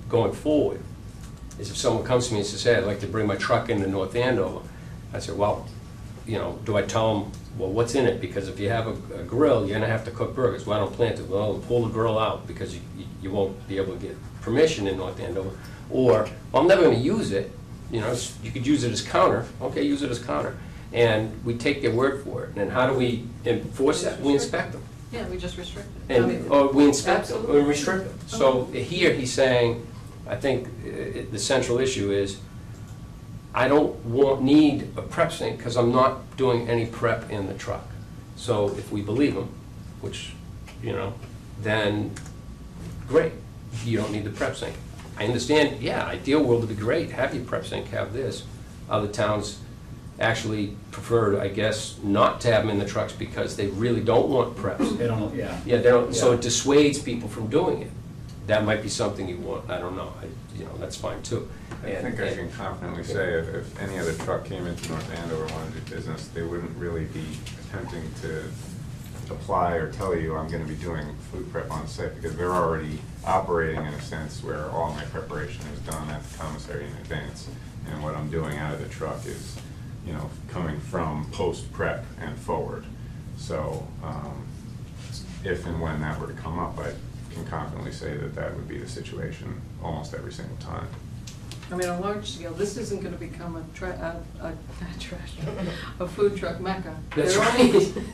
S12: going forward, is if someone comes to me and says, hey, I'd like to bring my truck into North Andover, I say, well, you know, do I tell them, well, what's in it? Because if you have a grill, you're gonna have to cook burgers. Well, I don't plan to. Well, pull the grill out, because you won't be able to get permission in North Andover. Or, well, I'm never gonna use it, you know, you could use it as counter. Okay, use it as counter. And we take their word for it. And how do we enforce that? We inspect them.
S3: Yeah, we just restrict it. I mean,
S12: And, or we inspect them,
S3: absolutely.
S12: or restrict them. So here, he's saying, I think the central issue is, I don't need a prep sink, because I'm not doing any prep in the truck. So if we believe him, which, you know, then great, you don't need the prep sink. I understand, yeah, ideal world would be great, have your prep sink, have this. Other towns actually prefer, I guess, not to have them in the trucks because they really don't want preps.
S7: They don't, yeah.
S12: Yeah, they don't, so
S7: Yeah.
S12: it dissuades people from doing it. That might be something you want, I don't know, you know, that's fine too.
S13: I think I can confidently say if any other truck came into North Andover wanted to do business, they wouldn't really be attempting to apply or tell you I'm gonna be doing food prep on site, because they're already operating in a sense where all my preparation is done at the commissary in advance. And what I'm doing out of the truck is, you know, coming from post-prep and forward. So, if and when that were to come up, I can confidently say that that would be the situation almost every single time.
S3: I mean, on a large scale, this isn't gonna become a food truck mecca.
S12: That's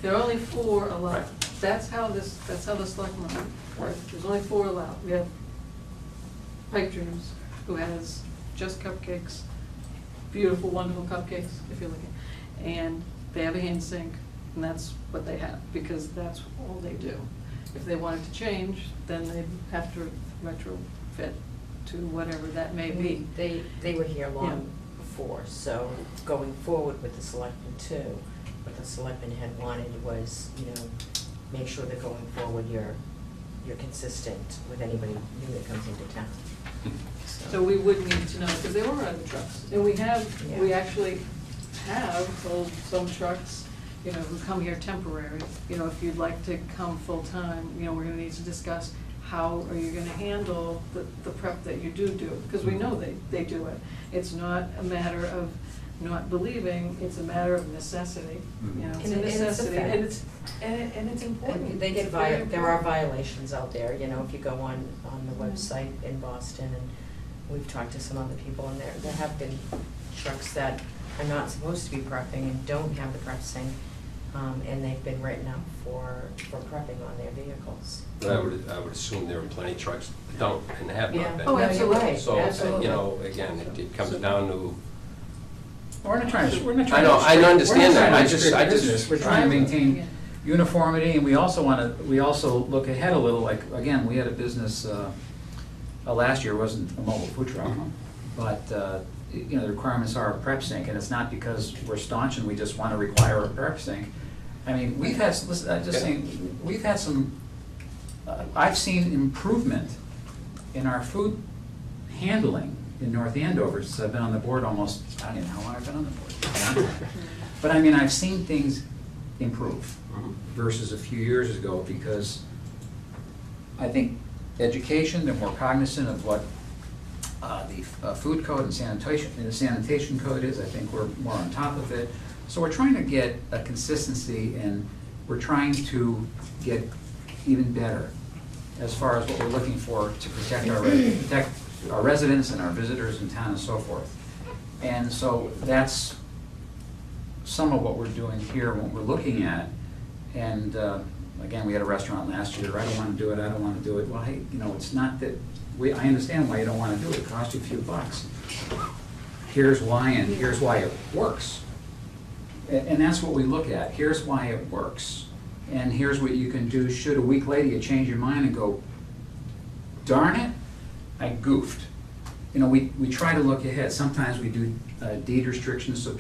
S3: There are only 4 allowed.
S12: Right.
S3: That's how the selectmen work. There's only 4 allowed. We have Pipe Dreams, who has just cupcakes, beautiful, wonderful cupcakes, if you're looking. And they have a hand sink, and that's what they have, because that's all they do. If they wanted to change, then they'd have to retrofit to whatever that may be.
S8: They were here
S3: Yeah.
S8: long before, so going forward with the selectmen too, what the selectmen had wanted was, you know, make sure that going forward you're consistent with anybody new that comes into town.
S3: So we would need to know, because there were other trucks, and we actually have told some trucks, you know, who come here temporary, you know, if you'd like to come full-time, you know, we're gonna need to discuss how are you gonna handle the prep that you do, because we know they do it. It's not a matter of not believing, it's a matter of necessity, you know, it's a
S8: And it's a
S3: necessity,
S8: fact.
S3: and it's important.
S8: And they get
S3: It's very
S8: there are
S3: important.
S8: violations out there, you know, if you go on the website in Boston, and we've talked to some other people, and there have been trucks that are not supposed to be prepping and don't have the prep sink, and they've been written up for prepping on their vehicles.
S12: But I would assume there are plenty of trucks that don't and have
S8: Yeah.
S12: not been.
S3: Oh,
S8: No, you're
S3: absolutely.
S8: right.
S12: So,
S3: Absolutely.
S12: you know, again, it comes down to,
S7: We're not trying to,
S12: I know, I understand that. I just-
S7: We're trying to maintain
S3: Yeah.
S7: uniformity, and we also look ahead a little, like, again, we had a business, last year wasn't a mobile food truck, but, you know, the requirements are a prep sink, and it's not because we're staunch and we just want to require a prep sink. I mean, we've had, listen, I'm just saying, we've had some, I've seen improvement in our food handling in North Andover since I've been on the board almost, I don't even know how long I've been on the board. But I mean, I've seen things improve versus a few years ago, because I think education, they're more cognizant of what the food code and the sanitation code is. I think we're more on top of it. So we're trying to get a consistency, and we're trying to get even better as far as what we're looking for to protect our residents and our visitors in town and so forth. And so that's some of what we're doing here, what we're looking at. And again, we had a restaurant last year, I don't want to do it, I don't want to do it. Well, hey, you know, it's not that, I understand why you don't want to do it, it costs you a few bucks. Here's why, and here's why it works. And that's what we look at, here's why it works. And here's what you can do, should a week later you change your mind and go, darn it, I goofed. You know, we try to look ahead. Sometimes we do deed restrictions so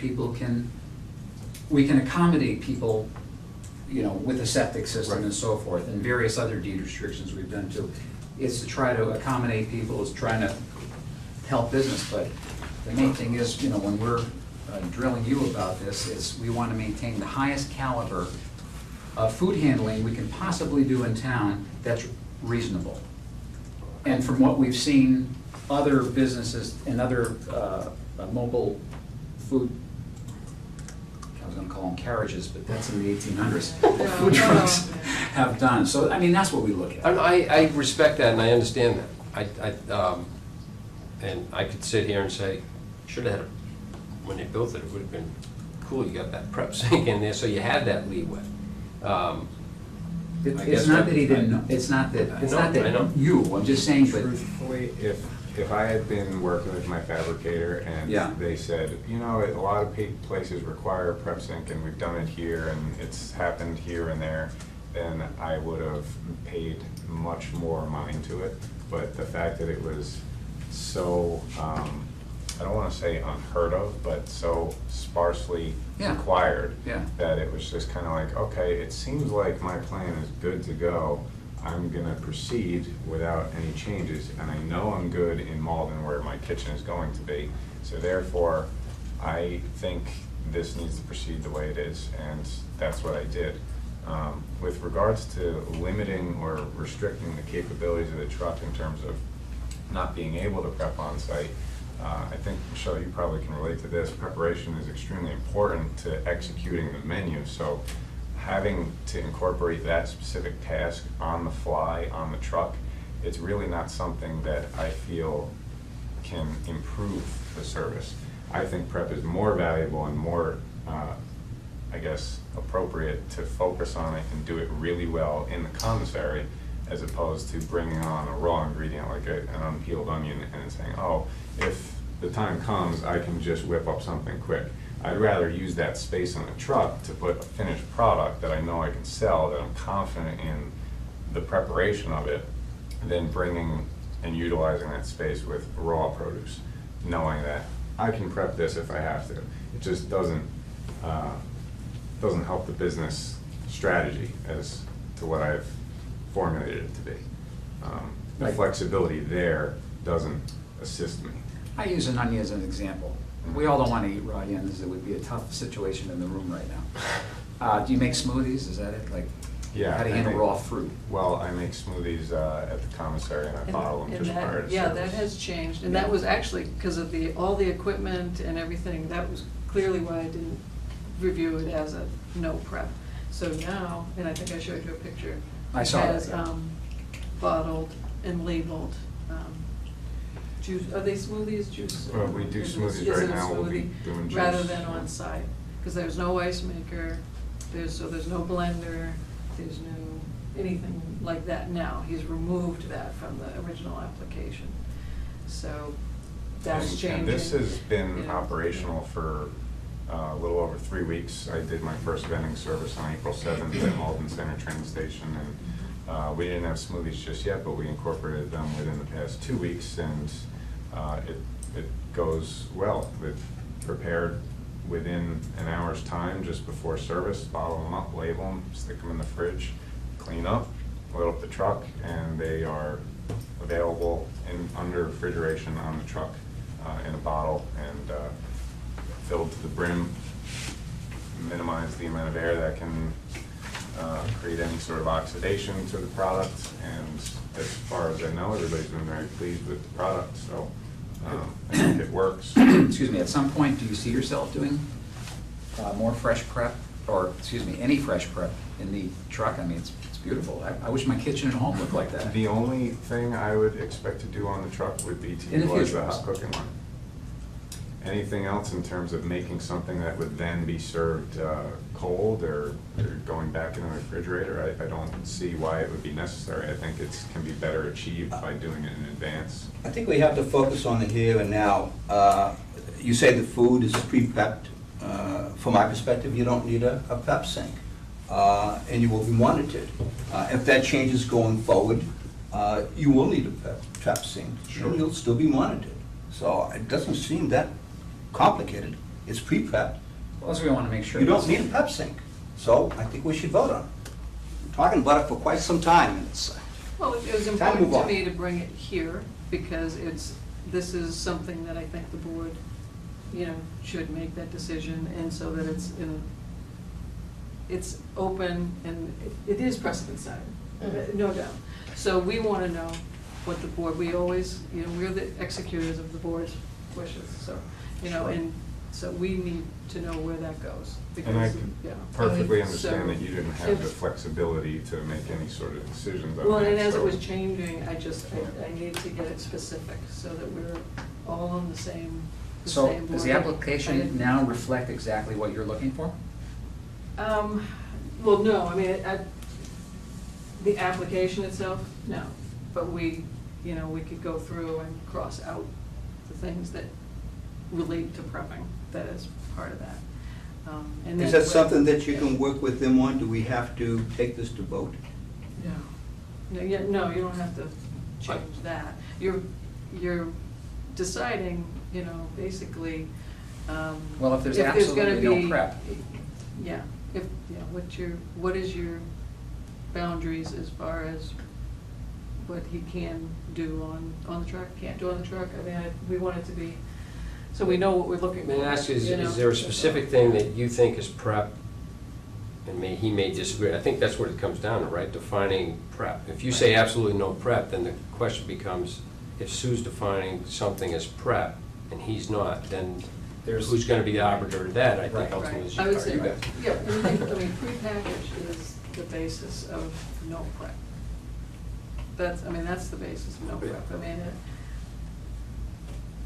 S7: we can accommodate people, you know, with a septic system and so forth, and various other deed restrictions we've done too. It's to try to accommodate people, it's trying to help business, but the main thing is, you know, when we're drilling you about this, is we want to maintain the highest caliber of food handling we can possibly do in town that's reasonable. And from what we've seen, other businesses and other mobile food, I was gonna call them carriages, but that's in the 1800s, food trucks have done. So, I mean, that's what we look at.
S12: I respect that and I understand that. And I could sit here and say, should have had, when they built it, it would have been cool, you got that prep sink in there, so you had that leeway.
S7: It's not that he didn't know, it's not that you, I'm just saying, but.
S13: Truthfully, if I had been working with my fabricator and
S7: Yeah.
S13: they said, you know, a lot of places require a prep sink and we've done it here and it's happened here and there, then I would have paid much more mind to it. But the fact that it was so, I don't want to say unheard of, but so sparsely
S7: Yeah.
S13: required,
S7: Yeah.
S13: that it was just kind of like, okay, it seems like my plan is good to go. I'm gonna proceed without any changes, and I know I'm good in Malden where my kitchen is going to be. So therefore, I think this needs to proceed the way it is, and that's what I did. With regards to limiting or restricting the capabilities of the truck in terms of not being able to prep on site, I think, Michelle, you probably can relate to this. Preparation is extremely important to executing the menu. So having to incorporate that specific task on the fly, on the truck, it's really not something that I feel can improve the service. I think prep is more valuable and more, I guess, appropriate to focus on it and do it really well in the commissary, as opposed to bringing on a raw ingredient like an unpeeled onion and saying, oh, if the time comes, I can just whip up something quick. I'd rather use that space on the truck to put a finished product that I know I can sell, that I'm confident in the preparation of it, than bringing and utilizing that space with raw produce, knowing that I can prep this if I have to. It just doesn't help the business strategy as to what I've formulated it to be. The
S7: Right.
S13: flexibility there doesn't assist me.
S7: I use an onion as an example. We all don't want to eat raw onions. It would be a tough situation in the room right now. Do you make smoothies? Is that it? Like,
S13: Yeah.
S7: how do you
S13: I
S7: handle
S13: make-
S7: raw fruit?
S13: Well, I make smoothies at the commissary and I bottle them
S3: And
S13: just
S3: that-
S13: prior to
S3: Yeah,
S13: service.
S3: that has changed, and that was actually because of all the equipment and everything, that was clearly why I didn't review it as a no prep. So now, and I think I showed you a picture.
S7: I saw that,
S3: It has
S7: yeah.
S3: bottled and labeled juice, are they smoothies, juice?
S13: Well, we do
S3: Is it-
S13: smoothies
S3: is it
S13: right
S3: a
S13: now. We'll be
S3: smoothie?
S13: doing
S3: Rather
S13: juice.
S3: than on site, because there's no ice maker, there's no blender, there's no anything like that now. He's removed that from the original application. So that's changing.
S13: And this has been
S3: you know.
S13: operational for a little over 3 weeks. I did my first vending service on April 7th at Malden Center train station, and we didn't have smoothies just yet, but we incorporated them within the past 2 weeks, and it goes well. We've prepared within an hour's time, just before service, bottle them up, label them, stick them in the fridge, clean up, load up the truck, and they are available under refrigeration on the truck in a bottle and filled to the brim, minimize the amount of air that can create any sort of oxidation to the product. And as far as I know, everybody's been very pleased with the product, so I think it works.
S7: Excuse me, at some point, do you see yourself doing more fresh prep, or, excuse me, any fresh prep in the truck? I mean, it's beautiful. I wish my kitchen at home looked like that.
S13: The only thing I would expect to do on the truck would be to
S7: In the
S13: utilize
S7: future.
S13: the hot cooking line. Anything else in terms of making something that would then be served cold or going back in the refrigerator, I don't see why it would be necessary. I think it can be better achieved by doing it in advance.
S5: I think we have to focus on the here and now. You say the food is pre-prepped. From my perspective, you don't need a prep sink, and you will be monitored. If that changes going forward, you will need a prep sink, and you'll still be monitored. So it doesn't seem that complicated. It's pre-prepped.
S7: Well, that's what we want to make sure.
S5: You don't need a prep sink. So I think we should vote on it. We're talking about it for quite some time, and it's,
S3: Well, it was
S5: Time to
S3: important
S5: move
S3: to
S5: on.
S3: me to bring it here, because this is something that I think the board, should make that decision, and so that it's open, and it is precedent-setting, no doubt. So we want to know what the board, we always, we're the executors of the board's wishes, so, and so we need to know where that goes.
S13: And I
S3: because,
S13: can
S3: yeah.
S13: perfectly
S3: So
S13: understand that you didn't have the
S3: if-
S13: flexibility to make any sort of decisions on that.
S3: Well, and as it
S13: so-
S3: was changing, I need to get it specific, so that we're all on the same
S7: So
S3: board.
S7: does the application now reflect exactly what you're looking for?
S3: Well, no, I mean, the application itself, no, but we could go through and cross out the things that relate to prepping, that is part of that. And
S5: is
S3: then-
S5: that something that you can work with them on? Do we have to take this to vote?
S3: No, you don't have to change that. You're deciding, basically,
S7: Well, if there's
S3: gonna
S7: absolutely no
S3: be-
S7: prep.
S3: Yeah, what is your boundaries as far as what he can do on the truck, can't do on the truck? I mean, we want it to be, so we know what we're looking for.
S12: May I ask, is
S3: you know?
S12: there a specific thing that you think is prep? And he may disagree. I think that's what it comes down to, right? Defining prep. If you say absolutely no prep, then the question becomes, if Sue's defining something as prep and he's not, then who's going to be the arbiter of that? I think
S7: Right.
S12: ultimately is
S3: I would
S12: you
S3: say,
S12: guys.
S3: yeah, prepackaged is the basis of no prep. That's the basis of no prep. I mean,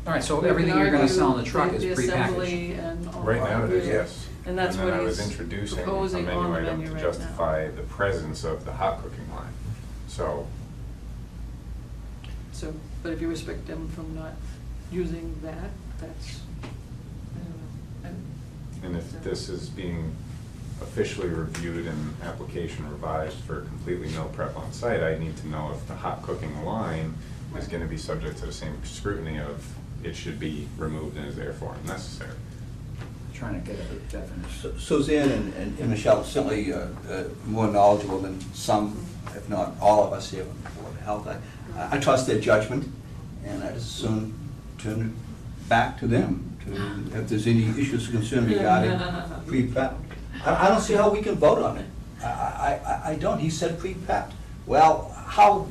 S7: All right, so
S3: we
S7: everything
S3: can
S7: you're gonna
S3: argue
S7: sell in the truck is
S3: the
S7: prepackaged.
S3: assembly and all.
S13: Right now it is, yes.
S3: And that's
S13: then
S3: what
S13: I was
S3: he's
S13: introducing a
S3: proposing on
S13: menu
S3: the
S13: item
S3: menu
S13: to
S3: right now.
S13: justify the presence of the hot cooking line. So,
S3: So, but if you restrict them from not using that, that's, I don't know.
S13: and if this is being officially reviewed and application revised for completely no prep on site, I need to know if the hot cooking line is going to be subject to the same scrutiny of it should be removed and is therefore unnecessary.
S7: Trying to get a definition.
S5: Suzanne and Michelle are certainly more knowledgeable than some, if not all of us here on the Board of Health. I trust their judgment, and I'd as soon turn it back to them, to, if there's any issues or concern regarding pre-prep. I don't see how we can vote on it. I don't, he said pre-prep. Well, how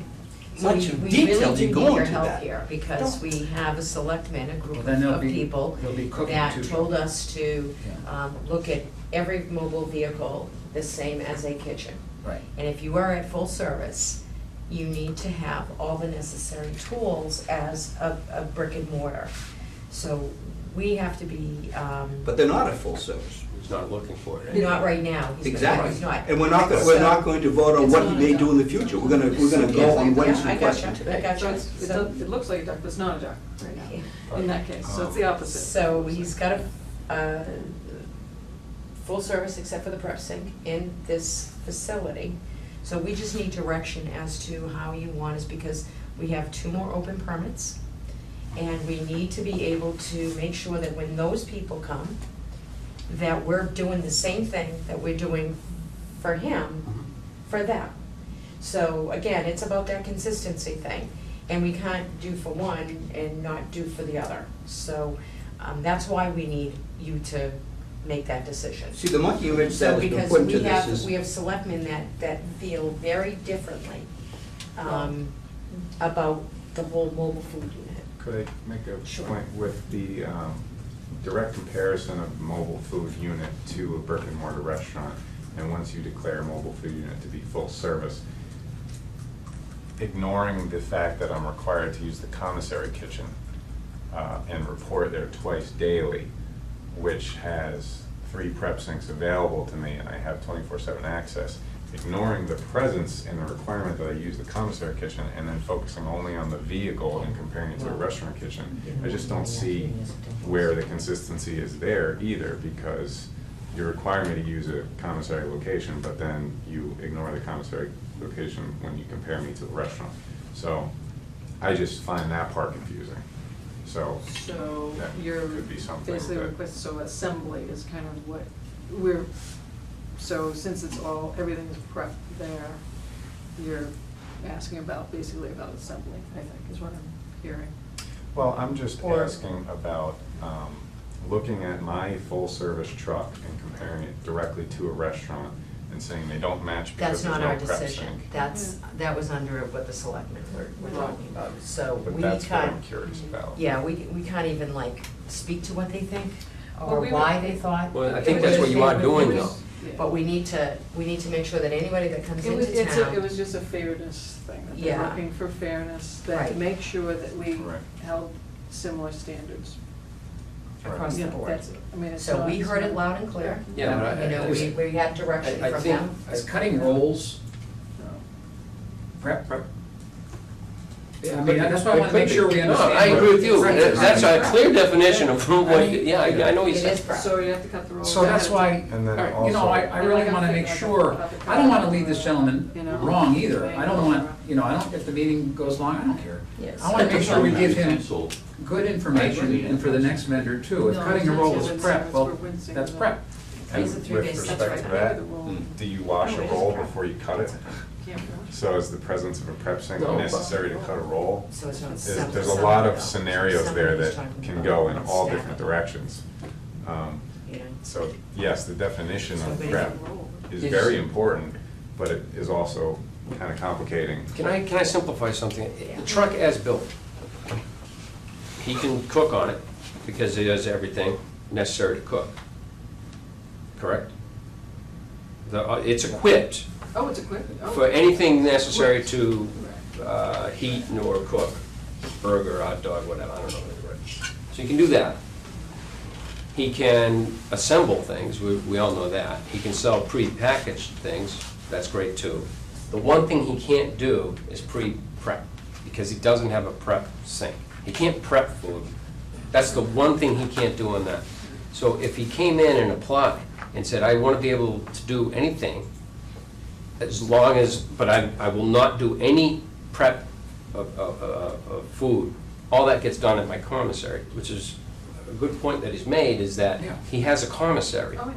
S8: So
S5: much
S8: we
S5: detail
S8: really
S5: do you
S8: do
S5: go
S8: need your
S5: into
S8: help
S5: that?
S8: here, because we have a selectmen, a
S7: Well,
S8: group
S7: then there'll
S8: of
S7: be-
S8: people
S7: there'll be cooking
S8: that
S7: too.
S8: told us to
S7: Yeah.
S8: look at every mobile vehicle the same as a kitchen.
S7: Right.
S8: And if you are at full service, you need to have all the necessary tools as a brick and mortar. So we have to be,
S5: But they're not at full service.
S12: He's not looking for it.
S8: not right now,
S5: Exactly.
S8: he's not.
S5: And we're not going to vote on
S3: It's
S5: what he
S3: not
S5: may
S3: a
S5: do in the
S3: duck.
S5: future. We're gonna go on what is
S8: Yeah, I gotcha.
S5: requested
S8: I
S5: today.
S8: gotcha.
S3: So it looks like a duck, but it's not a duck right now, in that case, so it's the opposite.
S8: So he's got a full service except for the prep sink in this facility. So we just need direction as to how you want us, because we have 2 more open permits. And we need to be able to make sure that when those people come, that we're doing the same thing that we're doing for him, for them. So again, it's about that consistency thing, and we can't do for one and not do for the other. So that's why we need you to make that decision.
S5: See, the monkey wrench
S8: So
S5: that has been
S8: because
S5: put into
S8: we
S5: this
S8: have,
S5: is.
S8: we have selectmen that feel very differently about the whole mobile food unit.
S13: Could I make a
S8: Sure.
S13: point with the direct comparison of mobile food unit to a brick and mortar restaurant? And once you declare a mobile food unit to be full service, ignoring the fact that I'm required to use the commissary kitchen and report there twice daily, which has 3 prep sinks available to me and I have 24/7 access, ignoring the presence and the requirement that I use the commissary kitchen and then focusing only on the vehicle and comparing it to a restaurant kitchen, I just don't see where the consistency is there either, because you require me to use a commissary location, but then you ignore the commissary location when you compare me to a restaurant. So I just find that part confusing. So
S3: So
S13: that
S3: you're
S13: could be something
S3: basically
S13: that-
S3: request, so assembly is kind of what so since it's all, everything is prepped there, you're asking about, basically about assembly, I think, is what I'm hearing.
S13: Well, I'm just
S8: Or-
S13: asking about looking at my full-service truck and comparing it directly to a restaurant and saying they don't match because
S8: That's
S13: there's
S8: not
S13: no
S8: our
S13: prep
S8: decision.
S13: sink.
S8: That was under what the selectmen were talking about, so
S13: But
S8: we
S13: that's what I'm
S8: can't,
S13: curious about.
S8: yeah, we can't even like speak to what they think
S3: Well,
S8: or
S3: we
S8: why
S3: were-
S8: they thought.
S12: Well, I think that's what you are doing though.
S8: But we need to make sure that anybody that comes
S3: It was,
S8: into town.
S3: it was just a fairness thing, that they're
S8: Yeah.
S3: looking for fairness, that to
S8: Right.
S3: make sure that we
S13: Right.
S3: held similar standards.
S8: Across the
S3: Yeah,
S8: board.
S3: that's it. I mean, it's
S8: So
S3: not-
S8: we
S3: it's
S8: heard it
S3: not-
S8: loud and clear.
S12: Yeah, but I-
S8: You know, we had direction
S12: I
S8: from
S12: think-
S8: them.
S7: Is cutting rolls
S3: No.
S7: prep? Yeah, I mean, that's why I want to make sure we
S12: No,
S7: understand.
S12: I agree with you.
S7: what-
S12: That's a clear definition of what, yeah, I know you
S8: It
S12: said.
S8: is prep.
S3: So you have to cut the roll.
S7: So that's why,
S13: And then
S3: All right,
S7: you know,
S13: also,
S7: I really want to make sure, I don't want to leave this gentleman wrong either. I don't want, you know, if the meeting goes long, I don't care.
S8: Yes.
S7: I want to make sure we give him
S1: Canceled.
S7: good information and for the next vendor too. If
S3: No,
S7: cutting a
S3: it's
S7: roll
S3: not
S7: is
S3: Winston,
S7: prep,
S3: it's
S7: well,
S3: for Winston.
S7: that's prep.
S13: and
S8: These are
S13: with
S8: 3 days, that's
S13: respect to
S8: right.
S13: that, do you wash
S8: No,
S13: a
S8: it is
S13: roll
S8: prep.
S13: before you cut it?
S3: Can't go.
S13: So is the presence of a prep sink
S7: No, but-
S13: necessary to cut a roll?
S8: So it's not
S13: There's a lot of
S8: somebody
S13: scenarios there
S8: who's
S13: that
S8: talking
S13: can
S8: about
S13: go in all
S8: staff.
S13: different directions.
S8: You know.
S13: So, yes, the definition of
S8: Somebody
S13: prep is very important, but it is also kind of complicating.
S12: Can I simplify something? The truck as built, he can cook on it because he does everything necessary to cook, correct? It's equipped
S3: Oh, it's equipped. Oh.
S12: for anything necessary to heat or cook, burger, hot dog, whatever, I don't know the word. So you can do that. He can assemble things, we all know that. He can sell pre-packaged things, that's great too. The one thing he can't do is pre-prep, because he doesn't have a prep sink. He can't prep food. That's the one thing he can't do on that. So if he came in and applied and said, I want to be able to do anything, as long as, but I will not do any prep of food. All that gets done at my commissary, which is a good point that he's made, is that
S7: Yeah.
S12: he has a commissary,
S3: Oh, yeah.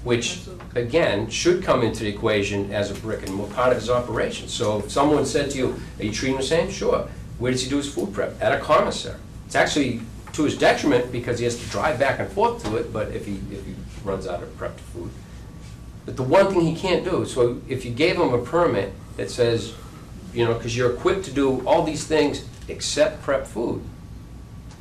S12: which,
S3: Absolutely.
S12: again, should come into the equation as a brick and mortar part of his operation. So if someone said to you, are you treating the same? Sure. Where does he do his food prep? At a commissary. It's actually to his detriment because he has to drive back and forth to it, but if he runs out of prepped food. But the one thing he can't do, so if you gave him a permit that says, you know, because you're equipped to do all these things except prep food,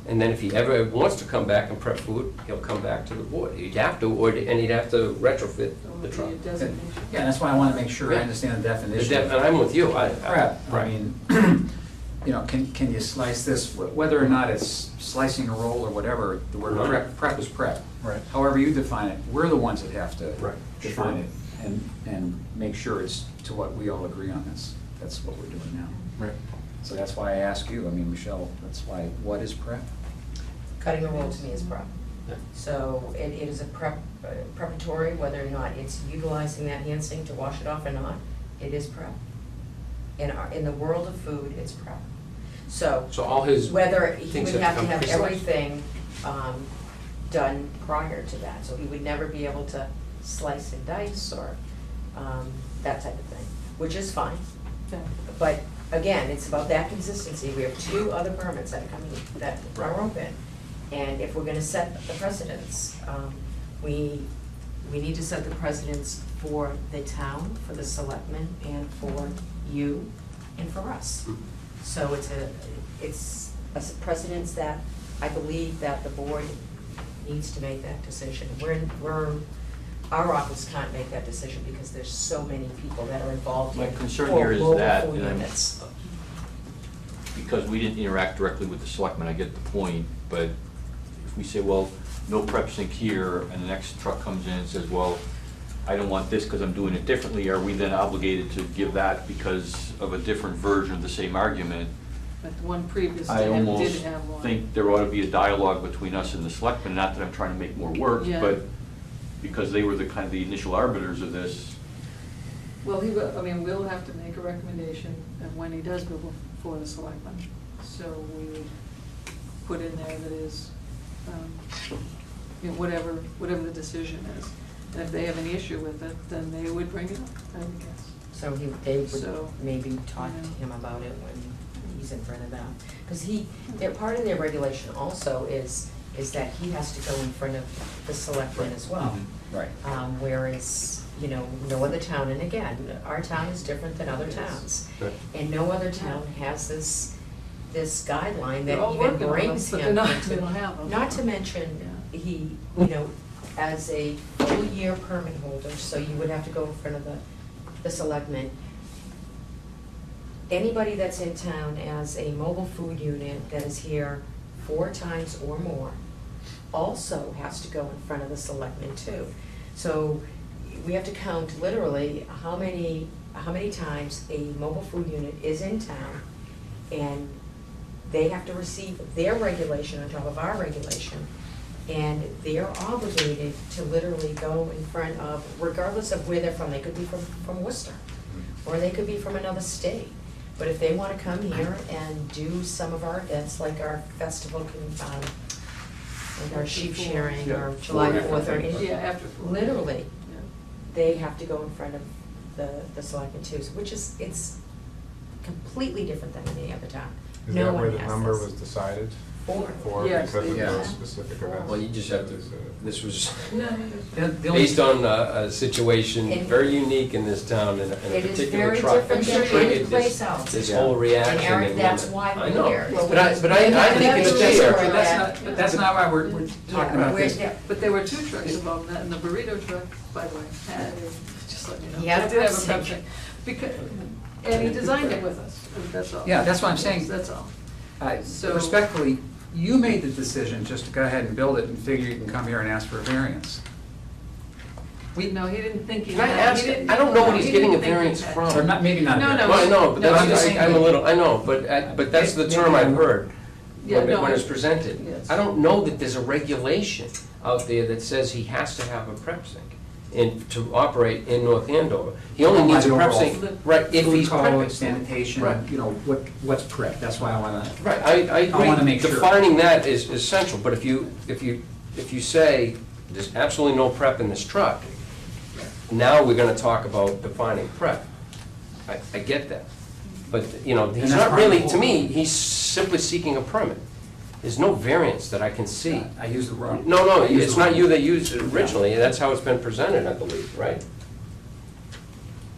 S12: and then if he ever wants to come back and prep food, he'll come back to the board. He'd have to, and he'd have to retrofit the truck.
S7: Yeah, that's why I want to make sure I understand the definition.
S12: And I'm with you.
S7: Prep, I
S12: Right.
S7: mean, you know, can you slice this, whether or not it's slicing a roll or whatever, the word prep is prep.
S10: Right.
S7: However you define it, we're the ones that have to
S10: Right.
S7: define it and make sure it's to what we all agree on this. That's what we're doing now.
S10: Right.
S7: So that's why I ask you, I mean, Michelle, that's why, what is prep?
S8: Cutting a roll to me is prep.
S12: Yeah.
S8: So it is a preparatory, whether or not it's utilizing that hand sink to wash it off or not, it is prep. In the world of food, it's prep. So
S12: So all his
S8: whether he
S12: things
S8: would have to
S12: come
S8: have
S12: pre-sliced?
S8: everything done prior to that, so he would never be able to slice and dice or that type of thing, which is fine. But again, it's about that consistency. We have 2 other permits that are coming, that are open. And if we're gonna set the precedents, we need to set the precedents for the town, for the selectmen, and for you, and for us. So it's a precedence that I believe that the board needs to make that decision. Our office can't make that decision because there's so many people that are involved
S1: My
S8: in
S1: concern
S8: full
S1: here is
S8: mobile
S1: that,
S8: food
S1: and I'm-
S8: units.
S1: because we didn't interact directly with the selectmen, I get the point, but if we say, well, no prep sink here, and the next truck comes in and says, well, I don't want this because I'm doing it differently, are we then obligated to give that because of a different version of the same argument?
S3: But the one previous
S1: I
S3: did
S1: almost
S3: have one.
S1: think there ought to be a dialogue between us and the selectmen, not that I'm trying to make more work,
S3: Yeah.
S1: but because they were the kind of the initial arbiters of this.
S3: Well, he will, I mean, we'll have to make a recommendation of when he does go before the selectmen. So we would put in there that is, you know, whatever the decision is. And if they have any issue with it, then they would bring it up, I would guess.
S8: So they
S3: So,
S8: would maybe talk
S3: yeah.
S8: to him about it when he's in front of them. Because part of their regulation also is that he has to go in front of the selectmen as well.
S7: Right.
S8: Whereas, you know, no other town, and again, our town is different than other towns. And no other town has this guideline
S3: They're
S8: that
S3: all
S8: even
S3: working on
S8: brings
S3: them, but
S8: him
S3: they're not,
S8: into.
S3: they don't have them.
S8: Not to mention, he, you know, as a full year permit holder, so you would have to go in front of the selectmen. Anybody that's in town as a mobile food unit that is here 4 times or more also has to go in front of the selectmen too. So we have to count literally how many times a mobile food unit is in town, and they have to receive their regulation on top of our regulation. And they're obligated to literally go in front of, regardless of where they're from, they could be from Worcester, or they could be from another state. But if they wanna come here and do some of our events, like our festival, like our sheep shearing, or July 4th, or anything,
S3: Yeah, after 4.
S8: literally,
S3: Yeah.
S8: they have to go in front of the selectmen too, which is, it's completely different than any other town.
S13: Is
S8: No
S13: that
S8: one
S13: where the
S8: has
S13: number
S8: this.
S13: was decided?
S8: 4.
S13: For,
S3: Yes,
S13: because of
S3: yeah.
S13: those specific events?
S12: Well, you just have to, this was
S3: No,
S7: The only-
S12: based on a situation
S8: And-
S12: very unique in this town, in a
S8: It is
S12: particular
S8: very
S12: truck.
S8: different
S12: that
S8: than
S12: triggered
S8: any place else.
S12: This
S7: Yeah.
S12: whole reaction.
S8: And Eric, that's why
S12: I
S8: we're
S12: know.
S8: here.
S12: But I think it's fair.
S7: But that's not why we're talking about this.
S3: But there were 2 trucks involved in that, and the burrito truck, by the way, had, just let you know.
S8: He had a
S3: it did have
S8: prep
S3: prep
S8: sink.
S3: sink. Because, and he designed it with us, that's all.
S7: Yeah, that's what I'm saying.
S3: That's all. So-
S7: Respectfully, you made the decision just to go ahead and build it and figure you can come here and ask for a variance.
S3: No, he didn't think he
S12: Can I
S3: had.
S12: ask,
S3: he didn't-
S12: I don't know what
S3: he
S12: he's
S3: didn't
S12: getting a
S3: think he
S12: variance
S3: had.
S12: from.
S7: Or not, maybe not. a
S3: No, no,
S7: variance.
S12: Well, I know, but
S3: No,
S12: that's,
S3: I'm just saying-
S12: I'm a little, I know, but that's the term I've heard
S3: Yeah,
S12: when
S3: no,
S12: when
S3: I-
S12: it's presented.
S3: yes.
S12: I don't know that there's a regulation out there that says he has to have a prep sink to operate in North Andover. He only needs a prep sink, right, if
S7: Food
S12: he's
S7: code,
S12: prepping.
S7: sanitation,
S12: Right.
S7: you know, what's prep, that's why I wanna.
S12: Right, I
S7: wanna
S12: agree,
S7: make sure.
S12: defining that is essential, but if you say there's absolutely no prep in this truck, now we're gonna talk about defining prep. I get that. But, you know, he's
S7: that's
S12: not
S7: part of the
S12: really,
S7: whole-
S12: to me, he's simply seeking a permit. There's no variance that I can see.
S7: I used the wrong.
S12: No,
S7: I used
S12: it's
S7: the
S12: not
S7: wrong-
S12: you that used it originally, that's how it's been presented, I believe, right?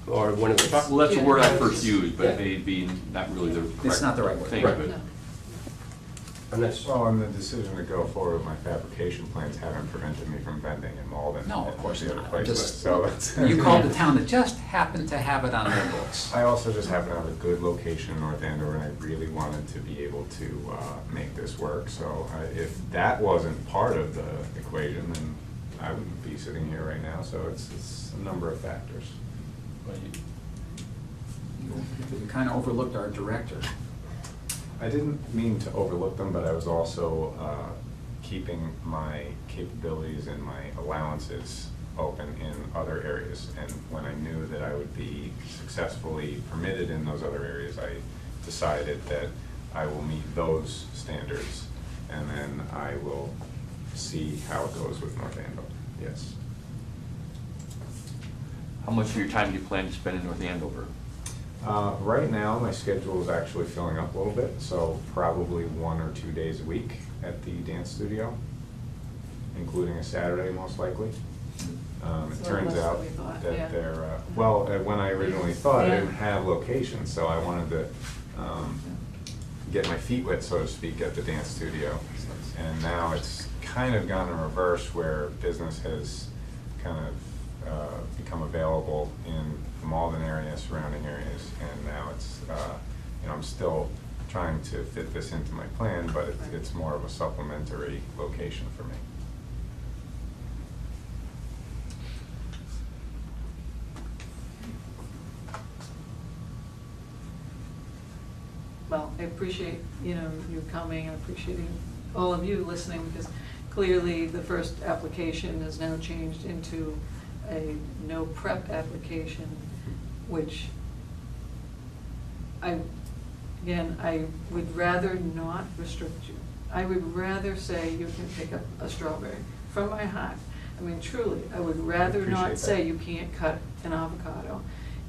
S12: Or when it was talked.
S1: Well, that's the word I
S3: Yeah.
S1: first used, but
S12: Yeah.
S1: it may be not really the correct
S7: It's not the right word.
S1: thing,
S12: Right.
S1: but-
S3: No.
S12: And that's,
S13: Well, and the decision to go forward with my fabrication plans haven't prevented me from vending in Malden.
S7: No, of
S13: and
S7: course
S13: the other
S7: not.
S13: places,
S7: Just-
S13: so it's.
S7: You called the town that just happened to have it on their books.
S13: I also just happen to have a good location in North Andover, and I really wanted to be able to make this work. So if that wasn't part of the equation, then I wouldn't be sitting here right now. So it's a number of factors.
S7: You kind of overlooked our director.
S13: I didn't mean to overlook them, but I was also keeping my capabilities and my allowances open in other areas. And when I knew that I would be successfully permitted in those other areas, I decided that I will meet those standards, and then I will see how it goes with North Andover. Yes.
S1: How much of your time do you plan to spend in North Andover?
S13: Right now, my schedule is actually filling up a little bit, so probably 1 or 2 days a week at the dance studio, including a Saturday most likely. It
S3: So
S13: turns
S3: less than
S13: out
S3: we thought,
S13: that
S3: yeah.
S13: they're, well, when I originally thought, I
S3: Yeah.
S13: didn't have locations, so I wanted to get my feet wet, so to speak, at the dance studio. And now it's kind of gone in reverse, where business has kind of become available in the Malden area, surrounding areas, and now it's, you know, I'm still trying to fit this into my plan, but it's more of a supplementary location for me.
S3: Well, I appreciate, you know, you coming, and appreciating all of you listening, because clearly the first application has now changed into a no prep application, which I would rather not restrict you. I would rather say you can pick up a strawberry from my heart. I mean, truly, I would rather not
S13: Appreciate
S3: say
S13: that.
S3: you can't cut an avocado.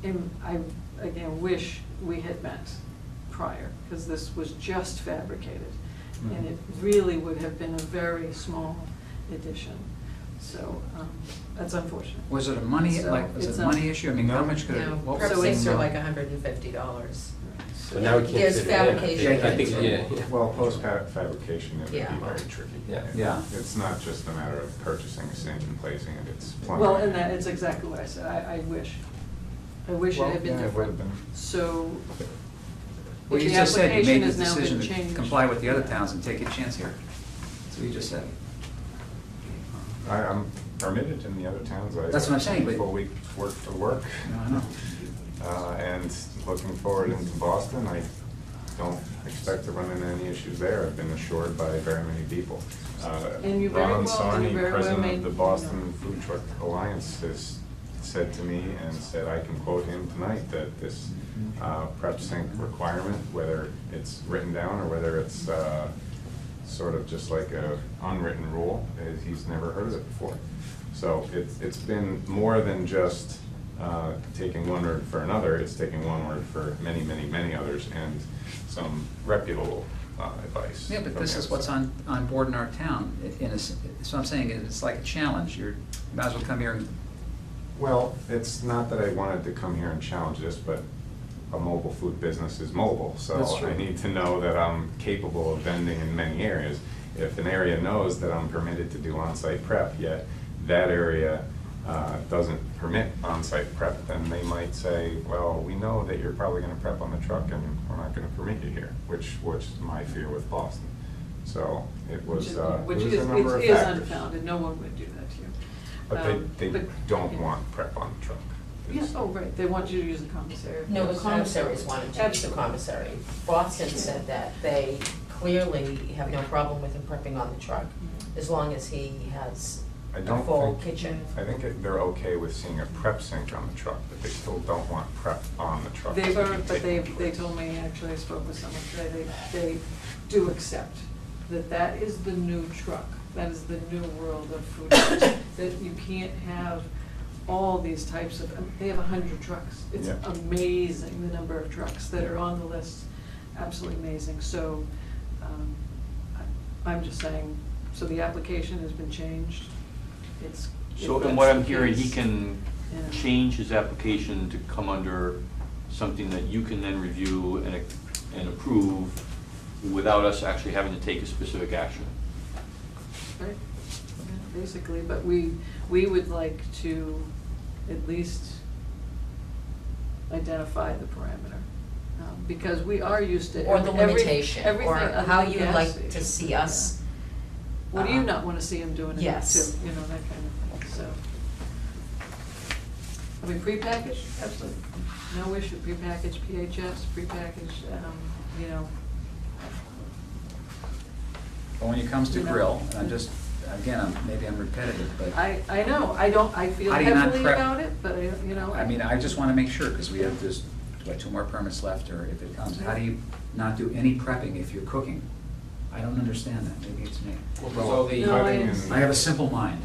S3: And I, again, wish we had met prior, because this was just fabricated. And
S13: Mhm.
S3: it really would have been a very small addition. So, that's unfortunate.
S7: Was it a money,
S3: So
S7: like, was it
S3: it's
S7: a money issue? I mean, how much could it?
S8: No,
S7: what
S8: prep
S7: was
S3: So it's
S8: sinks are
S3: not-
S8: like $150.
S12: so now we can't
S8: There's
S12: fit it in.
S8: fabrication
S12: I think,
S8: kits.
S12: yeah.
S13: Well, post-fabrication, it would be
S8: Yeah.
S13: very tricky.
S12: Yeah.
S7: Yeah.
S13: It's not just a matter of purchasing a sink and placing it, it's plumbing.
S3: Well, and that is exactly what I said. I wish it
S13: Well,
S3: had been
S13: yeah, it would've
S3: different.
S13: been.
S3: So,
S7: Well,
S3: if
S7: you
S3: the
S7: just said you
S3: application
S7: made the
S3: has now been
S7: decision to
S3: changed.
S7: comply with the other towns and take a chance here. That's what you just said.
S13: I'm permitted in the other towns.
S7: That's what I'm saying, but-
S13: Full week work to work.
S7: No, I know.
S13: And looking forward into Boston, I don't expect to run into any issues there. I've been assured by very many people.
S3: And you very
S13: Ron
S3: well-
S13: Sarni,
S3: you very well
S13: president
S3: made-
S13: of the Boston Food Truck Alliance, has said to me, and said I can quote him tonight, that this prep sink requirement, whether it's written down or whether it's sort of just like a unwritten rule, he's never heard of it before. So it's been more than just taking one word for another, it's taking one word for many, many, many others, and some reputable advice.
S7: Yeah, but
S13: from
S7: this
S13: the
S7: is what's
S13: outside.
S7: on board in our town. So I'm saying, it's like a challenge. You might as well come here and,
S13: Well, it's not that I wanted to come here and challenge this, but a mobile food business is mobile, so
S7: That's true.
S13: I need to know that I'm capable of vending in many areas. If an area knows that I'm permitted to do on-site prep, yet that area doesn't permit on-site prep, then they might say, well, we know that you're probably gonna prep on the truck, and we're not gonna permit you here, which was my fear with Boston. So it was,
S3: Which
S13: it was
S3: is,
S13: a number of
S3: it is
S13: factors.
S3: unfounded. No one would do that to you.
S13: But they
S3: But-
S13: don't want prep on the truck.
S3: Yeah, oh, right, they want you to use the commissary.
S8: No, the
S3: Yes,
S8: commissaries wanted to use the
S3: absolutely.
S8: commissary. Boston said that they clearly have no problem with him prepping on the truck, as long as he has
S13: I
S8: a
S13: don't
S8: full
S13: think-
S8: kitchen.
S13: I think they're okay with seeing a prep sink on the truck, but they still don't want prep on the truck.
S3: They've
S13: So you
S3: already, but
S13: take
S3: they told me, actually, I spoke with someone today, they do accept that that is the new truck. That is the new world of food trucks. That you can't have all these types of, they have 100 trucks. It's
S13: Yeah.
S3: amazing, the number of trucks that are on the list, absolutely amazing. So I'm just saying, so the application has been changed. It's.
S1: So,
S3: if
S1: and what
S3: that's
S1: I'm
S3: the
S1: hearing, he
S3: case,
S1: can
S3: yeah.
S1: change his application to come under something that you can then review and approve without us actually having to take a specific action.
S3: Right, yeah, basically, but we would like to at least identify the parameter, because we are used to.
S8: Or the
S3: every-
S8: limitation,
S3: everything
S8: or
S3: other
S8: how
S3: than
S8: you would
S3: gas
S8: like to
S3: stations,
S8: see us.
S3: yeah. What do you not wanna see them doing it too,
S8: Yes.
S3: you know, that kind of thing, so. I mean, prepackaged, absolutely, no issue, prepackaged PHS, prepackaged, you know.
S7: But when it comes to
S3: You know.
S7: grill, and I'm just, again, maybe I'm repetitive, but
S3: I know, I feel
S7: How do you not
S3: heavily
S7: prep?
S3: about it, but you know.
S7: I mean, I just want to make sure, because we have this, what, 2 more permits left, or if it comes, how do you not do any prepping if you're cooking? I don't understand that, maybe it's me.
S12: Well, the,
S3: No, I
S13: cutting
S3: understand.
S7: I have a simple mind.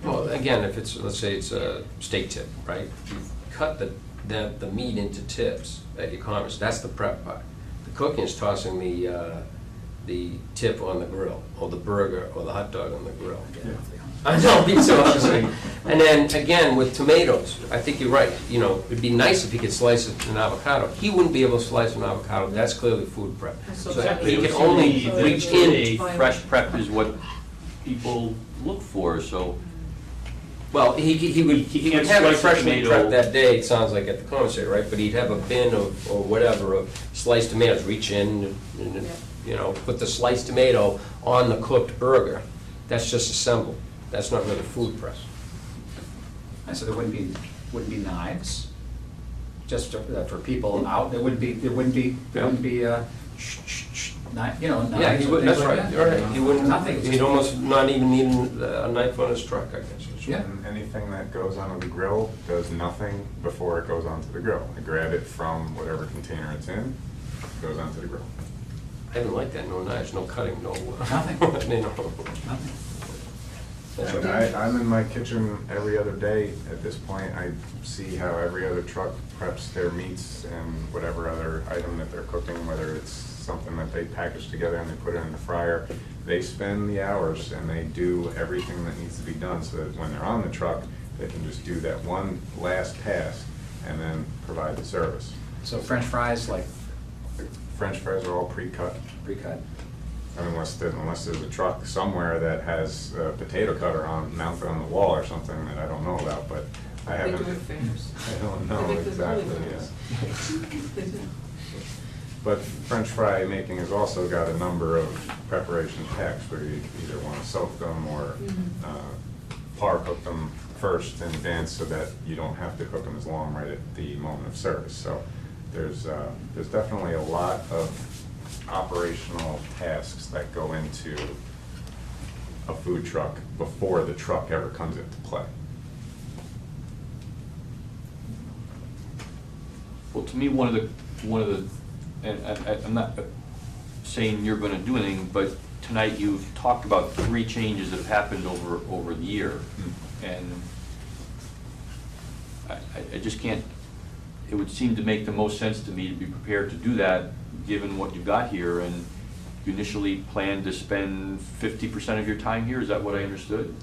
S12: well, again, if it's, let's say it's a steak tip, right? You cut the meat into tips at your commerce, that's the prep part. The cooking is tossing the tip on the grill, or the burger, or the hot dog on the grill. I know, me too, obviously. And then, again, with tomatoes, I think you're right, you know, it'd be nice if he could slice an avocado. He wouldn't be able to slice an avocado, that's clearly food prep. So he can only reach in.
S1: Fresh prep is what people look for, so.
S12: Well, he would
S1: can't
S12: have it
S1: slice a
S12: freshly
S1: tomato.
S12: prepped that day, it sounds like, at the commissary, right? But he'd have a bin of, or whatever, of sliced tomatoes, reach in and,
S3: Yeah.
S12: you know, put the sliced tomato on the cooked burger. That's just assembled. That's not really food prep.
S7: And so there wouldn't be knives, just for people out, there wouldn't be, you know, knives.
S12: Yeah, he
S7: or
S12: would,
S7: things
S12: that's
S7: like
S12: right,
S7: that.
S12: you're right. He wouldn't,
S7: Nothing.
S12: he'd almost not even need a knife on his truck, I guess.
S7: Yeah.
S13: And anything that goes onto the grill does nothing before it goes onto the grill. I grab it from whatever container it's in, goes onto the grill.
S12: I didn't like that, no knives, no cutting, no.
S7: Nothing.
S12: You know.
S7: Nothing.
S12: That's
S13: And
S12: right.
S13: I'm in my kitchen every other day at this point. I see how every other truck preps their meats and whatever other item that they're cooking, whether it's something that they package together and they put it in the fryer. They spend the hours and they do everything that needs to be done so that when they're on the truck, they can just do that one last pass and then provide the service.
S7: So French fries, like
S13: French fries are all pre-cut.
S7: pre-cut.
S13: Unless there's a truck somewhere that has a potato cutter mounted on the wall or something that I don't know about, but I
S3: They
S13: haven't.
S3: do it fairs.
S13: I don't
S3: I
S13: know
S3: think there's really
S13: exactly,
S3: fairs. They do.
S13: But French fry making has also got a number of preparation packs where you either want to soak them or par cook them first in advance so that you don't have to cook them as long right at the moment of service. So there's definitely a lot of operational tasks that go into a food truck before the truck ever comes into play.
S1: Well, to me, one of the, and I'm not saying you're gonna do anything, but tonight you've talked about 3 changes that have happened over the year. And I just can't, it would seem to make the most sense to me to be prepared to do that, given what you've got here, and you initially planned to spend 50% of your time here, is that what I understood?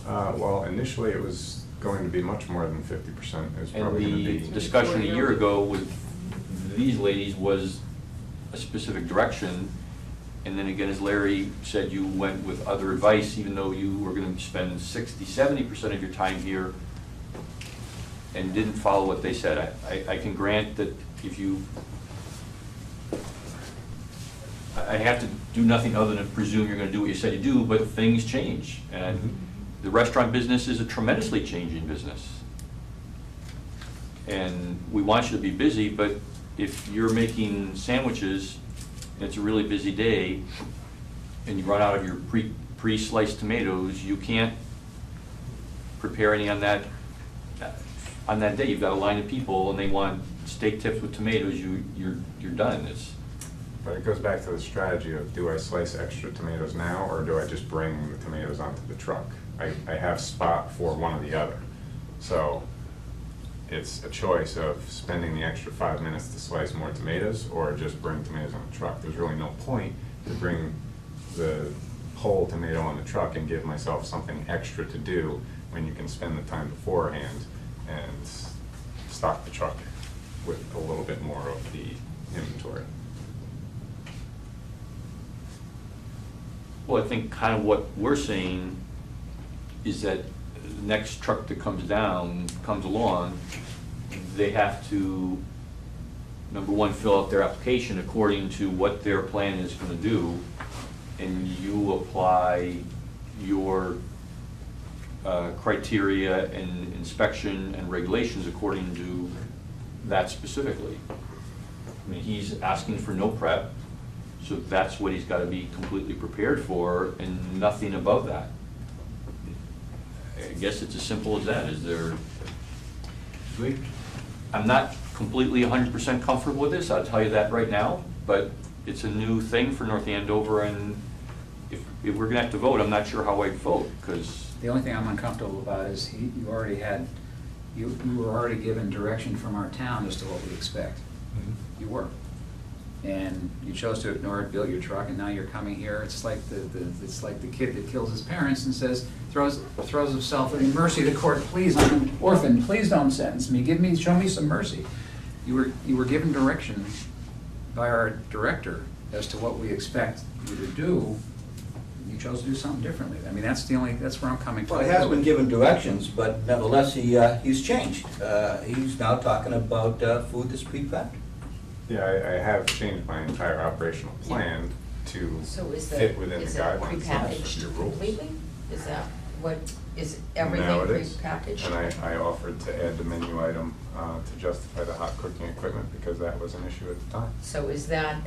S13: Well, initially it was going to be much more than 50%. It was
S1: And
S13: probably going to
S1: the
S13: be.
S1: discussion a year ago with these ladies was a specific direction, and then again, as Larry said, you went with other advice, even though you were gonna spend 60–70% of your time here and didn't follow what they said. I can grant that if you, I have to do nothing other than presume you're gonna do what you said you do, but things change. And the restaurant business is a tremendously changing business. And we want you to be busy, but if you're making sandwiches and it's a really busy day and you run out of your pre-sliced tomatoes, you can't prepare any on that day. You've got a line of people and they want steak tips with tomatoes, you're done.
S13: But it goes back to the strategy of, do I slice extra tomatoes now, or do I just bring the tomatoes onto the truck? I have spot for one or the other. So it's a choice of spending the extra 5 minutes to slice more tomatoes or just bring tomatoes on the truck. There's really no point to bring the whole tomato on the truck and give myself something extra to do when you can spend the time beforehand and stock the truck with a little bit more of the inventory.
S1: Well, I think kind of what we're saying is that the next truck that comes along, they have to, number one, fill out their application according to what their plan is gonna do, and you apply your criteria and inspection and regulations according to that specifically. I mean, he's asking for no prep, so that's what he's gotta be completely prepared for, and nothing above that. I guess it's as simple as that. Is there, I'm not completely 100% comfortable with this, I'll tell you that right now, but it's a new thing for North Andover, and if we're gonna have to vote, I'm not sure how I'd vote, because
S7: The only thing I'm uncomfortable about is you were already given direction from our town as to what we expect. You were. And you chose to ignore it, built your truck, and now you're coming here. It's like the kid that kills his parents and says, throws himself in mercy to court, please, I'm an orphan, please don't sentence me, show me some mercy. You were given direction by our director as to what we expect you to do. You chose to do something differently. I mean, that's where I'm coming from.
S5: Well, he has been given directions, but nevertheless, he's changed. He's now talking about food that's prepacked.
S13: Yeah, I have changed my entire operational plan to
S8: So
S13: fit within the
S8: is it
S13: guidelines of
S8: prepackaged
S13: your rules.
S8: completely? Is that what, is everything
S13: Now it is.
S8: prepackaged?
S13: And I offered to add the menu item to justify the hot cooking equipment because that was an issue at the time.
S8: So is that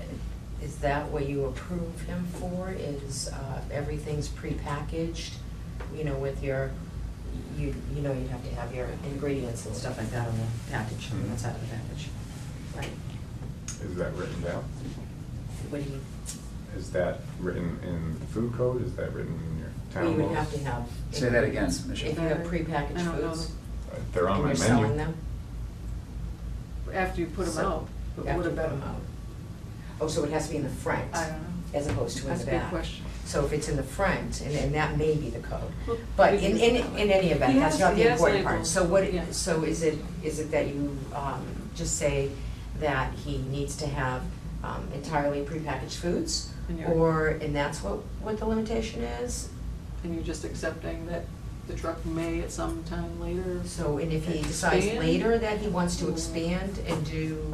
S8: what you approve him for, is everything's prepackaged, you know, with your, you know you'd have to have your ingredients and stuff like that on the package, on the outside of the package, right?
S13: Is that written down?
S8: What do you,
S13: Is that written in the food code? Is that written in your
S8: well,
S13: town
S8: you would
S13: laws?
S8: have to have.
S7: Say that again,
S8: If
S7: Michelle.
S8: you have
S3: I
S8: prepackaged
S3: don't know.
S8: foods,
S13: They're on
S8: and
S13: my
S8: you're
S13: menu.
S8: selling them,
S3: After you put them
S8: So,
S3: out. But
S8: after
S3: what
S8: you put
S3: about?
S8: them out. Oh, so it has to be in the front?
S3: I don't know.
S8: As opposed to in
S3: That's
S8: the
S3: a good
S8: back?
S3: question.
S8: So if it's in the front, and that may be the code,
S3: Well,
S8: but
S3: we
S8: in
S3: can-
S8: any event,
S3: He
S8: that's
S3: has-
S8: not
S3: he
S8: the
S3: has
S8: important part.
S3: labels.
S8: So what,
S3: Yeah.
S8: so is it that you just say that he needs to have entirely prepackaged foods?
S3: And you're-
S8: Or, and that's what the limitation is?
S3: And you're just accepting that the truck may at some time later.
S8: So, and if he decides
S3: Expand?
S8: later that he wants to expand and do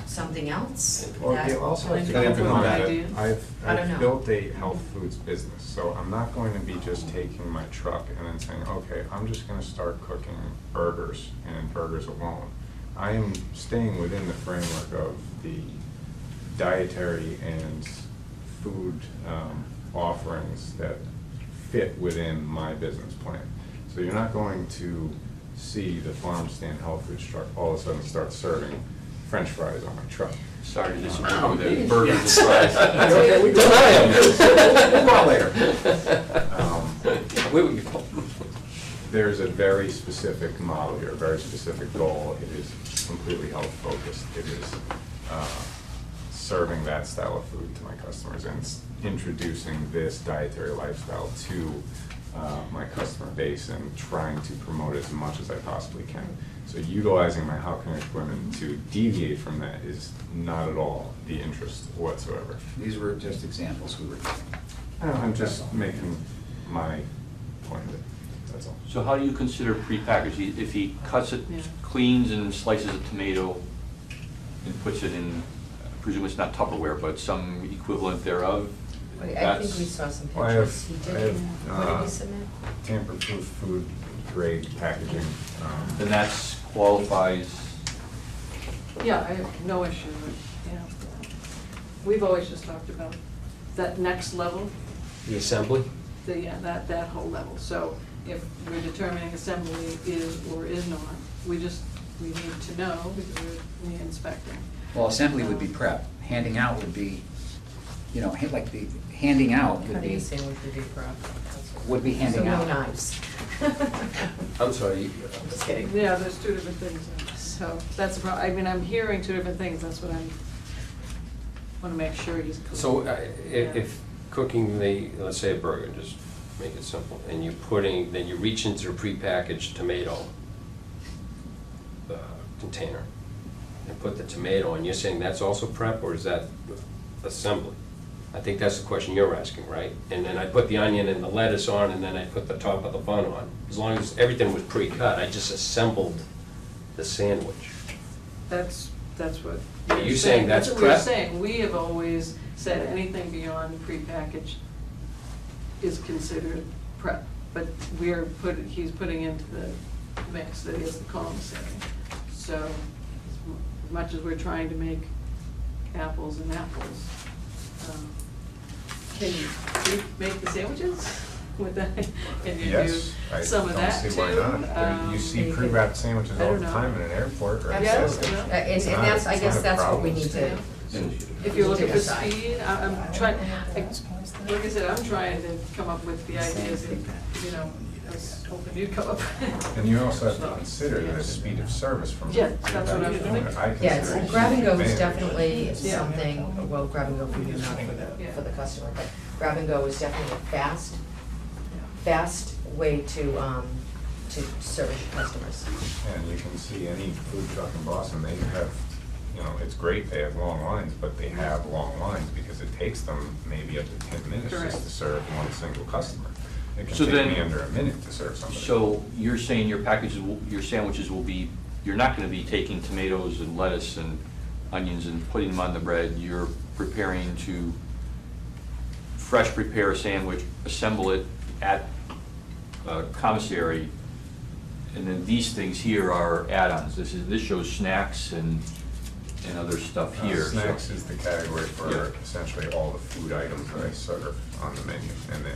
S8: something else?
S13: Or
S8: that-
S13: you also have to
S3: Come up
S13: keep in
S3: with
S13: mind
S3: an
S13: that
S3: idea.
S8: I don't know.
S13: I've built a health foods business, so I'm not going to be just taking my truck and then saying, okay, I'm just gonna start cooking burgers and burgers alone. I am staying within the framework of the dietary and food offerings that fit within my business plan. So you're not going to see the farm stand health food truck all of a sudden start serving French fries on my truck.
S1: sorry to disagree with that, burgers and fries.
S12: Okay, we deny him.
S13: There's a very specific model here, a very specific goal. It is completely health focused. It is serving that style of food to my customers and introducing this dietary lifestyle to my customer base and trying to promote as much as I possibly can. So utilizing my hot cooking equipment to deviate from that is not at all the interest whatsoever.
S7: These were just examples we were giving.
S13: I'm just making my point of it, that's all.
S1: So how do you consider prepackaged? If he cuts it,
S3: Yeah.
S1: cleans and slices a tomato and puts it in, I presume it's not Tupperware, but some equivalent thereof?
S8: Wait, I think
S1: that's-
S8: we saw some
S13: Well, I have-
S8: pictures. He
S13: I
S8: did,
S13: have,
S8: what did he submit?
S13: Tamper-proof food grade packaging.
S1: Then that's qualifies,
S3: Yeah, I have no issue with, yeah. We've always just talked about that next level,
S12: The assembly?
S3: that whole level. So if we're determining assembly is or is not, we need to know because we're inspecting.
S7: Well, assembly would be prep. Handing out would be, like the handing out would
S8: Cutting
S7: be.
S8: a sandwich would be prep. That's what
S7: would be
S8: So
S7: handing
S8: no
S7: out.
S8: knives.
S12: I'm sorry,
S8: I'm just kidding.
S3: Yeah, there's two different things, so that's the problem. I mean, I'm hearing two different things, that's what I'm, want to make sure he's clear.
S12: so if cooking let's say a burger, just make it simple, and then you reach into a prepackaged tomato container and put the tomato, and you're saying that's also prep, or is that assembly? I think that's the question you're asking, right? And then I put the onion and the lettuce on, and then I put the top of the bun on. As long as everything was pre-cut, I just assembled the sandwich.
S3: That's what.
S12: Are you
S3: we're
S12: saying that's
S3: what we're
S12: prep?
S3: saying. We have always said anything beyond prepackaged is considered prep, but he's putting into the mix that is the commissary. So, as much as we're trying to make apples and apples, can you make the sandwiches with that? Can you
S13: Yes,
S3: do
S13: I
S3: some of that
S13: don't
S3: too?
S13: see why not. You see
S8: maybe-
S13: pre-wrapped sandwiches
S3: I
S13: all
S3: don't
S13: the
S3: know.
S13: time in an airport, right?
S3: Yes,
S13: So
S3: yeah.
S8: And
S13: it's not-
S8: that's, I
S13: it's
S8: guess
S13: not a
S8: that's what we
S13: problem.
S8: need to,
S3: If you're looking for
S8: Decide.
S3: speed, I'm trying, like I said, I'm trying to come up with the ideas that, I was hoping you'd come up with.
S13: And you also have to consider the speed of service from.
S3: Yeah, that's what I'm thinking.
S13: I
S8: yeah,
S13: consider
S8: it's,
S13: a
S8: grab and go
S13: huge
S8: is
S13: advantage.
S8: definitely
S3: Yeah.
S8: something, well, grab and go for you, not
S3: Yeah.
S8: for the customer, but grab and go is definitely a fast way to service your customers.
S13: And you can see any food truck in Boston, they have, it's great, they have long lines, but they have long lines because it takes them maybe up to 10 minutes
S3: Correct.
S13: just to serve one single customer. It
S1: So
S13: can take
S1: then-
S13: me under a minute to serve somebody.
S1: So you're saying your sandwiches will be, you're not gonna be taking tomatoes and lettuce and onions and putting them on the bread. You're preparing to fresh prepare a sandwich, assemble it at commissary, and then these things here are add-ons. This shows snacks and other stuff here. So-
S13: Snacks is the category for
S1: Yeah.
S13: essentially all the food items that I serve on the menu, and then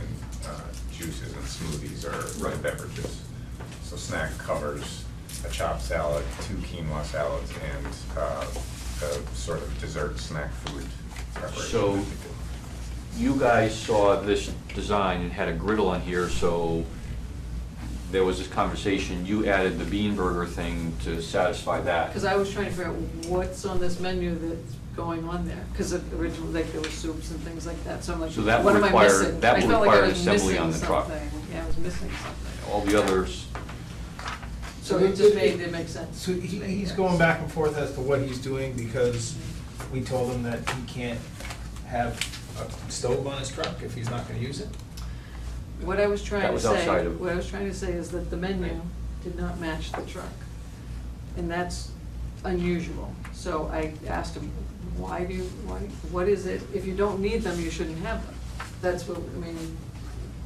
S13: juices and smoothies are the
S1: Right.
S13: beverages. So snack covers a chopped salad, 2 quinoa salads, and a sort of dessert snack food preparation.
S1: So-
S13: that we do.
S1: You guys saw this design and had a griddle on here, so there was this conversation, you added the bean burger thing to satisfy that.
S3: Because I was trying to figure out what's on this menu that's going on there, because originally, like, there were soups and things like that, so I'm like,
S1: So that
S3: what
S1: will
S3: am I
S1: require-
S3: missing?
S1: that will
S3: I felt like
S1: require
S3: I was
S1: assembly on
S3: missing
S1: the truck.
S3: something. Yeah, I was missing something.
S1: All the others,
S3: So it just didn't make sense.
S10: So he's going back and forth as to what he's doing because we told him that he can't have a stove on his truck if he's not gonna use it?
S3: What I was trying
S1: That
S3: to
S1: was
S3: say,
S1: outside of-
S3: what I was trying to say is that the menu did not match the truck. And that's unusual. So I asked him, why, what is it, if you don't need them, you shouldn't have them. That's what, I mean,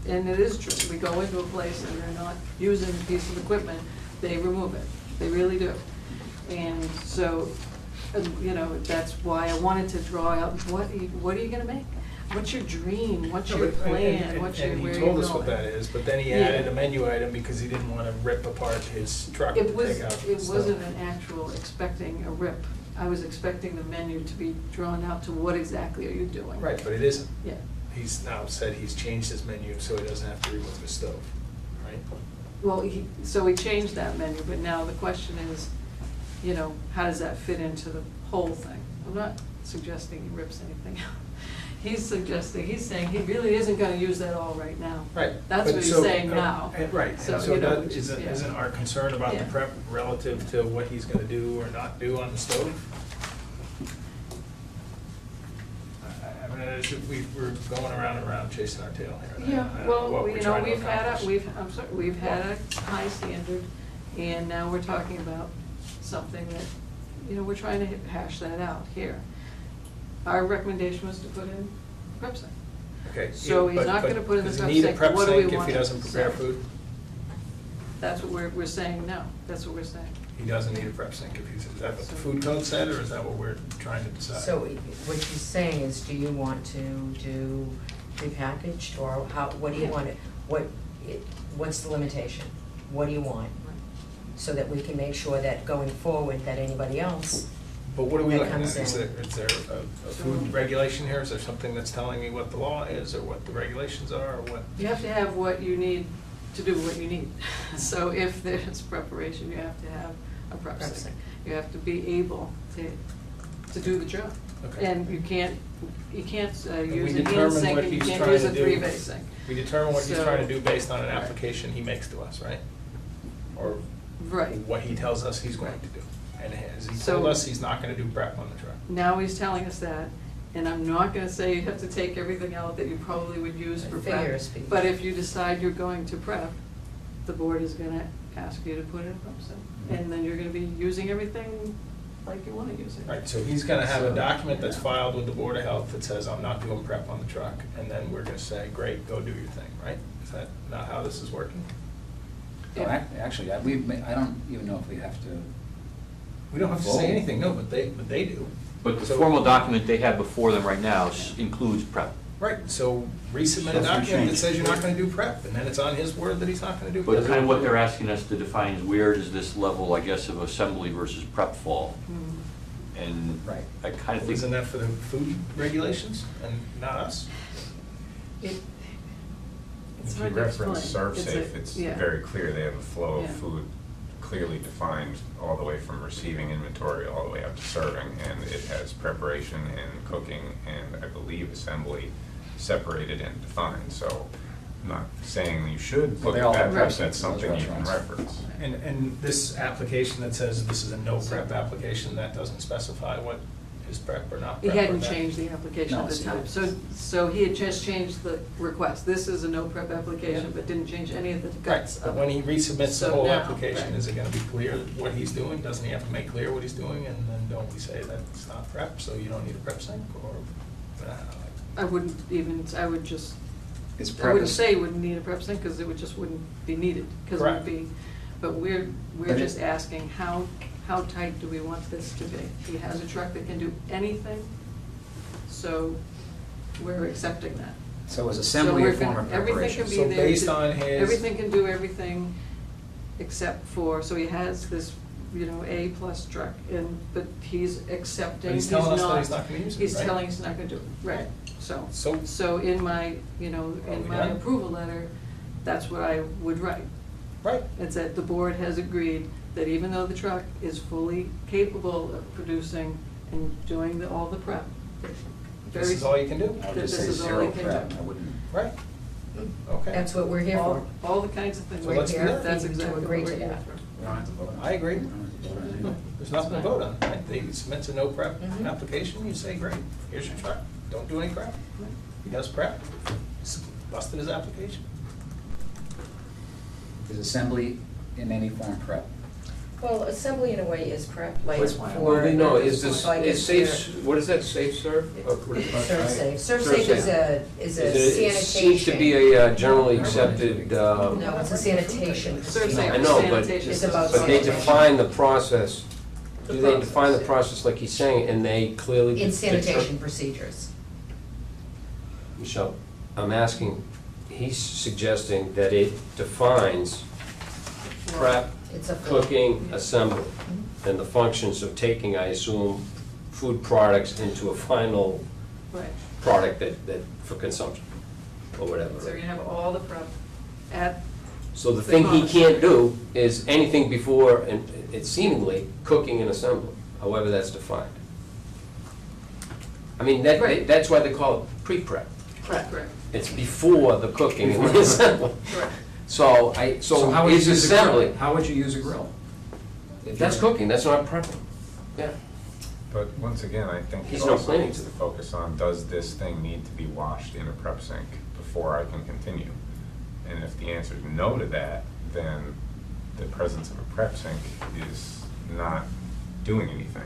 S3: and it is true. We go into a place and they're not using a piece of equipment, they remove it. They really do. And so, that's why I wanted to draw out, what are you gonna make? What's your dream? What's your plan? What's your, where
S10: And
S3: are
S10: he
S3: you
S10: told us what
S3: going?
S10: that is, but then he
S3: Yeah.
S10: added a menu item because he didn't wanna rip apart his truck to
S3: It was,
S10: take out
S3: it
S10: the
S3: wasn't
S10: stove.
S3: an actual expecting a rip. I was expecting the menu to be drawn out to what exactly are you doing?
S10: Right, but it isn't.
S3: Yeah.
S10: He's now said he's changed his menu so he doesn't have to remove his stove, right?
S3: Well, so he changed that menu, but now the question is, how does that fit into the whole thing? I'm not suggesting he rips anything out. He's saying he really isn't gonna use that all right now.
S10: Right.
S3: That's
S10: but
S3: what he's
S10: so-
S3: saying now.
S10: Right,
S3: So,
S10: and so that,
S3: which is- yeah.
S10: isn't our concern about the
S3: Yeah.
S10: prep relative to what he's gonna do or not do on the stove? I mean, we're going around and around chasing our tail here.
S3: Yeah,
S10: I don't know what
S3: well,
S10: we're trying to
S3: we've had
S10: accomplish.
S3: we've had a high standard, and now we're talking about something that, we're trying to hash that out here. Our recommendation was to put in prep sink.
S10: Okay.
S3: So
S10: yeah,
S3: he's not
S10: but
S3: gonna put in the
S10: does he
S3: prep
S10: need a
S3: sink,
S10: prep
S3: what do we
S10: sink if
S3: want
S10: he
S3: him
S10: doesn't
S3: to
S10: prepare
S3: say?
S10: food?
S3: That's what we're saying no, that's what we're saying.
S10: He doesn't need a prep sink if he's, is that what the food code said, or is that what we're trying to decide?
S8: So what he's saying is, do you want to do prepackaged, or how, what do you want it, what's the limitation? What do you want? So that we can make sure that going forward, that anybody else
S10: But what are we
S8: that
S10: looking at?
S8: comes
S10: Is
S8: in.
S10: there a food regulation here? Is there something that's telling me what the law is, or what the regulations are, or what?
S3: You have to have what you need to do what you need. So if there's preparation, you have to have a prep
S8: Prep
S3: sink.
S8: sink.
S3: You have to be able to do the job.
S10: Okay.
S3: And you can't
S10: we
S3: use a hand
S10: determine
S3: sink
S10: what
S3: and you
S10: he's
S3: can't
S10: trying
S3: use
S10: to
S3: a
S10: do.
S3: three-bay sink.
S10: We determine what he's
S3: So-
S10: trying to do based on an
S3: Right.
S10: application he makes to us, right? Or
S3: Right.
S10: what he tells us he's going to do. And has he
S3: So-
S10: told us he's not gonna do prep on the truck?
S3: Now he's telling us that, and I'm not gonna say you have to take everything out that you probably would use for prep.
S8: Figure of speech.
S3: But if you decide you're going to prep, the board is gonna ask you to put in a prep sink. And then you're gonna be using everything like you wanna use it.
S10: Right, so he's gonna have a
S3: So-
S10: document that's filed with the Board of Health that says, I'm not doing prep on the truck, and then we're gonna say, great, go do your thing, right? Is that not how this is working?
S7: No, actually, I don't even know if we have to.
S10: We don't have to say anything, no, but they do.
S1: But the
S10: So-
S1: formal document they have before them right now includes prep.
S10: Right, so resubmit a document that says you're not gonna do prep, and then it's on his word that he's not gonna do prep.
S1: But kind of what they're asking us to define is where does this level, I guess, of assembly versus prep fall?
S3: Hmm.
S1: And
S7: Right.
S1: I kind of think.
S10: Isn't that for the food regulations and not us?
S3: It's
S13: If you
S3: hard to
S13: reference
S3: explain.
S13: ServSafe,
S3: a-
S13: it's
S3: yeah.
S13: very clear, they have a flow
S3: Yeah.
S13: of food clearly defined all the way from receiving inventory all the way up to serving, and it has preparation and cooking and I believe assembly separated and defined, so I'm not saying you should
S7: Well,
S13: look
S7: they
S13: at
S7: all
S13: that,
S7: have
S13: but
S7: preps
S13: that's
S7: in those
S13: something you can
S7: restaurants.
S13: reference.
S10: And this application that says this is a no prep application, that doesn't specify what is prep or not
S3: He
S10: prep? or
S3: hadn't
S10: that-
S3: changed the application
S7: No,
S3: at the
S7: see,
S3: time, so he had just changed the request. This is a no prep application, but didn't change any of the
S10: Right,
S3: guts
S10: but
S3: of
S10: when
S3: it.
S10: he resubmits the
S3: So
S10: whole
S3: now,
S10: application,
S3: right.
S10: is it gonna be clear what he's doing? Doesn't he have to make clear what he's doing, and then don't we say that it's not prep, so you don't need a prep sink, or?
S3: I wouldn't even, I would just,
S7: It's
S3: I
S7: prep
S3: wouldn't
S7: is-
S3: say you wouldn't need a prep sink, because it would just wouldn't be needed, because it would
S10: Correct.
S3: be, but we're
S7: But it-
S3: just asking, how tight do we want this to be? He has a truck that can do anything, so we're accepting that.
S7: So is
S3: So
S7: assembly a
S3: we're
S7: form
S3: gonna-
S7: of
S3: everything
S7: preparation?
S3: can be
S10: So
S3: there
S10: based
S3: to-
S10: on his-
S3: Everything can do everything except for, so he has this, A-plus truck, but he's accepting,
S10: But he's
S3: he's
S10: telling us
S3: not.
S10: that he's not gonna use it,
S3: He's
S10: right?
S3: telling us he's not gonna do it, right, so.
S10: So-
S3: in my,
S10: we
S3: in my
S10: done?
S3: approval letter, that's what I would write.
S10: Right,
S3: It's that the board has agreed that even though the truck is fully capable of producing and doing all the prep,
S10: this is all you can do,
S7: I would
S3: that
S7: just
S3: this
S7: say
S3: is all
S7: zero
S3: you can
S7: prep,
S3: do.
S7: I wouldn't.
S10: right? Okay.
S8: That's what we're here for.
S3: All the kinds of things.
S10: So let's do that.
S3: That's
S8: To
S3: exactly what
S8: agree
S3: we're
S8: to
S3: here
S8: that.
S3: for.
S7: We don't have to vote on it.
S10: I agree.
S7: We don't have to vote on it.
S10: There's nothing to vote on, right? They submit a no prep
S8: Mhm.
S10: application, you say, great, here's your truck, don't do any prep. He does prep, He's busted his application.
S7: Is assembly in any form prep?
S8: Well, assembly in a way is prep, like
S7: What's-
S8: for.
S12: Well, they know, is this,
S8: like
S12: is
S8: if
S12: safe,
S8: you're-
S12: what is that, safe serve? What is it?
S8: ServSafe.
S12: ServSafe.
S8: ServSafe is a
S12: It
S8: sanitation.
S12: seems to be a generally accepted,
S8: No, it's a sanitation.
S3: ServSafe
S12: I know, but,
S3: sanitation
S8: It's about
S12: but they
S8: sanitation.
S12: define the process.
S3: The
S12: Do they define the
S3: process, yeah.
S12: process like he's saying, and they clearly?
S8: In
S12: deter-
S8: sanitation procedures.
S12: Michelle, I'm asking, he's suggesting that it defines prep,
S8: It's a flow.
S12: cooking, assembly,
S8: Mhm.
S12: and the functions of taking, I assume, food products into a final
S3: Right,
S12: product that, for consumption, or whatever.
S3: so you're gonna have all the prep at,
S12: So the thing he can't do is anything before, and it's seemingly cooking and assembly, however that's defined. I mean,
S3: Right.
S12: that's why they call it pre-prep.
S3: correct.
S12: It's before the cooking and the assembly.
S3: Correct.
S12: So
S7: how would you
S12: is
S7: use a grill?
S12: assembly,
S7: How would you use a grill? If
S12: that's
S7: you're-
S12: cooking, that's not prepping. Yeah.
S13: But once again, I think
S12: He's
S13: it
S12: no
S13: also
S12: planning
S13: needs
S12: to.
S13: to focus on, does this thing need to be washed in a prep sink before I can continue? And if the answer is no to that, then the presence of a prep sink is not doing anything.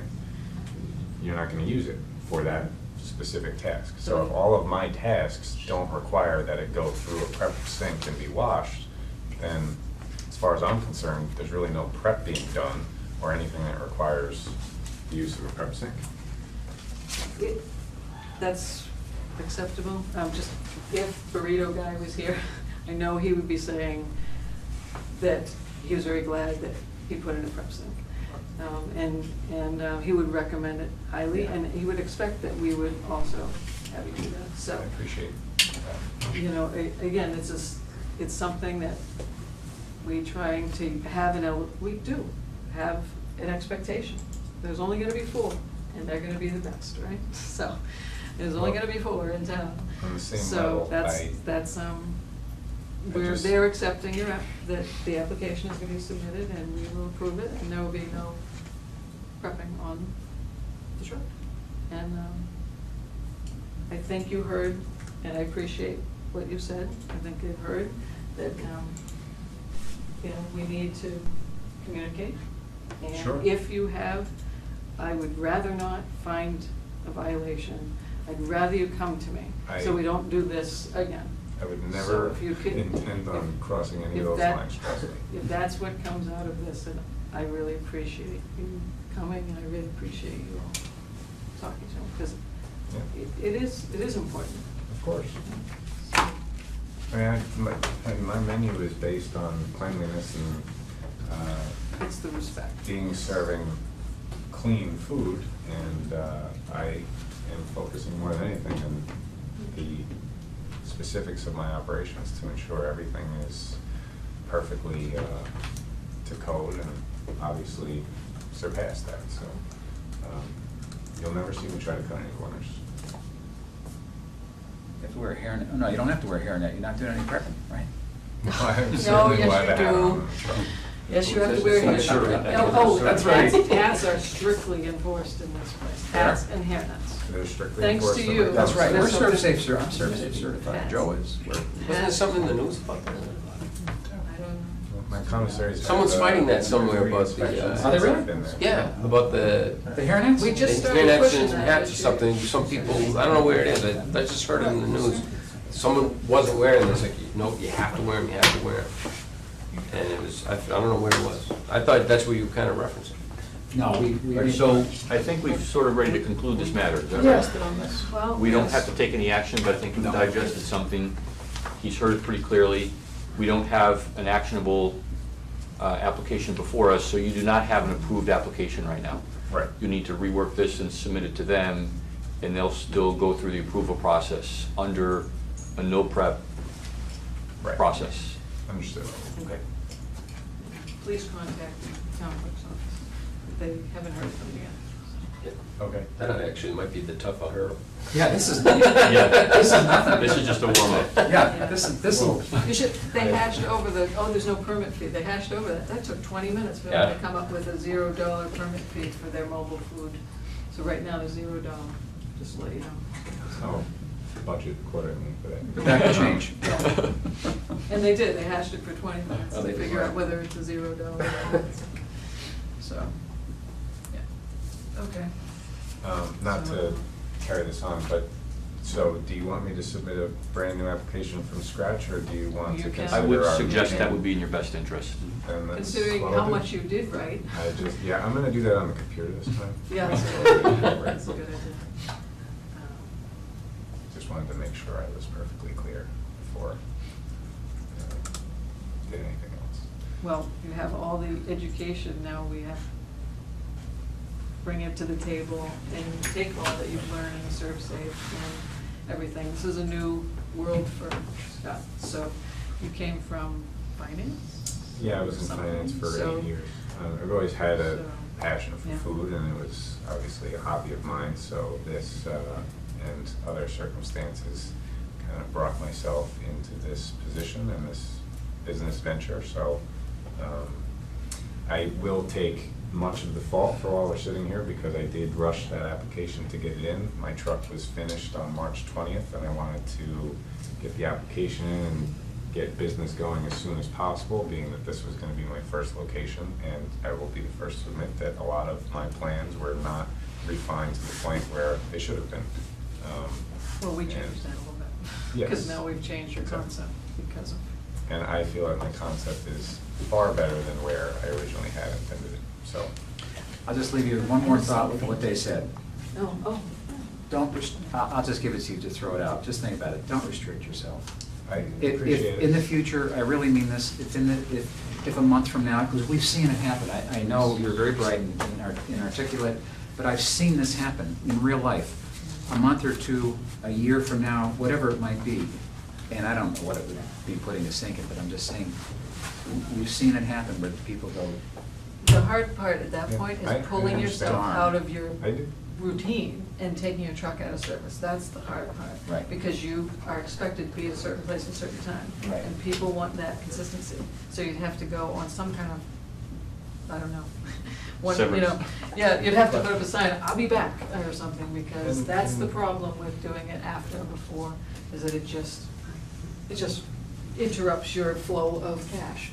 S13: You're not gonna use it for that specific task. So if all of my tasks don't require that it go through a prep sink and be washed, then as far as I'm concerned, there's really no prep being done or anything that requires the use of a prep sink.
S3: That's acceptable. Just if Burrito Guy was here, I know he would be saying that he was very glad that he put in a prep sink. And he would recommend it highly, and he would expect that we would also have you do that,
S13: I
S3: so.
S13: appreciate that.
S3: You know, again, it's something that we trying to have we do have an expectation. There's only gonna be 4, and they're gonna be the best, right? So, there's only gonna be 4 in town.
S13: On the same
S3: So
S13: level,
S3: that's, they're accepting that the application is gonna be submitted, and we will approve it, and there will be no prepping on the truck. And, I think you heard, and I appreciate what you said, I think you've heard that, you know, we need to communicate.
S13: Sure.
S3: And if you have, I would rather not find a violation. I'd rather you come to me, so we don't do this again.
S13: I would
S3: So
S13: never
S3: if you could-
S13: intend on crossing any
S3: if
S13: of those
S3: that-
S13: lines, trust me.
S3: If that's what comes out of this, then I really appreciate you coming, and I really appreciate you all talking to him, because
S13: Yeah.
S3: it is important.
S13: Of course. I mean, my menu is based on cleanliness and
S3: It's the respect.
S13: serving clean food, and I am focusing more than anything on the specifics of my operations to ensure everything is perfectly to code, and obviously surpass that, so you'll never see me try to cut any corners.
S7: You have to wear a hairnet. Oh, no, you don't have to wear a hairnet. You're not doing any prepping, right?
S13: No, I
S3: No,
S13: certainly
S3: yes,
S13: wear the
S3: you
S13: hat
S3: do.
S13: on the truck.
S3: Yes, you have to wear
S12: It's
S3: hats.
S12: not sure.
S3: Oh,
S7: That's right.
S3: hats are strictly enforced in this place, hats and hairnets.
S13: They're strictly
S3: Thanks to
S13: enforced.
S3: you.
S7: That's right. We're
S3: That's
S7: Serve
S3: okay.
S7: Safe, sir. I'm Serve Safe certified. Joe is.
S12: Wasn't there something in the news about that?
S3: I don't know.
S13: My commissaries.
S12: Someone's fighting that somewhere about the,
S7: Are they really?
S13: I've been there.
S12: Yeah, about the
S7: The hairnets?
S3: We just started
S12: internet
S3: pushing
S12: and
S3: that
S12: hats or
S3: this year.
S12: something, some people, I don't know where it is, I just heard it in the news. Someone wasn't wearing this, like, nope, you have to wear them, you have to wear them. And it was, I don't know where it was. I thought that's where you kind of referenced it.
S7: No, we.
S1: So I think we've sort of ready to conclude this matter. Is that right?
S7: Yes, on this.
S3: Well,
S1: We don't
S3: yes.
S1: have to take any action, but I think we've
S7: No.
S1: digested something. He's heard it pretty clearly. We don't have an actionable application before us, so you do not have an approved application right now.
S13: Right.
S1: You need to rework this and submit it to them, and they'll still go through the approval process under a no-prep
S13: Right.
S1: process.
S13: Understood.
S1: Okay.
S3: Please contact the town clerk's office if they haven't heard from you yet.
S13: Okay.
S12: That actually might be the tougher hurdle.
S7: Yeah, this is,
S1: Yeah.
S7: this is nothing.
S1: This is just a warm-up.
S7: Yeah, this will.
S3: You should, they hashed over there's no permit fee, they hashed over that, that took 20 minutes for them
S12: Yeah.
S3: to come up with a $0 permit fee for their mobile food. So right now, there's $0, just to let you know.
S13: Oh, budget accordingly for that.
S7: But that could change.
S3: And they did, they hashed it for 20 minutes
S12: Oh,
S3: to
S12: they did.
S3: figure out whether it's a $0. So, yeah, okay.
S13: Not to carry this on, but, so do you want me to submit a brand-new application from scratch, or do you want to
S3: You can.
S13: consider
S1: I would
S13: our
S1: suggest that
S13: meeting?
S1: would be in your best interest.
S13: And that's
S3: Considering
S13: what
S3: how
S13: I'll do.
S3: much you did write.
S13: I just, yeah, I'm gonna do that on the computer this time.
S3: Yeah, that's a good idea. That's a good idea.
S13: Just wanted to make sure I was perfectly clear before did anything else.
S3: Well, you have all the education, now we have to bring it to the table and take all that you've learned in Serve Safe and everything. This is a new world for Scott. So you came from finance?
S13: Yeah, I was in
S3: Something.
S13: finance for
S3: So-
S13: 8 years. I've always had a
S3: So,
S13: passion for
S3: yeah.
S13: food, and it was obviously a hobby of mine, so this and other circumstances kind of brought myself into this position and this business venture, so I will take much of the fault for while we're sitting here, because I did rush that application to get it in. My truck was finished on March 20th, and I wanted to get the application in and get business going as soon as possible, being that this was going to be my first location, and I will be the first to admit that a lot of my plans were not refined to the point where they should have been.
S3: Well, we
S13: and-
S3: changed that a little bit.
S13: Yes.
S3: Because now we've changed your
S13: Exactly.
S3: concept because of,
S13: And I feel like my concept is far better than where I originally had intended it, so.
S7: I'll just leave you with one more thought with what they said.
S3: oh.
S7: Don't, I'll just give it to you to throw it out. Just think about it. Don't restrict yourself.
S13: I
S7: If
S13: appreciate it.
S7: in the future, I really mean this, if if a month from now, because we've seen it happen, I know you're very bright and articulate, but I've seen this happen in real life. A month or two, a year from now, whatever it might be, and I don't know what it would be putting a sink in, but I'm just saying, we've seen it happen where people go,
S3: The hard part at that
S13: Yeah,
S3: point
S13: I
S3: is pulling yourself
S7: understand.
S3: out of your
S13: I do.
S3: routine and taking your truck out of service. That's the hard part.
S7: Right.
S3: Because you are expected to be at a certain place at a certain time.
S7: Right.
S3: And people want that consistency. So you'd have to go on some kind of, I don't know, one, you
S1: Severance.
S3: know, yeah, you'd have to put up a sign, I'll be back, or something, because
S13: And-
S3: that's the problem with doing it after or before, is that it just interrupts your flow of cash.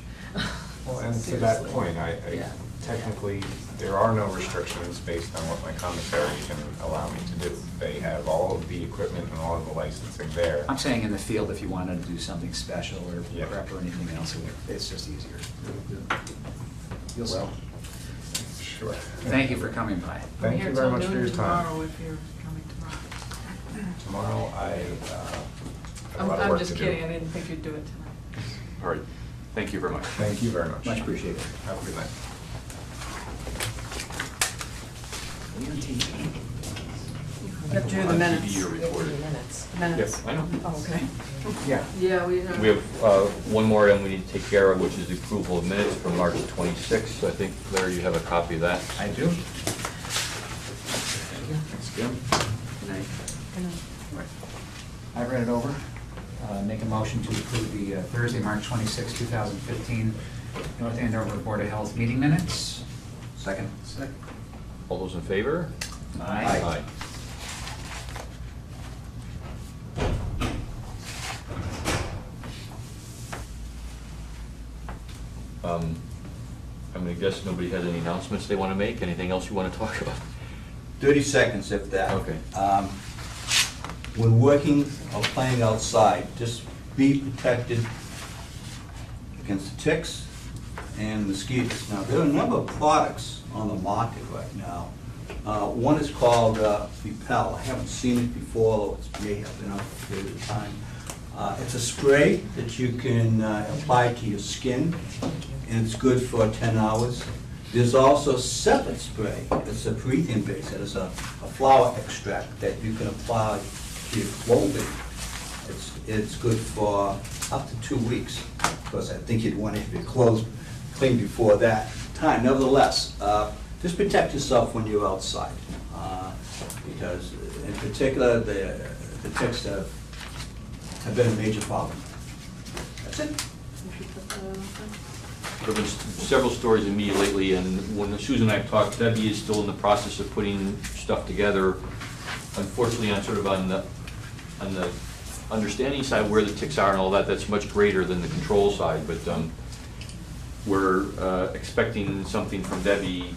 S13: Well, and to that
S3: Seriously.
S13: point,
S3: Yeah.
S13: technically, there are no restrictions based on what my commissary can allow me to do. They have all of the equipment and all of the licensing there.
S7: I'm saying in the field, if you wanted to do something special or
S13: Yeah.
S7: prep or anything else, it's just easier. You'll see.
S13: Well, sure.
S7: Thank you for coming by.
S13: Thank you very much for your time.
S3: I'm here till noon tomorrow if you're coming tomorrow.
S13: Tomorrow, I have a lot of
S3: I'm
S13: work to
S3: just
S13: do.
S3: kidding, I didn't think you'd do it tonight.
S1: All right, thank you very much.
S13: Thank you very much.
S7: Much appreciated.
S13: Have a good night.
S3: You have to do the
S1: On
S3: minutes.
S1: TV you're recorded.
S3: Minutes.
S1: Yes, I know.
S3: Oh, okay.
S7: Yeah.
S3: Yeah, we
S1: We have one more item we need to take care of, which is the approval of minutes from March 26th. I think, Larry, you have a copy of that.
S7: I do.
S13: Thanks, Jim.
S3: Good night. Good night.
S7: I read it over. Make a motion to approve the Thursday, March 26, 2015 North Andover Board of Health meeting minutes.
S5: Second.
S1: All those in favor?
S7: Aye.
S1: I'm gonna guess nobody has any announcements they want to make? Anything else you want to talk about?
S5: 30 seconds, if that.
S1: Okay.
S5: When working or playing outside, just be protected against the ticks and mosquitoes. Now, there are a number of products on the market right now. One is called Repel. I haven't seen it before, although it may have been out for a period of time. It's a spray that you can apply to your skin, and it's good for 10 hours. There's also sepet spray. It's a parethium base. It is a flower extract that you can apply to your clothing. It's good for up to 2 weeks. Of course, I think you'd want to have your clothes clean before that time. Nevertheless, just protect yourself when you're outside, because in particular, the ticks have been a major problem. That's it.
S1: There have been several stories in media lately, and when Susan and I have talked, Debbie is still in the process of putting stuff together. Unfortunately, on the understanding side where the ticks are and all that, that's much greater than the control side, but we're expecting something from Debbie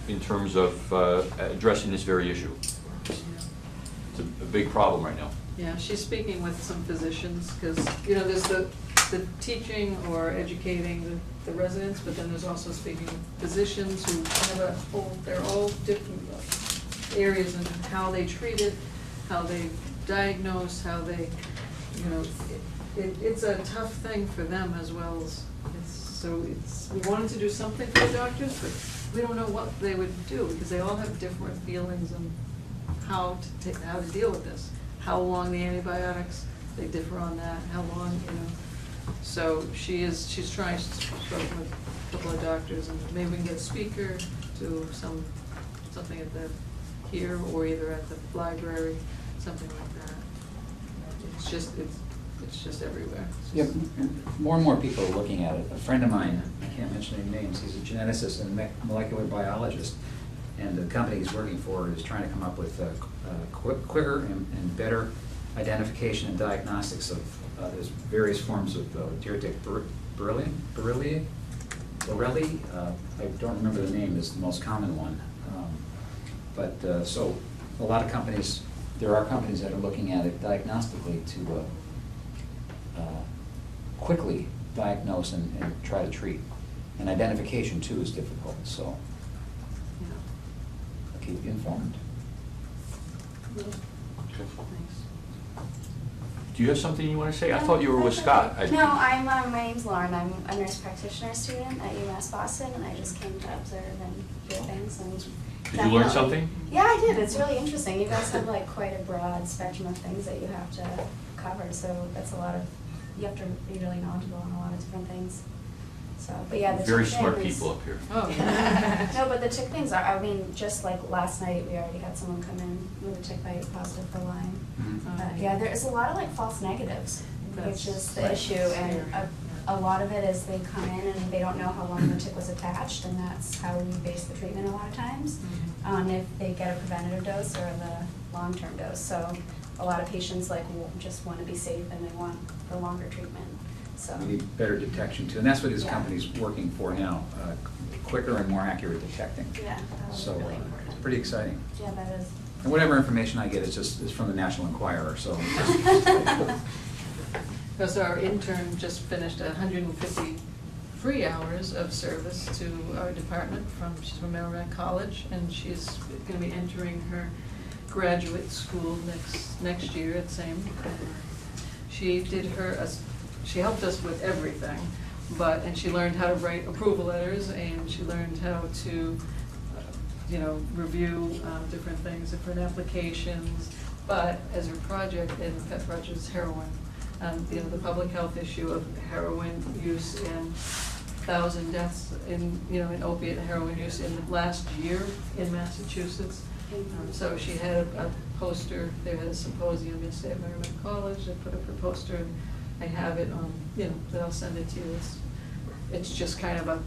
S1: in terms of addressing this very issue. It's a big problem right now.
S3: Yeah, she's speaking with some physicians, because, you know, there's the teaching or educating the residents, but then there's also speaking with physicians who have a whole, they're all different areas in how they treat it, how they diagnose, how they, you know, it's a tough thing for them as well as, we wanted to do something for the doctors, but we don't know what they would do, because they all have different feelings on how to deal with this. How long the antibiotics, they differ on that, how long, you know. So she's trying, she's spoken with a couple of doctors, and maybe we can get a speaker to something at here, or either at the library, something like that. It's just everywhere. It's
S7: Yeah,
S3: just-
S7: more and more people are looking at it. A friend of mine, I can't mention any names, he's a geneticist and molecular biologist, and the company he's working for is trying to come up with quicker and better identification and diagnostics of there's various forms of deer tick Borrelia. I don't remember the name, is the most common one. So a lot of companies, there are companies that are looking at it diagnostically to quickly diagnose and try to treat. And identification too is difficult, so
S3: Yeah.
S7: I'll keep you informed.
S3: Thanks.
S1: do you have something you want to say? I thought you were with Scott.
S14: No, I'm, my name's Lauren. I'm a nurse practitioner student at UMass Boston, and I just came to observe and hear things. And
S1: Did you learn something?
S14: Yeah, I did. It's really interesting. You guys have like quite a broad spectrum of things that you have to cover, so that's a lot of, you have to be really knowledgeable on a lot of different things. So, but yeah, the
S1: Very
S14: tick
S1: smart
S14: things-
S1: people up here.
S3: Oh.
S14: No, but the tick things are, I mean, just like last night, we already had someone come in with a tick bite positive for Lyme. Yeah, there is a lot of like false negatives, which is the issue, and a lot of it is they come in and they don't know how long the tick was attached, and that's how we base the treatment a lot of times, on if they get a preventative dose or the long-term dose. So a lot of patients like just want to be safe and they want the longer treatment, so.
S7: We need better detection too, and that's what this
S14: Yeah.
S7: company's working for now, quicker and more accurate detecting.
S14: Yeah, that was
S7: So
S14: really
S7: it's
S14: important.
S7: pretty exciting.
S14: Yeah, that is.
S7: And whatever information I get is from the National Enquirer, so.
S3: Because our intern just finished 150 free hours of service to our department she's from Merrimack College, and she's going to be entering her graduate school next year at same. She did she helped us with everything, and she learned how to write approval letters, and she learned how to, review different things, different applications. But as her project, and the pet project is heroin, the public health issue of heroin use and 1,000 deaths in opiate and heroin use in the last year in Massachusetts. So she had a poster, they had a symposium yesterday at Merrimack College, they put up her poster, and I have it on, that I'll send it to you. It's just kind of a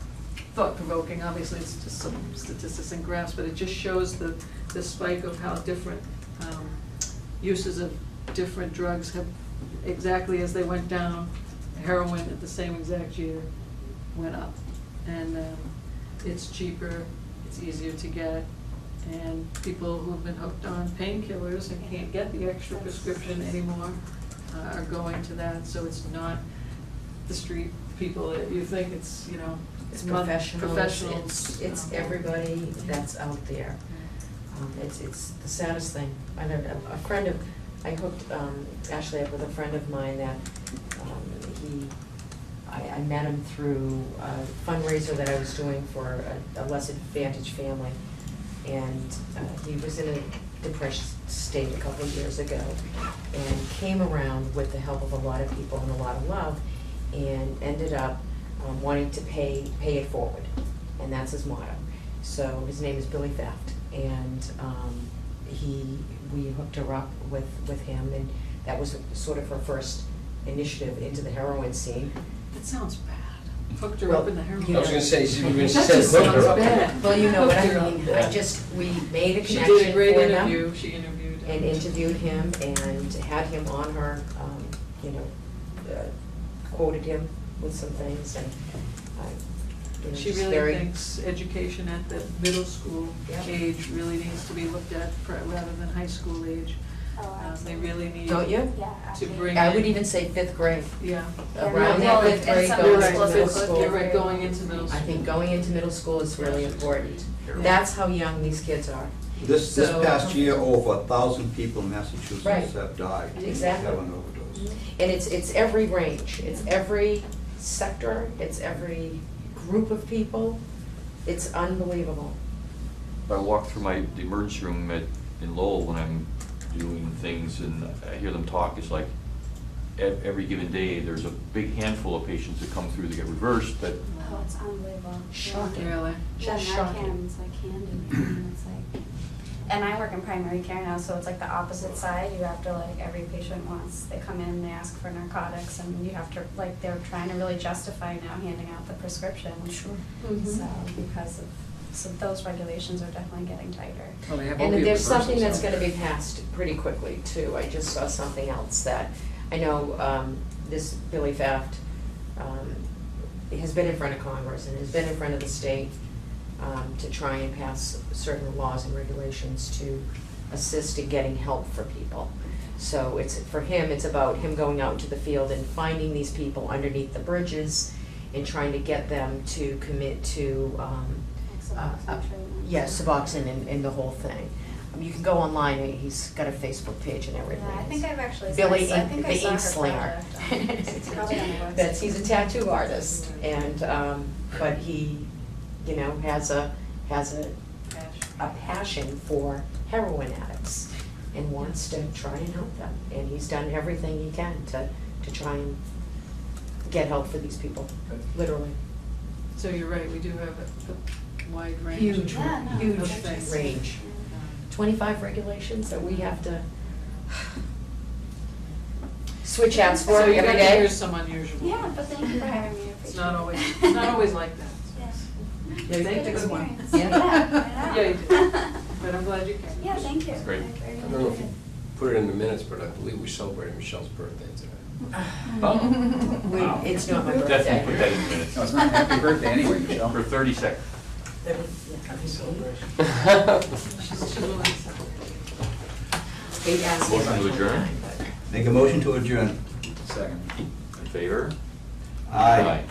S3: thought-provoking, obviously it's just some statistics and graphs, but it just shows the spike of how different uses of different drugs have, exactly as they went down, heroin at the same exact year went up. And it's cheaper, it's easier to get, and people who have been hooked on painkillers and can't get the extra prescription anymore are going to that. So it's not the street people that you think, it's,
S8: It's
S3: professionals.
S8: it's everybody that's out there. It's the saddest thing. I know a friend of, I hooked Ashley up with a friend of mine that I met him through a fundraiser that I was doing for a less advantaged family. And he was in a depressed state a couple of years ago and came around with the help of a lot of people and a lot of love, and ended up wanting to pay it forward, and that's his motto. So his name is Billy Theft, and we hooked her up with him, and that was sort of her first initiative into the heroin scene.
S3: That sounds bad. Hooked her up in the heroin.
S12: I was gonna say, when she
S3: That
S12: said
S3: just
S12: hook
S3: sounds
S12: her up.
S3: bad.
S8: Well, you know what
S3: Hooked her
S8: I
S3: up.
S8: mean, we made a
S3: She
S8: connection
S3: did a great
S8: for them.
S3: interview, she interviewed him.
S8: And interviewed him and had him on her, quoted him with some things, and
S3: She
S8: just
S3: really
S8: very.
S3: thinks education at the middle school
S8: Yep.
S3: age really needs to be looked at rather than high school age.
S14: Oh,
S3: They
S14: absolutely.
S3: really need
S8: Don't you?
S14: Yeah,
S3: to
S14: absolutely.
S3: bring
S8: I would
S3: in-
S8: even say 5th grade.
S3: Yeah.
S8: Around
S14: Well,
S8: that
S14: and
S8: 5th grade,
S14: some
S8: going
S3: You're
S8: into
S3: right,
S8: middle
S3: fifth-
S8: school.
S3: You're right, going into middle school.
S8: I think going into middle school is really important. That's how young these kids are.
S5: This
S8: So-
S5: past year, over 1,000 people in Massachusetts
S8: Right.
S5: have died.
S8: Exactly.
S5: Have an overdose.
S8: And it's every range, it's every sector, it's every group of people. It's unbelievable.
S1: I walk through the emergency room in Lowell when I'm doing things, and I hear them talk. It's like every given day, there's a big handful of patients that come through that get reversed, but
S14: Oh, it's unbelievable.
S8: Shocking.
S3: Really?
S14: Yeah,
S8: Just shocking.
S14: Narcan's like candy, and it's like, and I work in primary care now, so it's like the opposite side. You have to, like, every patient wants, they come in, they ask for narcotics, and you have to, like, they're trying to really justify now handing out the prescription. Sure. So, because of, so those regulations are definitely getting tighter.
S7: Well, they have
S8: And
S7: opiate
S8: there's something
S7: reversals,
S8: that's
S7: so-
S8: gonna be passed pretty quickly too. I just saw something else that, I know, this Billy Theft, has been in front of Congress and has been in front of the state, to try and pass certain laws and regulations to assist in getting help for people. So for him, it's about him going out into the field and finding these people underneath the bridges and trying to get them to commit to,
S14: Like Suboxone treatment.
S8: yeah, Suboxone and the whole thing. You can go online, he's got a Facebook page and everything.
S14: Yeah, I think I've actually.
S8: Billy,
S14: I think I
S8: the
S14: saw her
S8: ink slinger.
S14: project. It's probably on the website.
S8: That's, he's a tattoo artist, and, but he, you know, has a passion for heroin addicts and wants to try and help them. And he's done everything he can to try and get help for these people, literally.
S3: So you're right, we do have a wide range.
S8: Huge,
S14: Yeah, no,
S8: huge
S14: that's just-
S8: range. 25 regulations that we have to switch hats for
S3: So you
S8: every
S3: got to
S8: day.
S3: hear some unusual.
S14: Yeah, but thank you for having me. I
S3: It's
S14: appreciate
S3: not always like that.
S14: Yes.
S8: Yeah, you
S3: Thank
S8: picked a
S3: you.
S8: good one.
S14: Experience.
S8: Yeah.
S14: Yeah,
S3: Yeah, you do. But I'm glad you came.
S14: Yeah, thank you.
S1: Great.
S14: I very
S12: I don't know if
S14: enjoyed
S12: you
S14: it.
S12: put it in the minutes, but I believe we celebrated Michelle's birthday today.
S8: It's not my
S1: Definitely put
S8: birthday.
S1: that in the minutes.
S7: No, it's not happy birthday anyway, Michelle.
S1: For 30 seconds.
S3: She's willing to say.
S8: Eight asked me
S1: Motion to
S8: about
S1: adjourn?
S8: 29, but-
S5: Make a motion to adjourn.
S7: Second.
S1: In favor?
S5: Aye.